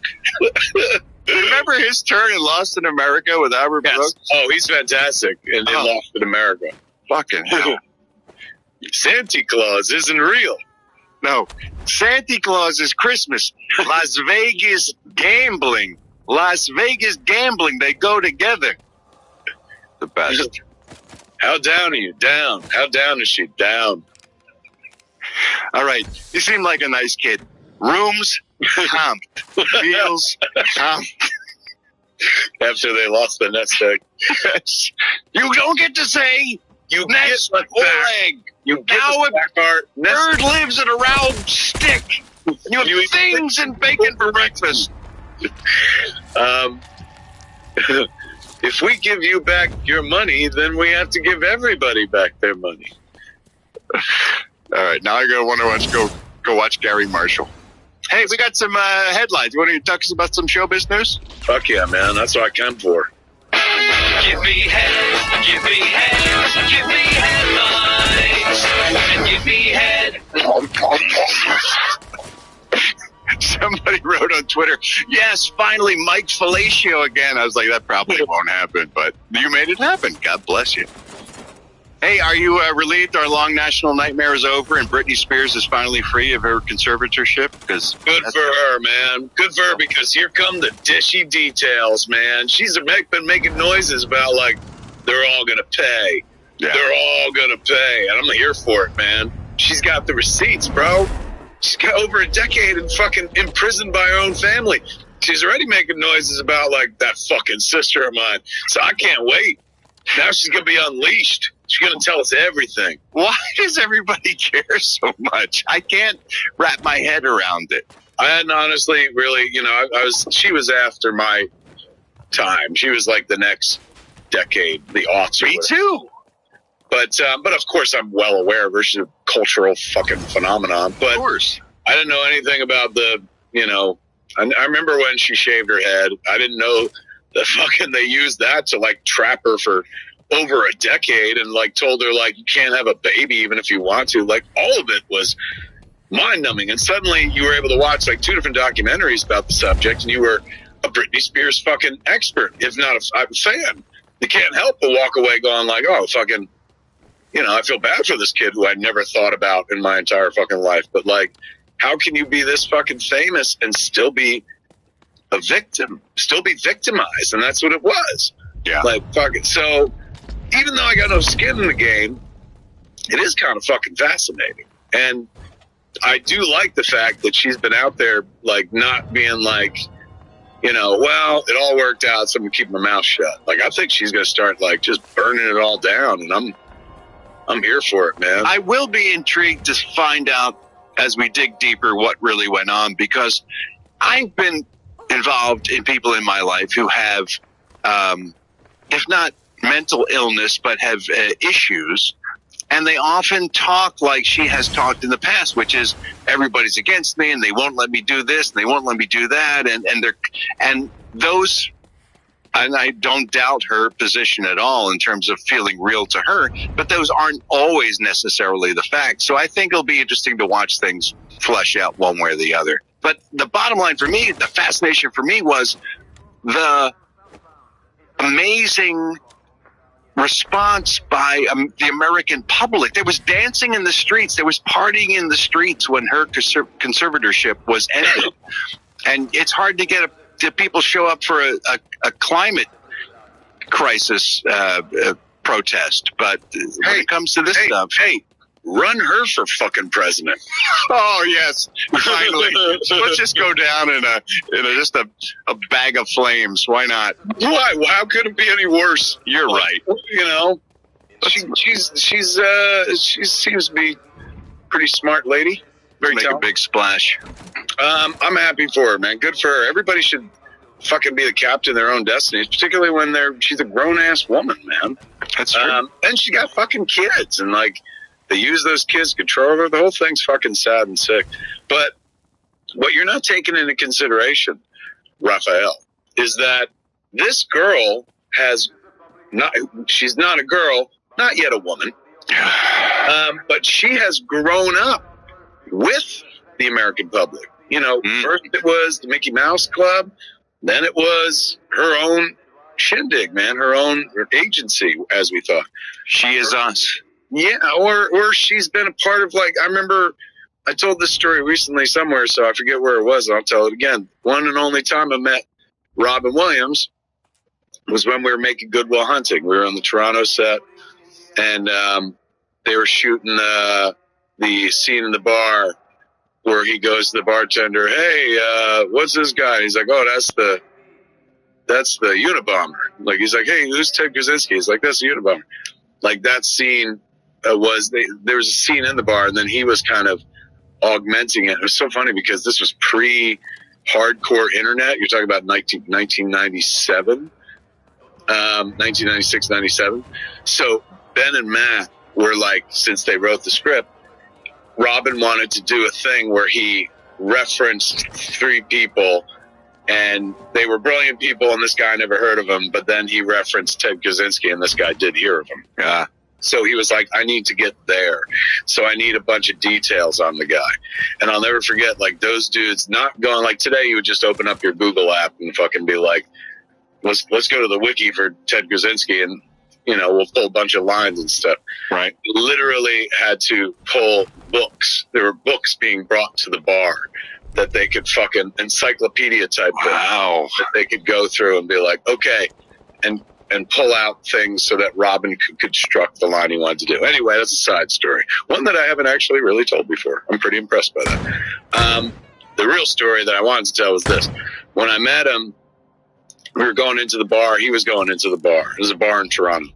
Remember his turn in Lost in America with Albert Brooks? Oh, he's fantastic in Lost in America. Fucking hell. Santa Claus isn't real. No, Santa Claus is Christmas. Las Vegas gambling. Las Vegas gambling, they go together. The best. How down are you? Down. How down is she? Down. All right, you seem like a nice kid. Rooms, comped. Meals, comped. After they lost the nest egg. You don't get to say you nest or egg. You now a bird lives in a round stick. You have things and bacon for breakfast. If we give you back your money, then we have to give everybody back their money. All right, now I gotta wonder let's go watch Gary Marshall. Hey, we got some headlines. You want to talk about some showbiz news? Fuck yeah, man. That's what I come for. Give me head, give me head, give me headlines, and give me head. Somebody wrote on Twitter, yes, finally Mike Fellatio again. I was like, that probably won't happen, but you made it happen. God bless you. Hey, are you relieved our long national nightmare is over and Britney Spears is finally free of her conservatorship? Because good for her, man. Good for her, because here come the dishy details, man. She's been making noises about, like, they're all going to pay. Yeah. They're all going to pay. And I'm here for it, man. She's got the receipts, bro. She's got over a decade and fucking imprisoned by her own family. She's already making noises about, like, that fucking sister of mine. So I can't wait. Now she's going to be unleashed. She's going to tell us everything. Why does everybody care so much? I can't wrap my head around it. I hadn't honestly really, she was after my time. She was like the next decade, the aughts. Me too. But of course I'm well aware of her. She's a cultural fucking phenomenon. But of course. I didn't know anything about I remember when she shaved her head. I didn't know that fucking they used that to like trap her for over a decade and like told her like you can't have a baby even if you want to. Like all of it was mind numbing. And suddenly you were able to watch like 2 different documentaries about the subject and you were a Britney Spears fucking expert, if not a fan. You can't help but walk away going like, oh, fucking, I feel bad for this kid who I'd never thought about in my entire fucking life. But like, how can you be this fucking famous and still be a victim, still be victimized? And that's what it was. Yeah. Like, fuck it. So even though I got no skin in the game, it is kind of fucking fascinating. And I do like the fact that she's been out there, like, not being like, well, it all worked out, so I'm going to keep my mouth shut. Like, I think she's going to start, like, just burning it all down, and I'm here for it, man. I will be intrigued to find out as we dig deeper what really went on, because I've been involved in people in my life who have, if not mental illness, but have issues, and they often talk like she has talked in the past, which is everybody's against me and they won't let me do this and they won't let me do that, and I don't doubt her position at all in terms of feeling real to her, but those aren't always necessarily the facts. So I think it'll be interesting to watch things flesh out one way or the other. But the bottom line for me, the fascination for me, was the amazing response by the American public. There was dancing in the streets. There was partying in the streets when her conservatorship was ended. And it's hard to get do people show up for a climate crisis protest? But when it comes to this stuff, run her for fucking president. Oh yes, finally. Let's just go down in just a bag of flames. Why not? Why? How could it be any worse? You're right. You know, she seems to be a pretty smart lady. Very Make talented. a big splash. I'm happy for her, man. Good for her. Everybody should fucking be the captain of their own destinies, particularly when she's a grown ass woman, man. That's true. And she got fucking kids, and like they use those kids to control her. The whole thing's fucking sad and sick. But what you're not taking into consideration, Raphael, is that this girl she's not a girl, not yet a woman, but she has grown up with the American public. You know, first it was the Mickey Mouse Club, then it was her own shindig, man, her own agency, as we thought. She is us. Yeah, or she's been a part of, like, I remember I told this story recently somewhere, so I forget where it was. I'll tell it again. One and only time I met Robin Williams was when we were making Good Will Hunting. We were on the Toronto set, and they were shooting the scene in the bar where he goes to the bartender, "Hey, what's this guy?" He's like, "Oh, that's the Unabomber." Like, he's like, "Hey, who's Ted Kaczynski?" He's like, "That's the Unabomber." Like, that scene there was a scene in the bar, and then he was kind of augmenting it. It was so funny because this was pre-hardcore internet. You're talking about 1997, 1996, 97. So Ben and Matt were like, since they wrote the script, Robin wanted to do a thing where he referenced 3 people, and they were brilliant people, and this guy never heard of them, but then he referenced Ted Kaczynski, and this guy did hear of him. Yeah. So he was like, I need to get there. So I need a bunch of details on the guy. And I'll never forget, like, those dudes not going, like, today you would just open up your Google app and fucking be like, let's go to the wiki for Ted Kaczynski, and, you know, we'll pull a bunch of lines and stuff. Right. Literally had to pull books. There were books being brought to the bar that they could fucking encyclopedia type thing that they could go through and be like, okay, and pull out things so that Robin could construct the line he wanted to do. Anyway, that's a side story. One that I haven't actually really told before. I'm pretty impressed by that. The real story that I wanted to tell was this. When I met him, we were going into the bar. He was going into the bar. It was a bar in Toronto.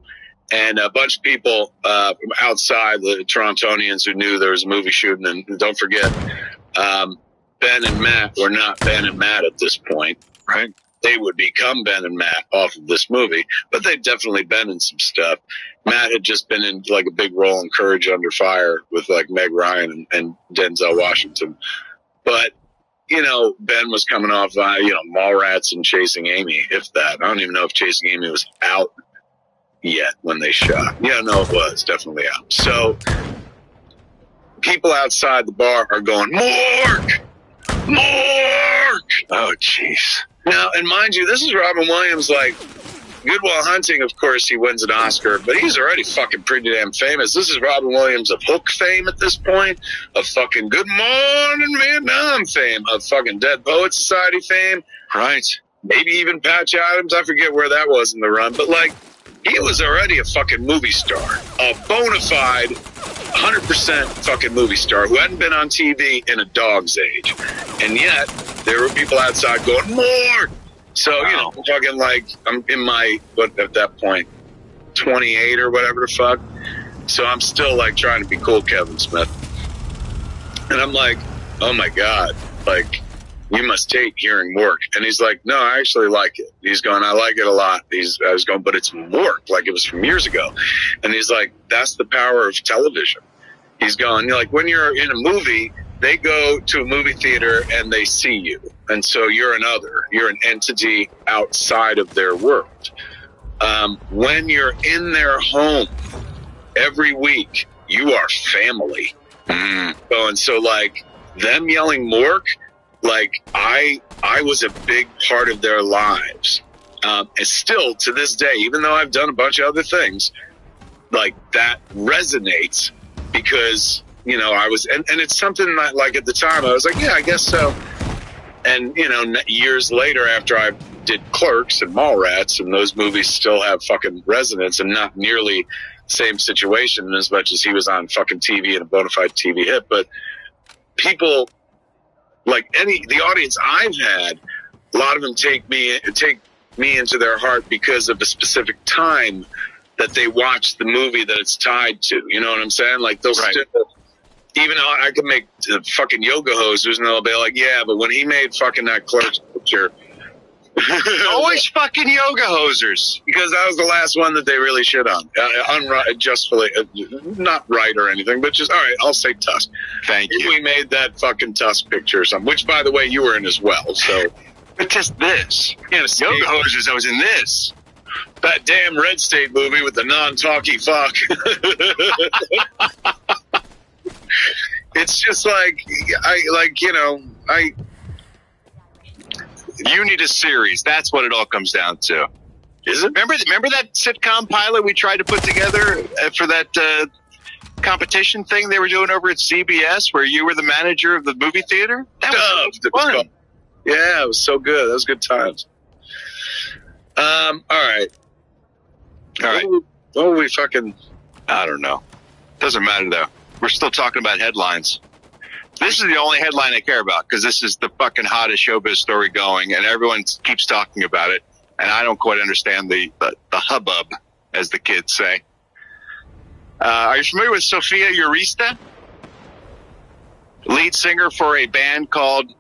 And a bunch of people from outside, the Torontonians who knew there was a movie shooting. And don't forget, Ben and Matt were not Ben and Matt at this point. Right. They would become Ben and Matt off of this movie, but they'd definitely been in some stuff. Matt had just been in like a big role in Courage Under Fire with like Meg Ryan and Denzel Washington. But, you know, Ben was coming off, Mallrats and Chasing Amy, if that. I don't even know if Chasing Amy was out yet when they shot. Yeah, no, it was definitely out. So people outside the bar are going, Mork! Oh, jeez. Now, and mind you, this is Robin Williams, like, Good Will Hunting, of course, he wins an Oscar, but he's already fucking pretty damn famous. This is Robin Williams of Hook fame at this point, of fucking Good Morning Vietnam fame, of fucking Dead Poets Society fame. Right. Maybe even Patch Adams. I forget where that was in the run, but, like, he was already a fucking movie star, a bona fide 100% fucking movie star who hadn't been on TV in a dog's age. And yet, there were people outside going, more! So, you know, I'm talking like, I'm in my, at that point, 28 or whatever the fuck. So I'm still like trying to be cool, Kevin Smith. And I'm like, oh my God, like, you must hate hearing Mork. And he's like, no, I actually like it. He's going, I like it a lot. I was going, but it's Mork, like it was from years ago. And he's like, that's the power of television. He's going, like, when you're in a movie, they go to a movie theater and they see you. And so you're an entity outside of their world. When you're in their home every week, you are family. And so, like, them yelling Mork, like, I was a big part of their lives. And still, to this day, even though I've done a bunch of other things, like, that resonates because, you know, I was, and it's something that, like, at the time, I was like, yeah, I guess so. And, you know, years later after I did Clerks and Mallrats, and those movies still have fucking resonance and not nearly the same situation as much as he was on fucking TV and a bona fide TV hit. But people, like the audience I've had, a lot of them take me into their heart because of a specific time that they watch the movie that it's tied to. You know what I'm saying? Like they'll still, even though I could make fucking yoga hosers and they'll be like, yeah, but when he made fucking that Clerks picture. Always fucking yoga hosers. Because that was the last one that they really shit on. Justly, not right or anything, but just, all right, I'll say Tusk. Thank you. We made that fucking Tusk picture or something, which, by the way, you were in as well, so. But just this. Yoga hosers, I was in this. That damn Red State movie with the non-talky fuck. It's just like, you need a series. That's what it all comes down to. Is it? Remember that sitcom pilot we tried to put together for that competition thing they were doing over at CBS where you were the manager of the movie theater? That was fun. Yeah, it was so good. That was good times. All right. What were we fucking... I don't know. Doesn't matter, though. We're still talking about headlines. This is the only headline I care about because this is the fucking hottest showbiz story going, and everyone keeps talking about it, and I don't quite understand the hubbub, as the kids say. Are you familiar with Sophia Urista? Lead singer for a band called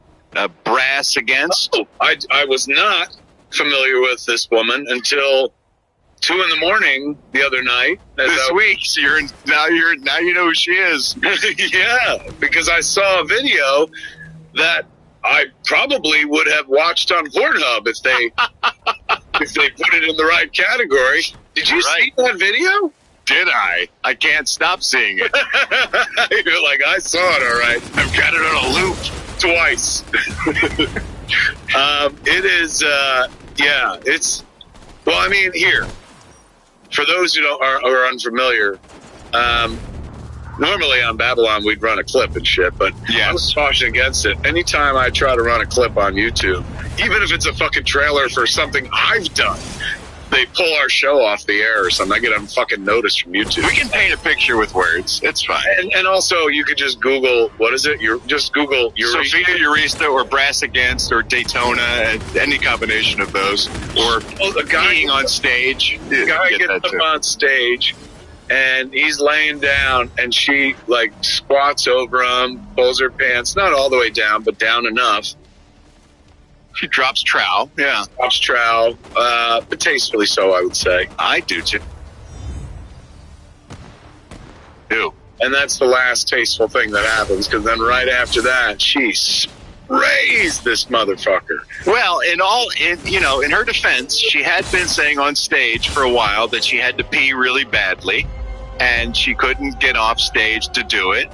Brass Against? Oh, I was not familiar with this woman until 2 a.m. the other night. This week, so now you know who she is. Yeah, because I saw a video that I probably would have watched on Pornhub if they put it in the right category. Did you see that video? Did I? I can't stop seeing it. You're like, I saw it, all right. I've got it on a loop twice. It is, yeah, it's, well, I mean, here. For those who are unfamiliar, normally on Babylon we'd run a clip and shit, but I was cautioning against it. Anytime I try to run a clip on YouTube, even if it's a fucking trailer for something I've done, they pull our show off the air or something. I get a fucking notice from YouTube. We can paint a picture with words. It's fine. And also, you could just Google, what is it? Just Google Sophia Urista or Brass Against or Daytona, any combination of those. Or a guy being on stage. The guy gets up on stage, and he's laying down, and she, like, squats over him, pulls her pants, not all the way down, but down enough. She drops trowel. Yeah. Drops trowel, but tastefully so, I would say. I do, too. And that's the last tasteful thing that happens, because then right after that, she sprays this motherfucker. Well, in her defense, she had been saying on stage for a while that she had to pee really badly, and she couldn't get off stage to do it,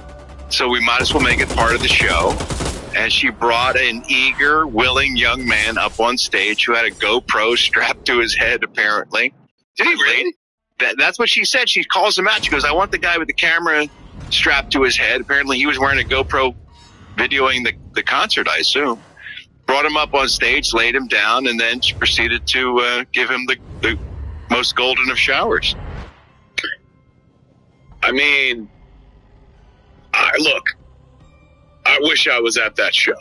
so we might as well make it part of the show. And she brought an eager, willing young man up on stage who had a GoPro strapped to his head, apparently. Did he really? That's what she said. She calls him out. She goes, I want the guy with the camera strapped to his head. Apparently he was wearing a GoPro videoing the concert, I assume. Brought him up on stage, laid him down, and then she proceeded to give him the most golden of showers. I mean, look. I wish I was at that show.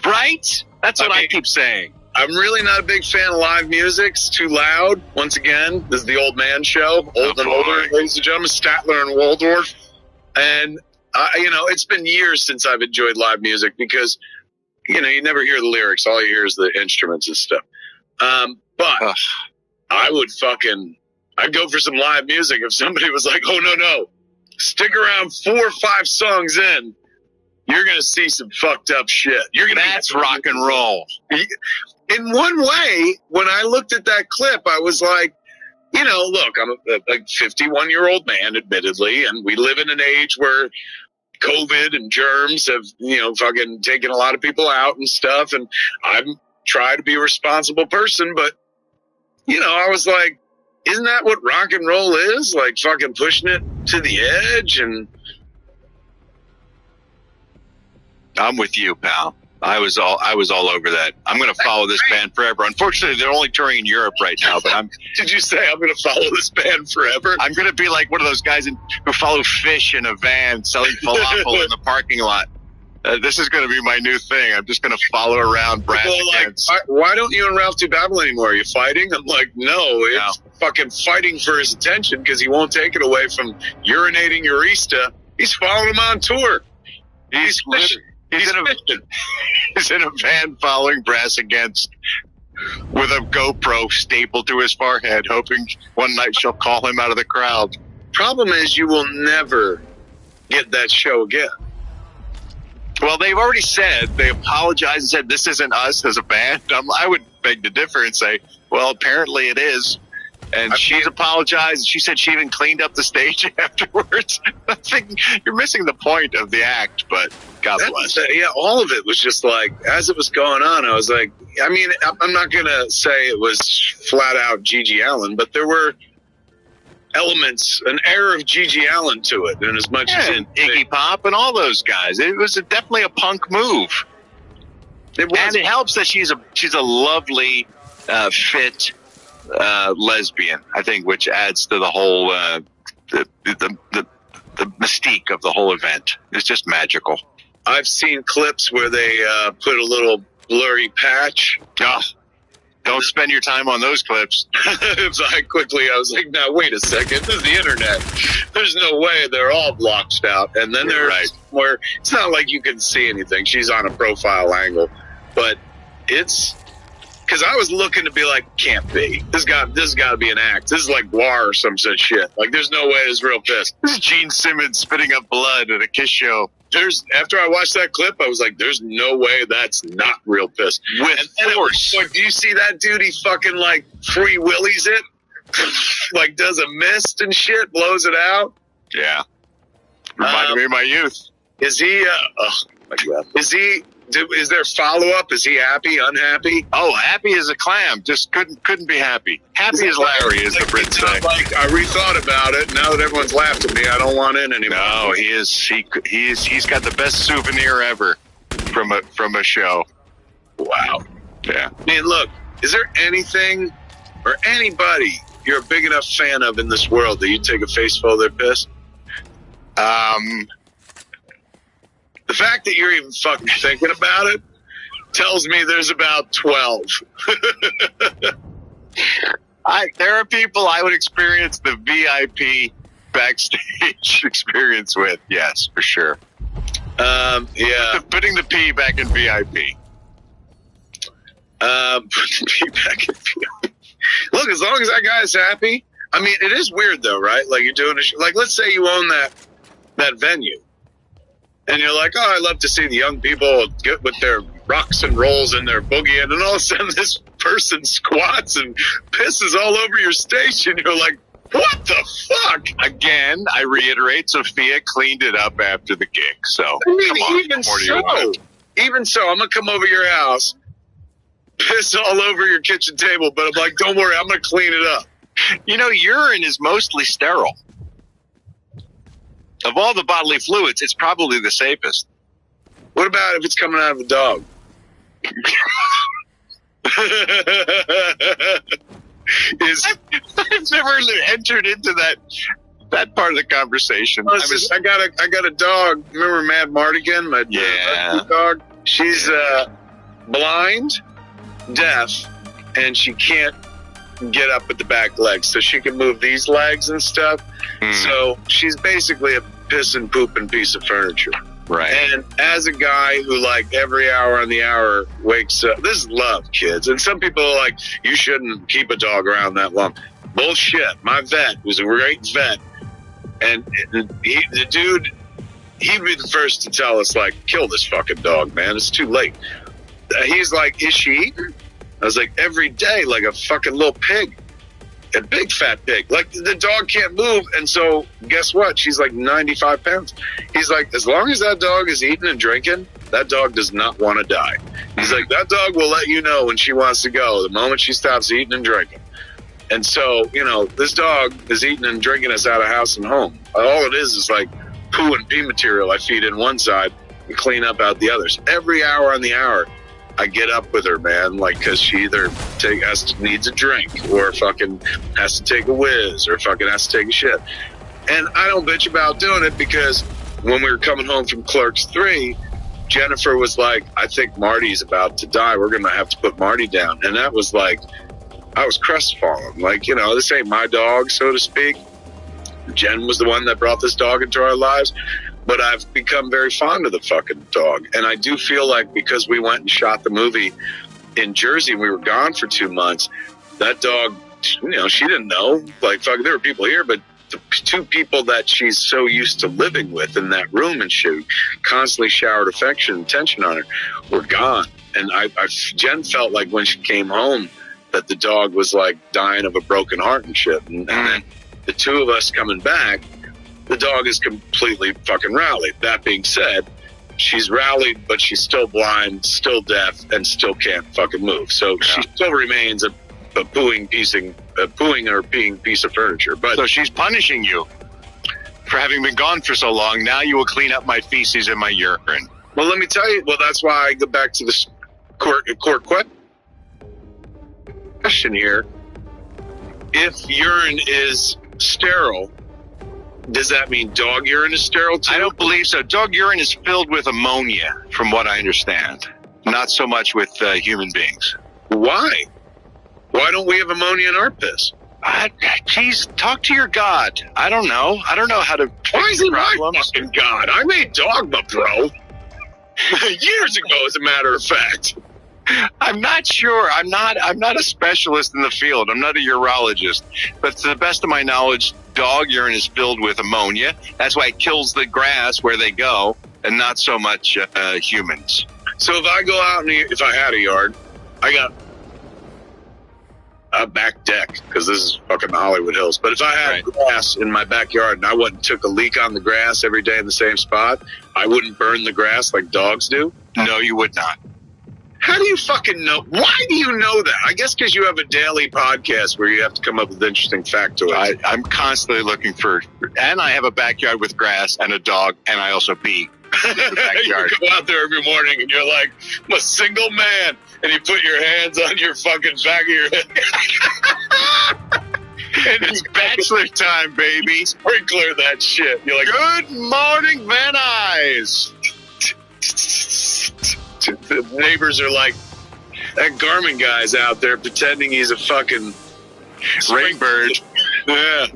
Right? That's what I keep saying. I'm really not a big fan of live music. It's too loud. Once again, this is the old man show. Old and older, ladies and gentlemen. Statler and Waldorf. And, it's been years since I've enjoyed live music because, you never hear the lyrics. All you hear is the instruments and stuff. But I'd go for some live music if somebody was like, oh, no. Stick around 4 or 5 songs in. You're going to see some fucked up shit. That's rock and roll. In one way, when I looked at that clip, I was like, look, I'm a 51-year-old man, admittedly, and we live in an age where COVID and germs have, fucking taken a lot of people out and stuff, and I'm trying to be a responsible person, but, I was like, isn't that what rock and roll is? Like, fucking pushing it to the edge and... I'm with you, pal. I was all over that. I'm going to follow this band forever. Unfortunately, they're only touring in Europe right now. But Did you say I'm going to follow this band forever? I'm going to be like one of those guys who follow fish in a van selling falafel in the parking lot. This is going to be my new thing. I'm just going to follow around Brad. Why don't you and Ralph do Babble anymore? Are you fighting? I'm like, no, it's fucking fighting for his attention because he won't take it away from urinating Eurista. He's following him on tour. He's fishing. He's in a van following Brass Against with a GoPro stapled to his forehead, hoping one night she'll call him out of the crowd. Problem is, you will never get that show again. Well, they've already said, they apologized and said, this isn't us as a band. I would beg to differ and say, well, apparently it is. And she's apologized. She said she even cleaned up the stage afterwards. I think you're missing the point of the act, but God bless. Yeah, all of it was just like, as it was going on, I was like, I mean, I'm not going to say it was flat out Gigi Allen, but there were elements, an air of Gigi Allen to it. And as much as Iggy Pop and all those guys, it was definitely a punk move. And it helps that she's a lovely, fit lesbian, I think, which adds to the whole the mystique of the whole event. It's just magical. I've seen clips where they put a little blurry patch. Oh, don't spend your time on those clips. I was like, now wait a second, this is the internet. There's no way they're all blotched out. And then there's where it's not like you can see anything. She's on a profile angle, but it's because I was looking to be like, can't be. This got to be an act. This is like War or some such shit. Like, there's no way it's real piss. This is Gene Simmons spitting up blood at a Kiss show. After I watched that clip, I was like, there's no way that's not real piss. With force. Do you see that dude? He fucking like free willies it, like does a mist and shit, blows it out. Yeah. Reminded me of my youth. Is he? Oh my God. Is there follow-up? Is he happy, unhappy? Oh, happy as a clam. Just couldn't be happy. Happy as Larry, as the Brits say. Like, I rethought about it. Now that everyone's laughed at me, I don't want in anymore. No, he's got the best souvenir ever from a show. Wow. Yeah. I mean, look, is there anything or anybody you're a big enough fan of in this world that you take a face full of their piss? The fact that you're even fucking thinking about it tells me there's about 12. There are people I would experience the VIP backstage experience with. Yes, for sure. Yeah. Putting the P back in VIP. Put the P back in VIP. Look, as long as that guy's happy. I mean, it is weird though, right? Like you're doing like, let's say you own that venue. And you're like, oh, I love to see the young people get with their rocks and rolls and their boogie. And then all of a sudden this person squats and pisses all over your stage. And you're like, what the fuck? Again, I reiterate, Sophia cleaned it up after the gig. So, I mean, even so, I'm going to come over your house, piss all over your kitchen table. But I'm like, don't worry, I'm going to clean it up. You know, urine is mostly sterile. Of all the bodily fluids, it's probably the safest. What about if it's coming out of a dog? I've never entered into that part of the conversation. I got a dog. Remember Mad Mardigan? My dog. She's blind, deaf, and she can't get up with the back legs, so she can move these legs and stuff. So she's basically a piss and poop and piece of furniture. Right. And as a guy who, like, every hour on the hour wakes up, this is love, kids. And some people are like, you shouldn't keep a dog around that long. Bullshit. My vet was a great vet. And the dude, he'd be the first to tell us, like, kill this fucking dog, man. It's too late. He's like, is she eating? I was like, every day, like a fucking little pig. A big fat pig. Like, the dog can't move. And so, guess what? She's like 95 pounds. He's like, as long as that dog is eating and drinking, that dog does not want to die. He's like, that dog will let you know when she wants to go, the moment she stops eating and drinking. And so, you know, this dog is eating and drinking us out of house and home. All it is like poo and pee material I feed in one side, and clean up out the others. Every hour on the hour, I get up with her, man, like, because she either needs a drink or fucking has to take a whiz or fucking has to take a shit. And I don't bitch about doing it because when we were coming home from Clerks 3, Jennifer was like, I think Marty's about to die. We're going to have to put Marty down. And that was like, I was crestfallen. Like, you know, this ain't my dog, so to speak. Jen was the one that brought this dog into our lives. But I've become very fond of the fucking dog. And I do feel like because we went and shot the movie in Jersey and we were gone for 2 months, that dog, you know, she didn't know. Like, fuck, there were people here, but the two people that she's so used to living with in that room and shit, constantly showered affection and attention on her, were gone. And Jen felt like when she came home that the dog was like dying of a broken heart and shit. And then the two of us coming back, the dog is completely fucking rallied. That being said, she's rallied, but she's still blind, still deaf, and still can't fucking move. So she still remains a pooing or peeing piece of furniture. But so she's punishing you for having been gone for so long. Now you will clean up my feces and my urine. Well, let me tell you. Well, that's why I go back to this court question here. If urine is sterile, does that mean dog urine is sterile too? I don't believe so. Dog urine is filled with ammonia, from what I understand. Not so much with human beings. Why? Why don't we have ammonia in our piss? Geez, talk to your God. I don't know. I don't know how to. Why is he my fucking God? I made dogma, bro. Years ago, as a matter of fact. I'm not sure. I'm not a specialist in the field. I'm not a urologist. But to the best of my knowledge, dog urine is filled with ammonia. That's why it kills the grass where they go, and not so much humans. So if I go out and if I had a yard, I got a back deck, because this is fucking the Hollywood Hills. But if I had grass in my backyard and I went and took a leak on the grass every day in the same spot, I wouldn't burn the grass like dogs do? No, you would not. How do you fucking know? Why do you know that? I guess because you have a daily podcast where you have to come up with interesting factoids. I'm constantly looking for, and I have a backyard with grass and a dog, and I also pee. You go out there every morning and you're like, I'm a single man, and you put your hands on your fucking back of your head. And it's bachelor time, baby. Sprinkler that shit. You're like, good morning, Van Nuys. The neighbors are like, that Garmin guy's out there pretending he's a fucking rainbird. Yeah,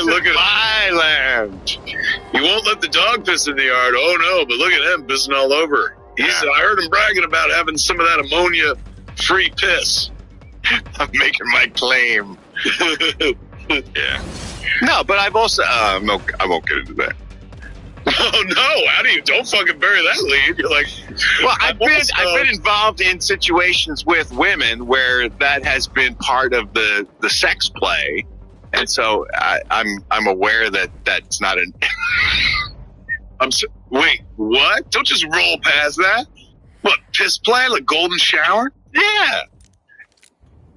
look at my land. He won't let the dog piss in the yard. Oh no, but look at him pissing all over. I heard him bragging about having some of that ammonia-free piss. I'm making my claim. Yeah. No, but I've also I won't get into that. Oh no! How do you? Don't fucking bury that lead. You're like, well, I've been involved in situations with women where that has been part of the sex play, and so I'm aware that that's not an. Wait, what? Don't just roll past that. What, piss play, like golden shower? Yeah.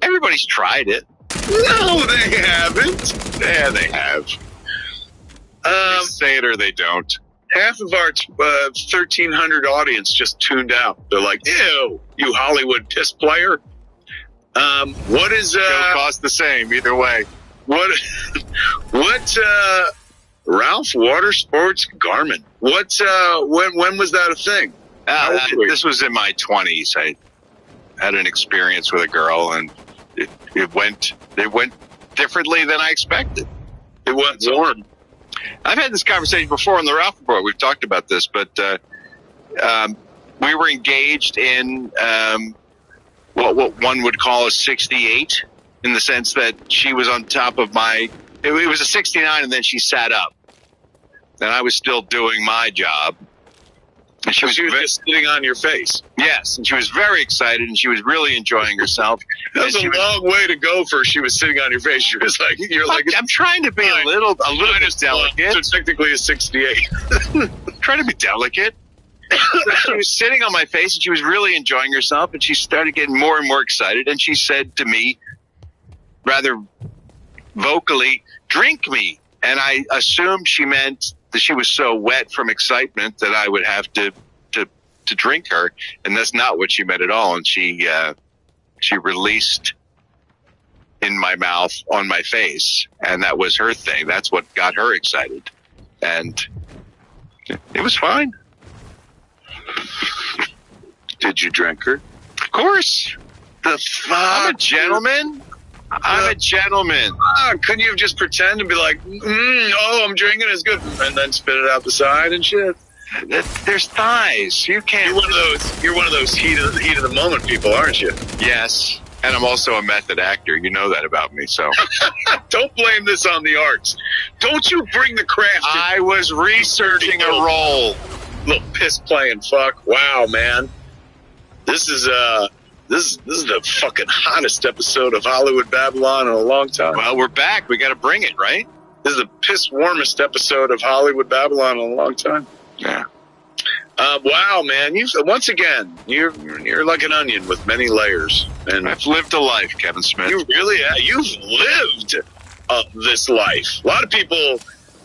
Everybody's tried it. No, they haven't. Yeah, they have. They say it or they don't. Half of our 1,300 audience just tuned out. They're like, ew, you Hollywood piss player. What is... It'll cost the same either way. What Ralph Water Sports Garmin. When was that a thing? This was in my 20s. I had an experience with a girl, and it went differently than I expected. It went warm. I've had this conversation before on the Ralph Report. We've talked about this, but we were engaged in what one would call a 68, in the sense that she was on top of my... It was a 69, and then she sat up. And I was still doing my job. And she was just sitting on your face. Yes, and she was very excited, and she was really enjoying herself. That was a long way to go for she was sitting on your face. She was like, I'm trying to be a little bit delicate. So technically a 68. Trying to be delicate. She was sitting on my face, and she was really enjoying herself, and she started getting more and more excited, and she said to me, rather vocally, "Drink me." And I assumed she meant that she was so wet from excitement that I would have to to drink her, and that's not what she meant at all. And she released in my mouth on my face, and that was her thing. That's what got her excited, and it was fine. Did you drink her? Of course. The fuck? I'm a gentleman. I'm a gentleman. Couldn't you have just pretend and be like, oh, I'm drinking, it's good, and then spit it out the side and shit? There's thighs. You can't. You're one of those heat of the moment people, aren't you? Yes. And I'm also a method actor. You know that about me, so. Don't blame this on the arts. Don't you bring the craft. I was researching a role. Little piss playing fuck. Wow, man. This is the fucking hottest episode of Hollywood Babylon in a long time. Well, we're back. We got to bring it, right? This is the piss warmest episode of Hollywood Babylon in a long time. Yeah. Wow, man! Once again, you're like an onion with many layers. And I've lived a life, Kevin Smith. You really have. You've lived this life. A lot of people,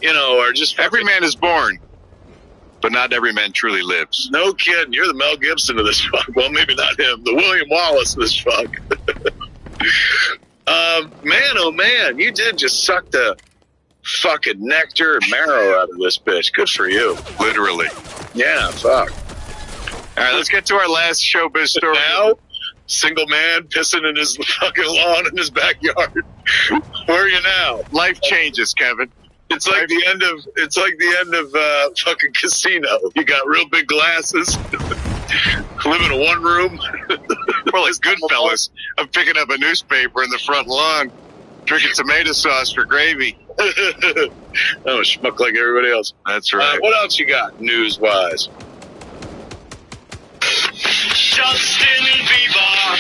are just every man is born, but not every man truly lives. No kidding. You're the Mel Gibson of this fuck. Well, maybe not him. The William Wallace of this fuck. Man, oh man, you did just suck the fucking nectar and marrow out of this bitch. Good for you. Literally. Yeah, fuck. All right, let's get to our last showbiz story. Now, single man pissing in his fucking lawn in his backyard. Where are you now? Life changes, Kevin. It's like the end of fucking Casino. You got real big glasses. Live in a one room. Well, like Goodfellas. I'm picking up a newspaper in the front lawn, drinking tomato sauce for gravy. I'm a schmuck like everybody else. That's right. What else you got news-wise? Justin Bieber.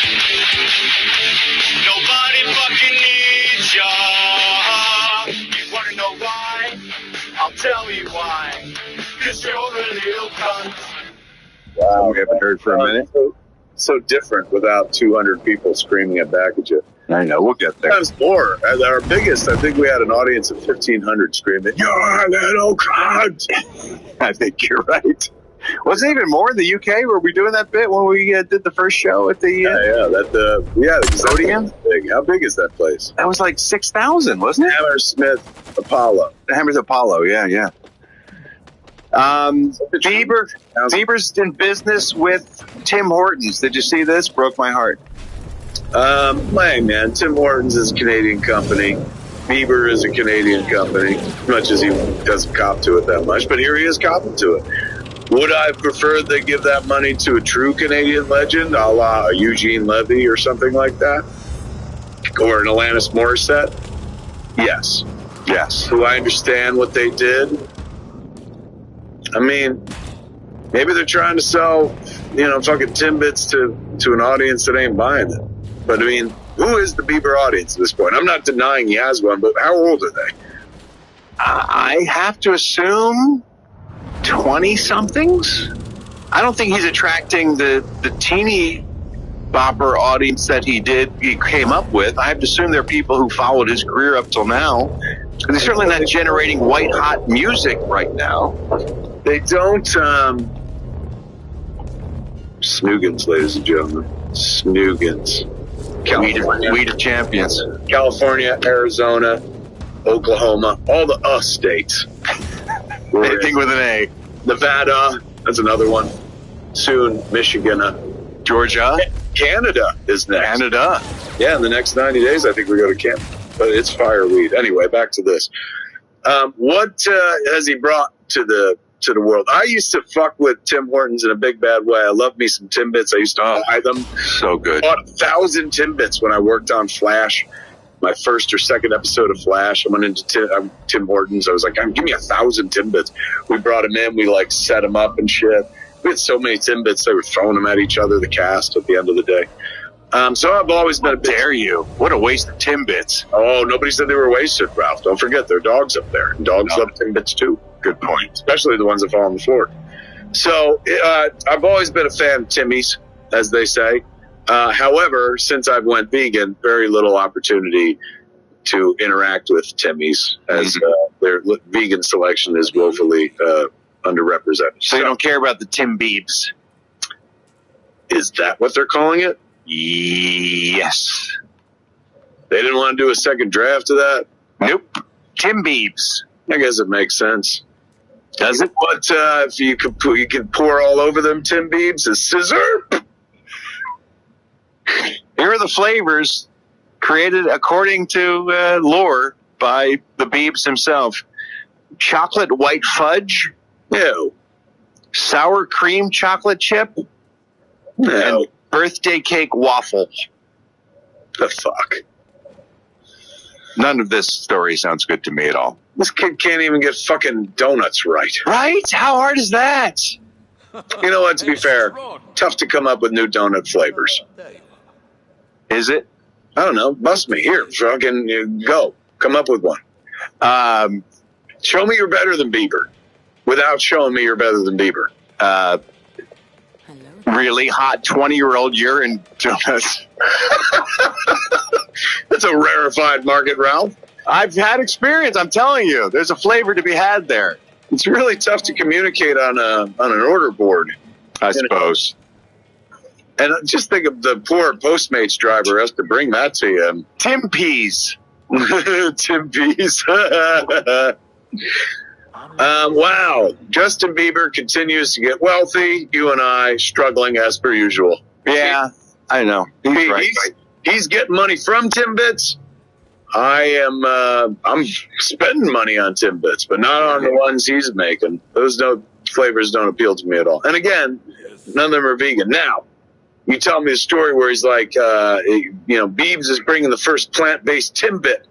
Nobody fucking needs ya. You wanna know why? I'll tell you why. 'Cause you're a little cunt. Wow. We haven't heard for a minute. So different without 200 people screaming it back at you. I know, we'll get there. Sometimes more. At our biggest, I think we had an audience of 1,500 screaming, "You're a little cunt." I think you're right. Wasn't it even more in the UK? Were we doing that bit when we did the first show at the Odeon? Big. How big is that place? That was like 6,000, wasn't it? Hammersmith Apollo. Hammersmith Apollo, yeah. Bieber's in business with Tim Hortons. Did you see this? Broke my heart. Hey man, Tim Hortons is a Canadian company. Bieber is a Canadian company, as much as he doesn't cop to it that much, but here he is copping to it. Would I prefer they give that money to a true Canadian legend, a la Eugene Levy or something like that? Or an Alanis Morissette? Yes. Do I understand what they did? I mean, maybe they're trying to sell, fucking Timbits to an audience that ain't buying it. But I mean, who is the Bieber audience at this point? I'm not denying he has one, but how old are they? I have to assume 20-somethings. I don't think he's attracting the teeny bopper audience that he came up with. I have to assume there are people who followed his career up till now. Because he's certainly not generating white-hot music right now. They don't, Snoogans, ladies and gentlemen. Snoogans. Weed of champions. California, Arizona, Oklahoma, all the states. Anything with an A. Nevada, that's another one. Soon, Michigan. Georgia. Canada is next. Canada. Yeah, in the next 90 days, I think we go to Canada. But it's fireweed. Anyway, back to this. What has he brought to the world? I used to fuck with Tim Hortons in a big bad way. I love me some Timbits. I used to buy them. So good. Bought 1,000 Timbits when I worked on Flash. My first or second episode of Flash. I went into Tim Hortons. I was like, give me 1,000 Timbits. We brought them in. We set them up and shit. We had so many Timbits. They were throwing them at each other, the cast, at the end of the day. So I've always been dare you? What a waste of Timbits. Oh, nobody said they were wasted, Ralph. Don't forget, there are dogs up there. Dogs love Timbits too. Good point. Especially the ones that fall on the floor. So I've always been a fan of Timmy's, as they say. However, since I've went vegan, very little opportunity to interact with Timmy's, as their vegan selection is woefully underrepresented. So you don't care about the Tim Biebs? Is that what they're calling it? Yes. They didn't want to do a second draft of that? Nope. Tim Biebs. I guess it makes sense. Does it? But if you could pour all over them Tim Biebs, a scissor? Here are the flavors created according to lore by the Biebs himself. Chocolate white fudge. Ew. Sour cream chocolate chip. No. And birthday cake waffle. The fuck? None of this story sounds good to me at all. This kid can't even get fucking donuts right. Right? How hard is that? You know what, to be fair, tough to come up with new donut flavors. Is it? I don't know. Bust me. Here, fucking go. Come up with one. Show me you're better than Bieber without showing me you're better than Bieber. Really hot 20-year-old urine donuts. That's a rarefied market, Ralph. I've had experience. I'm telling you, there's a flavor to be had there. It's really tough to communicate on an order board, I suppose. And just think of the poor Postmates driver has to bring that to you. Tim Peas. Tim Peas. Wow. Justin Bieber continues to get wealthy. You and I struggling as per usual. Yeah, I know. He's getting money from Timbits. I'm spending money on Timbits, but not on the ones he's making. Those flavors don't appeal to me at all. And again, none of them are vegan. Now, you tell me the story where he's like, Biebs is bringing the first plant-based Timbit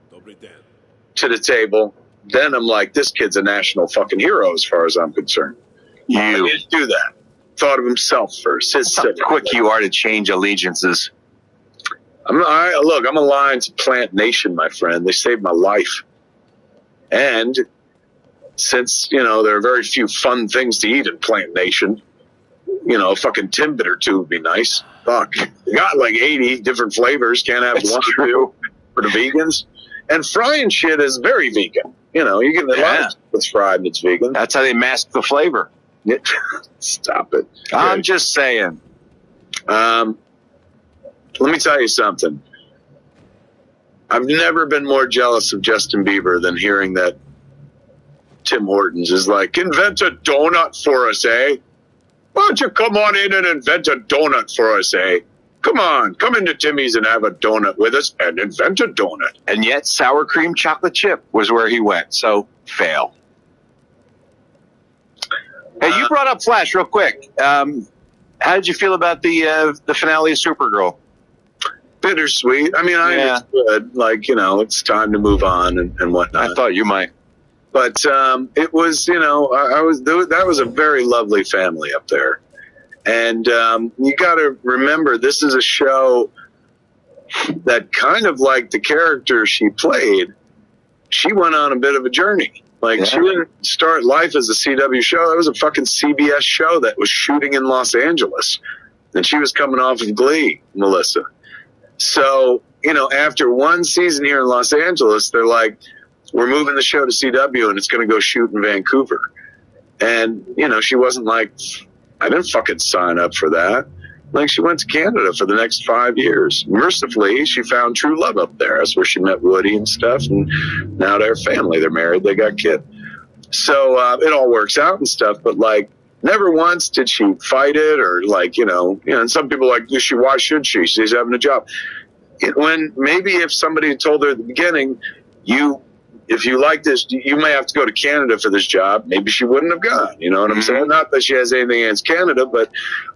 to the table. Then I'm like, this kid's a national fucking hero as far as I'm concerned. He didn't do that. Thought of himself first. How quick you are to change allegiances. I'm aligned to Plant Nation, my friend. They saved my life. And since, there are very few fun things to eat in Plant Nation, a fucking Timbit or two would be nice. Fuck. You got like 80 different flavors. Can't have one or two for the vegans. And frying shit is very vegan. You get a lot that's fried and it's vegan. That's how they mask the flavor. Stop it. I'm just saying. Let me tell you something. I've never been more jealous of Justin Bieber than hearing that Tim Hortons is like, invent a donut for us, eh? Why don't you come on in and invent a donut for us, eh? Come on, come into Timmy's and have a donut with us and invent a donut. And yet sour cream chocolate chip was where he went, so fail. Hey, you brought up Flash real quick. How did you feel about the finale of Supergirl? Bittersweet. I mean, I understood, it's time to move on and whatnot. I thought you might. But it was, that was a very lovely family up there. And you got to remember, this is a show that kind of like the character she played, she went on a bit of a journey. She didn't start life as a CW show. That was a fucking CBS show that was shooting in Los Angeles. And she was coming off of Glee, Melissa. So, after one season here in Los Angeles, they're like, we're moving the show to CW and it's going to go shoot in Vancouver. And, she wasn't like, I didn't fucking sign up for that. She went to Canada for the next 5 years. Mercifully, she found true love up there. That's where she met Woody and stuff. And now they're family. They're married. They got kids. So it all works out and stuff. But never once did she fight it or and some people are like, why should she? She's having a job. When maybe if somebody told her at the beginning, if you like this, you may have to go to Canada for this job, maybe she wouldn't have gone. You know what I'm saying? Not that she has anything against Canada, but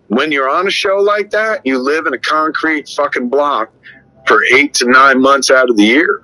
when you're on a show like that, you live in a concrete fucking block for 8 to 9 months out of the year.